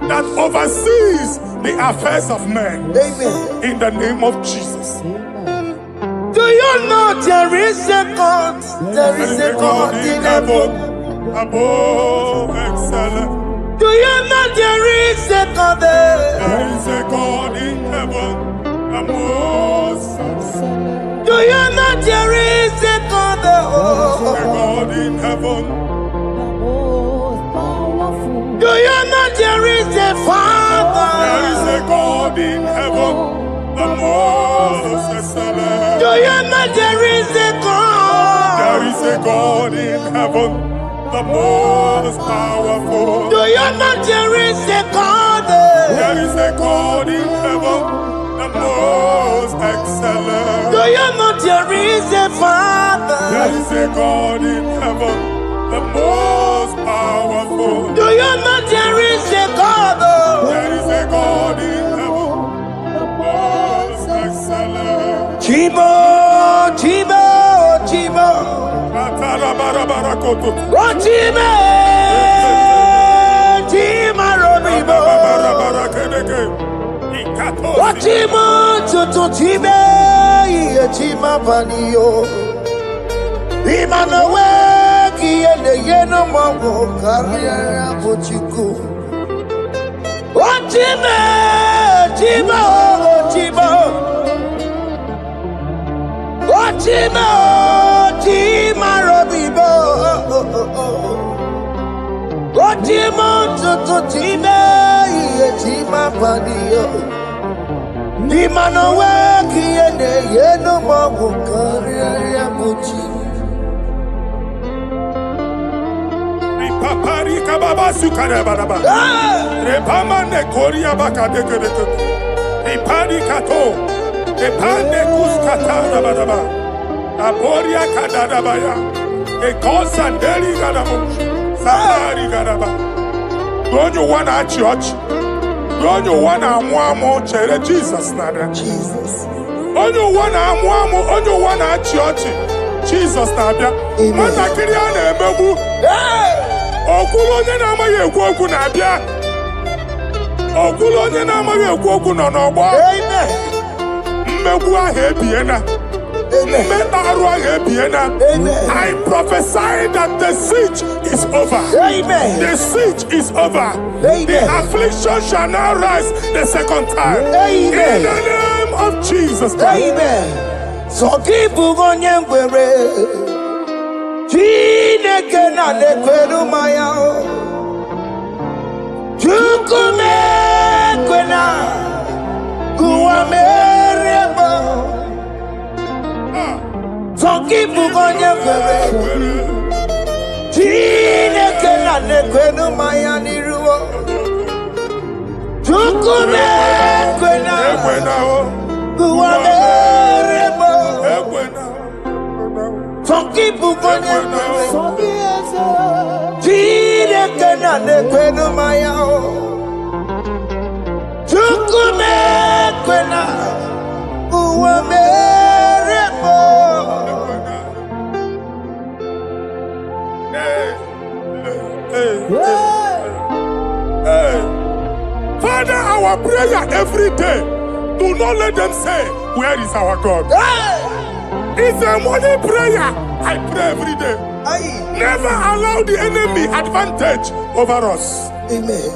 that oversees the affairs of men. Amen. In the name of Jesus. Do you know there is a God? There is a God in heaven. Above excellent. Do you know there is a God there? There is a God in heaven. Above excellent. Do you know there is a God there? There is a God in heaven. Do you know there is a Father? There is a God in heaven, the most excellent. Do you know there is a God? There is a God in heaven, the most powerful. Do you know there is a God there? There is a God in heaven, the most excellent. Do you know there is a Father? There is a God in heaven, the most powerful. Do you know there is a God? There is a God in heaven, the most excellent. Chibo, Chibo, Chibo. Oh, Chibo, Chibo, Robibo. Oh, Chibo, Tutu, Chibo, Chibo, Panio. Imanowe, Kiene, Yeno, Mongo, Carriera, Pochiku. Oh, Chibo, Chibo, Chibo. Oh, Chibo, Chibo, Robibo. Oh, Chibo, Tutu, Chibo, Chibo, Panio. Imanowe, Kiene, Yeno, Mongo, Carriera, Pochiku. Paparika baba sukare baraba. Repamane koria baka dekedeke. Iparika to. Epane kuskata baraba. Aboria kadada baya. Ekosanderi gadabo. Safari gadaba. Don't you wanna church? Don't you wanna mwamo chere Jesus nada? Jesus. Don't you wanna mwamo? Don't you wanna church? Jesus nada. Mata kiriane emebu. Okulu onye na-amaghị ekwu okwu na-abịa. Okulu onye na-amaghị ekwu okwu nọ n'ọgbọ. Mmegbu ahụ ebiena. Mmeta arụ ahụ ebiena. I prophesy that the siege is over. Amen. The siege is over. The affliction shall now rise the second time. Amen. In the name of Jesus Christ. Amen. So keep onye ngwere. Chineke na nekweru maya o. Chukume kwena kuwa merebo. So keep onye ngwere. Chineke na nekwenu maya niruo. Chukume kwena. Kuwa meremo. Forgive ugonye. Chineke na nekwenu maya. Chukume kwena. Kuwa meremo. Father, our prayer every day, do not let them say, where is our God? It's a morning prayer. I pray every day. Never allow the enemy advantage over us. Amen.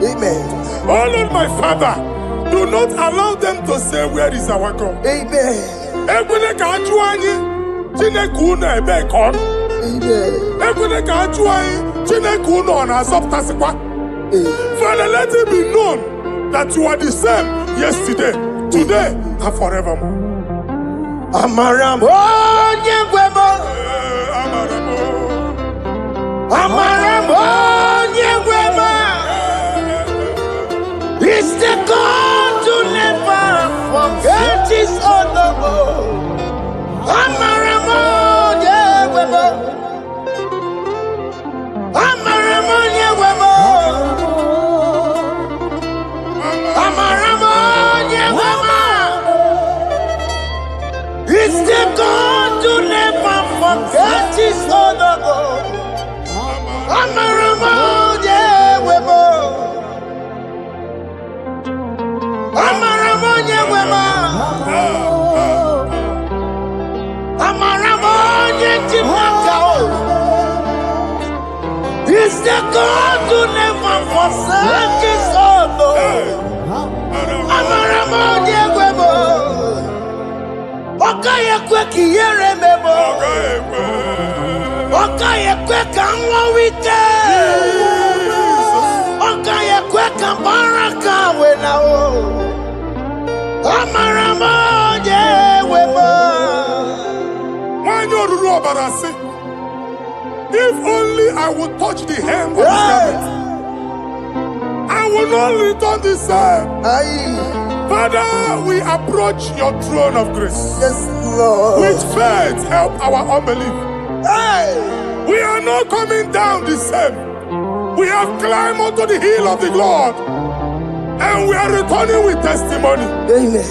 Amen. Oh Lord, my Father, do not allow them to say, where is our God? Amen. Amen. Father, let it be known that you are the same yesterday, today, and forevermore. Amaramo nyegwemo. Amaramo nyegwemo. It's the God to never forget his honor. Amaramo nyegwemo. Amaramo nyegwemo. Amaramo nyegwemo. It's the God to never forget his honor. Amaramo nyegwemo. Amaramo nyegwemo. Amaramo nyegwemo. It's the God to never forsake his honor. Amaramo nyegwemo. Okaye kwe kiyere memo. Okaye kwe kanwa wite. Okaye kwe kambaraka wenao. Amaramo nyegwemo. If only I would touch the hem of his garment, I will not return the same. Father, we approach your throne of grace. Yes, Lord. With faith, help our unbelief. We are not coming down the same. We have climbed onto the hill of the Lord, and we are returning with testimony. Amen.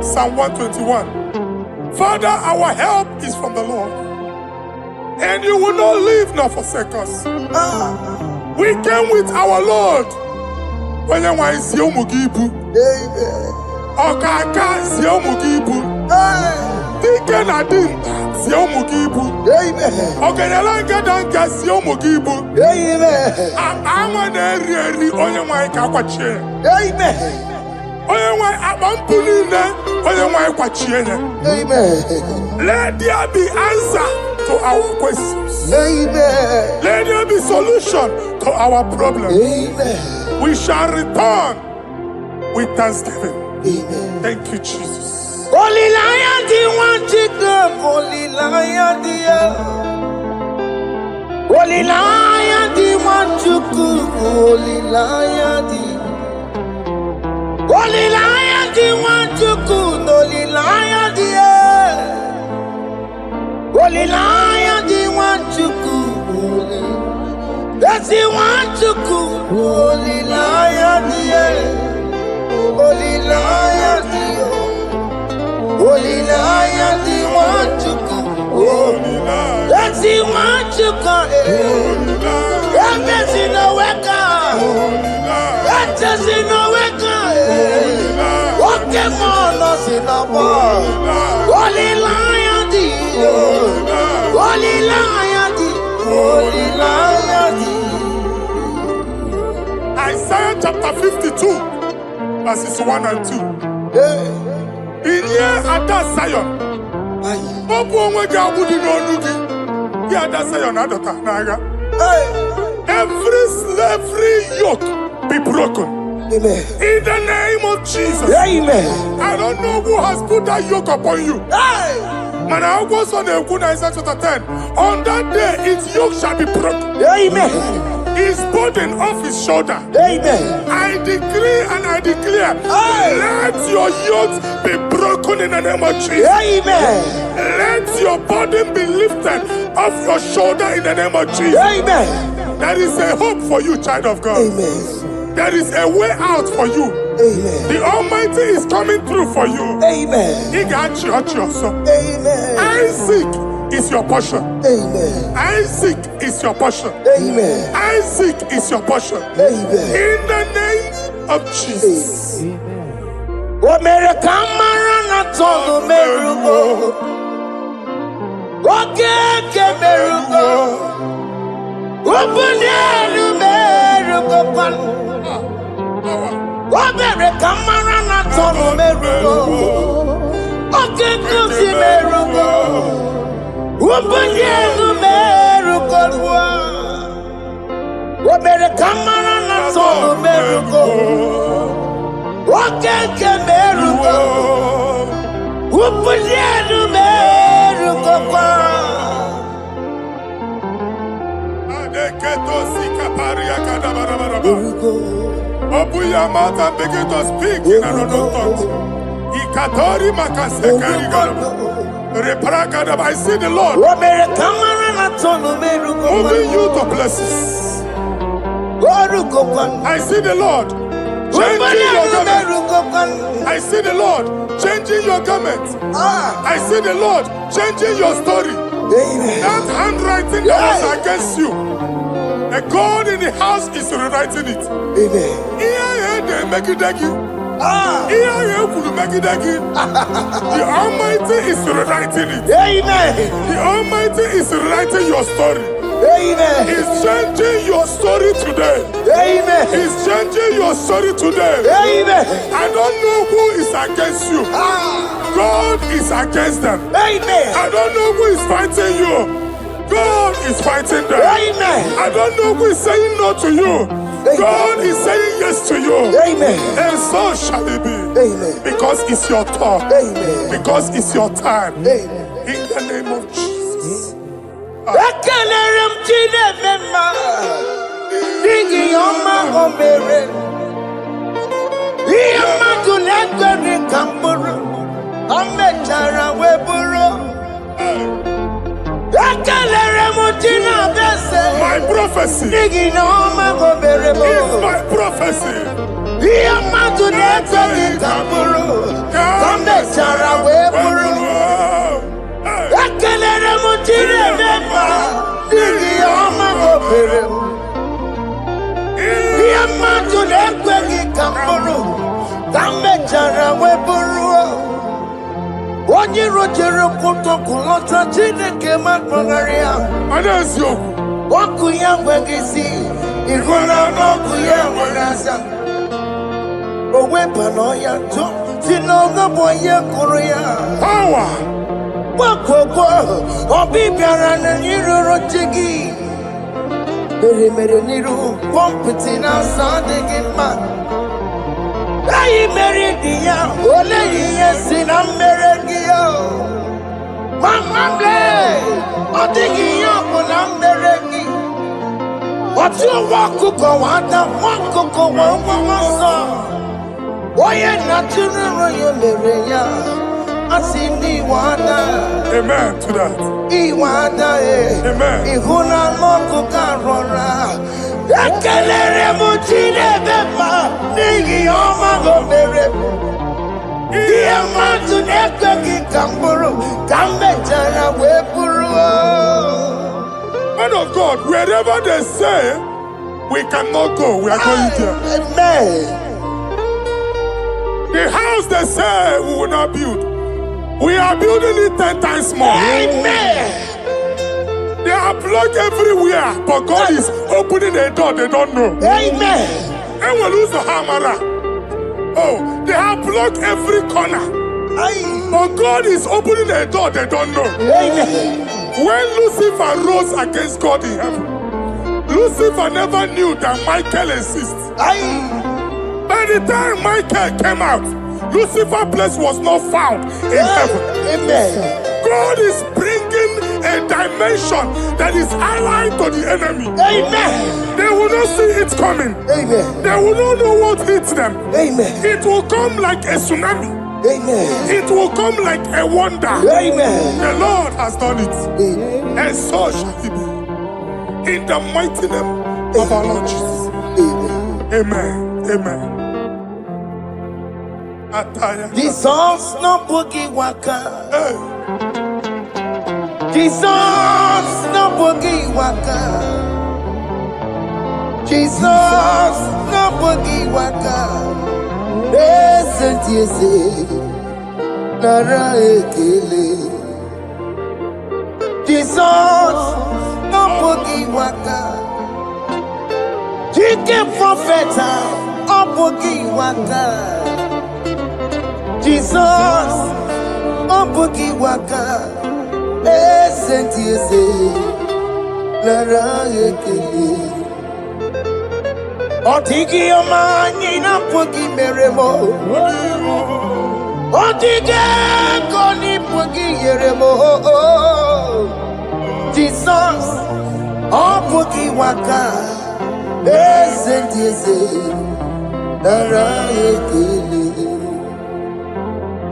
Psalm 121. Father, our help is from the Lord, and you will not leave nor forsake us. We came with our Lord. Amen. Let there be answer to our questions. Amen. Let there be solution to our problems. Amen. We shall return with thanksgiving. Amen. Thank you, Jesus. Holy Lion, the one to come. Holy Lion, the Holy Lion, the one to come. Holy Lion, the Holy Lion, the one to come. Holy Lion, the Holy Lion, the one to come. That's the one to come. Holy Lion, the Holy Lion, the Holy Lion, the one to come. That's the one to come. That's in the wake-up. That's in the wake-up. Okay, man, us in the bar. Holy Lion, the Holy Lion, the Holy Lion, the Isaiah chapter 52, verses 1 and 2. In here at that Zion, Every slavery yoke be broken. Amen. In the name of Jesus. Amen. I don't know who has put that yoke upon you. Man, I was on the Isaiah chapter 10. On that day, its yoke shall be broken. Amen. His burden off his shoulder. Amen. I decree and I declare, let your yokes be broken in the name of Jesus. Amen. Let your burden be lifted off your shoulder in the name of Jesus. Amen. There is a hope for you, child of God. Amen. There is a way out for you. Amen. The Almighty is coming through for you. Amen. He got you also. Amen. Isaac is your portion. Amen. Isaac is your portion. Amen. Isaac is your portion. Amen. In the name of Jesus. What made a camera not on the miracle? What can miracle? Open the miracle. What made a camera not on the miracle? What can the miracle? Open the miracle. What made a camera not on the miracle? What can miracle? Open the miracle. Open your mouth and begin to speak in another tongue. I see the Lord moving you to places. I see the Lord changing your garment. I see the Lord changing your garment. I see the Lord changing your story. That handwriting that was against you, a God in the house is rewriting it. They make it again. The Almighty is rewriting it. The Almighty is rewriting your story. He's changing your story today. He's changing your story today. I don't know who is against you. God is against them. I don't know who is fighting you. God is fighting them. I don't know who is saying no to you. God is saying yes to you. And so shall it be. Because it's your turn. Because it's your time. In the name of Jesus. My prophecy is my prophecy. Onye rojere kutokulota Chineke makpọgharịa. Ọkụ ya nweghị isi, ịhụla n'ọkụ ya nwere asa. O wepụla ya tụ, si n'ọgọ bụ onye kụrụ ya. Gbakọkọ, obi bịara na n'iruru chi gị. Mere n'iru, pọmpụtị na-asa adịghị mma. Ayi mere di ya, ole ihe si na mmere gị ya. Mama mle, ọ dịghị ihe ọ bụ na mmere gị. Otu nwa ọkụkọ nwata, nwa ọkụkọ nwa nwa nsọ. Onye na-atụrụ nro ya mere ya, asị n'iwe ada. Amen to that. Iwe ada Amen. Ihu na ọkụkọ arọra. Ekelere m Chineke ma n'ihi ọma o mere m. Ihe mmadụ na-ekweghị ka m bụrụ ka m mechara wee bụrụ. Man of God, wherever they say we cannot go, we are going there. Amen. The house they say we will not build, we are building it 10 times more. Amen. They are blocked everywhere, but God is opening a door they don't know. Amen. And we lose the hammer. Oh, they have blocked every corner. But God is opening a door they don't know. Amen. When Lucifer rose against God in heaven, Lucifer never knew that Michael exists. By the time Michael came out, Lucifer's place was not found in heaven. Amen. God is bringing a dimension that is allied to the enemy. Amen. They will not see it coming. Amen. They will not know what hits them. Amen. It will come like a tsunami. Amen. It will come like a wonder. Amen. The Lord has done it. Amen. And so shall it be. In the mighty name of our Lord Jesus. Amen. Amen. Amen. Ataya. Jesus no boogie waka. Hey. Jesus no boogie waka. Jesus no boogie waka. Listen to you say, Nara ekele. Jesus no boogie waka. Chicken prophet, no boogie waka. Jesus, oh boogie waka, listen to you say, Lara ekele. Otigi omani na boogie meremo, Otige koni boogie yeremo. Jesus, oh boogie waka, listen to you say, Lara ekele.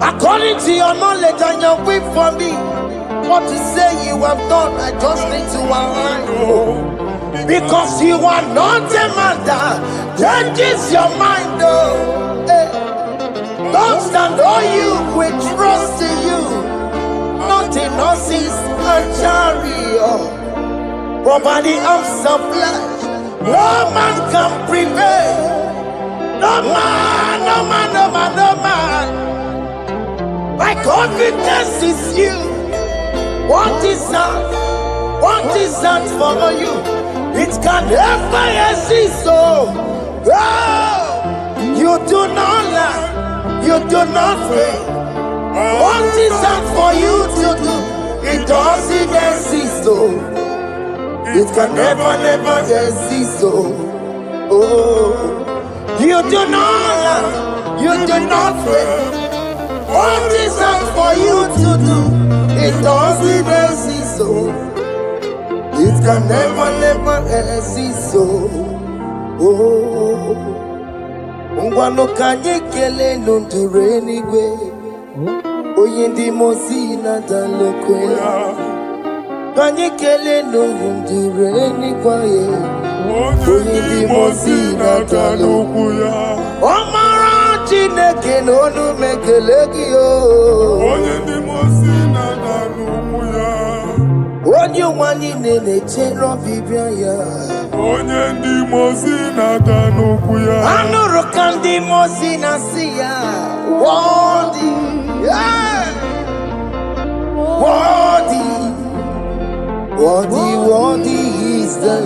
According to your knowledge and your will for me, what to say you have done, I just need to align. Because you are not a man that changes your mind. Don't stand on you, we trust in you. Not in horses and chariot, but by the arms of flesh, no man can prevail. No man, no man, no man, no man. My confidence is you. What is that? What is that for you? It can never exist. So, you do not lie. You do not fail. What is that for you to do? It doesn't exist. So, it can never, never exist. So, you do not lie. You do not fail. What is that for you to do? It doesn't exist, so it can never, never exist, so Ngwano kanye kele nundure nigwe Oyindi mosi na dalokwe Kanye kele nundure nigwe Oyindi mosi na dalokwe Omara Chineke n'onu mekele gị o. Onye ndị mosi na n'ugwu ya. Onye ụwa niile na-echere ọbịbịa ya. Onye ndị mosi na n'ugwu ya. Anụrụ ka ndị mosi na-asị ya. Worthy, yeah. Worthy, worthy, worthy is the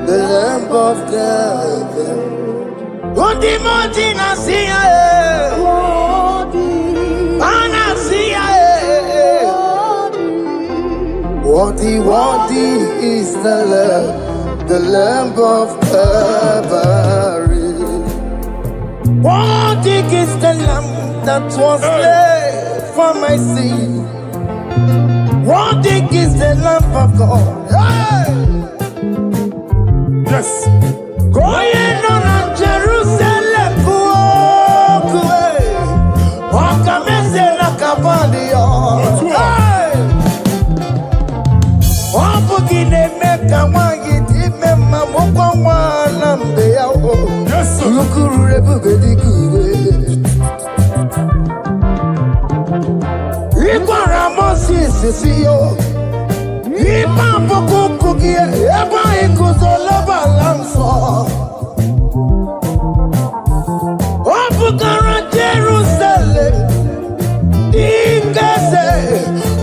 Lamb of God. Undi moji na siya Ana siya Worthy, worthy is the Lamb of Calvary. Worthy is the Lamb that was slain for my sin. Worthy is the Lamb of God. Yes. Going on Jerusalem, Wakamese na Kabadio. Wapugine meka wangi timema mokwa wana mbeya. Yes, sir. Lukuru rebuge dikuwe. Ikwa ramosi sisiyo. Ipa pokukugie. Eba ikuzoloba lamso. Wapugara Jerusalem. Ikese.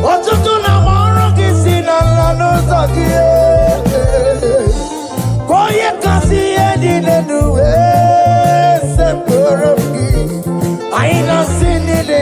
Otutu na moro kisi na lanoza kie. Koye kasi edi nenuwe. Seporoki. Aina sini le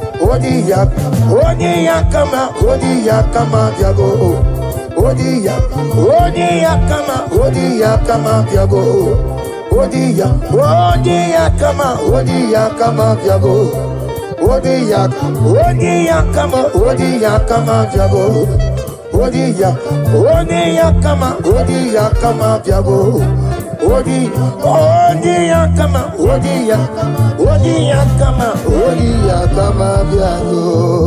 Odia, Odia kama, Odia kama Diago. Odia, Odia kama Diago. Odia, Odia kama Diago. Odia kama Diago. Odia kama Diago. Odia kama Diago.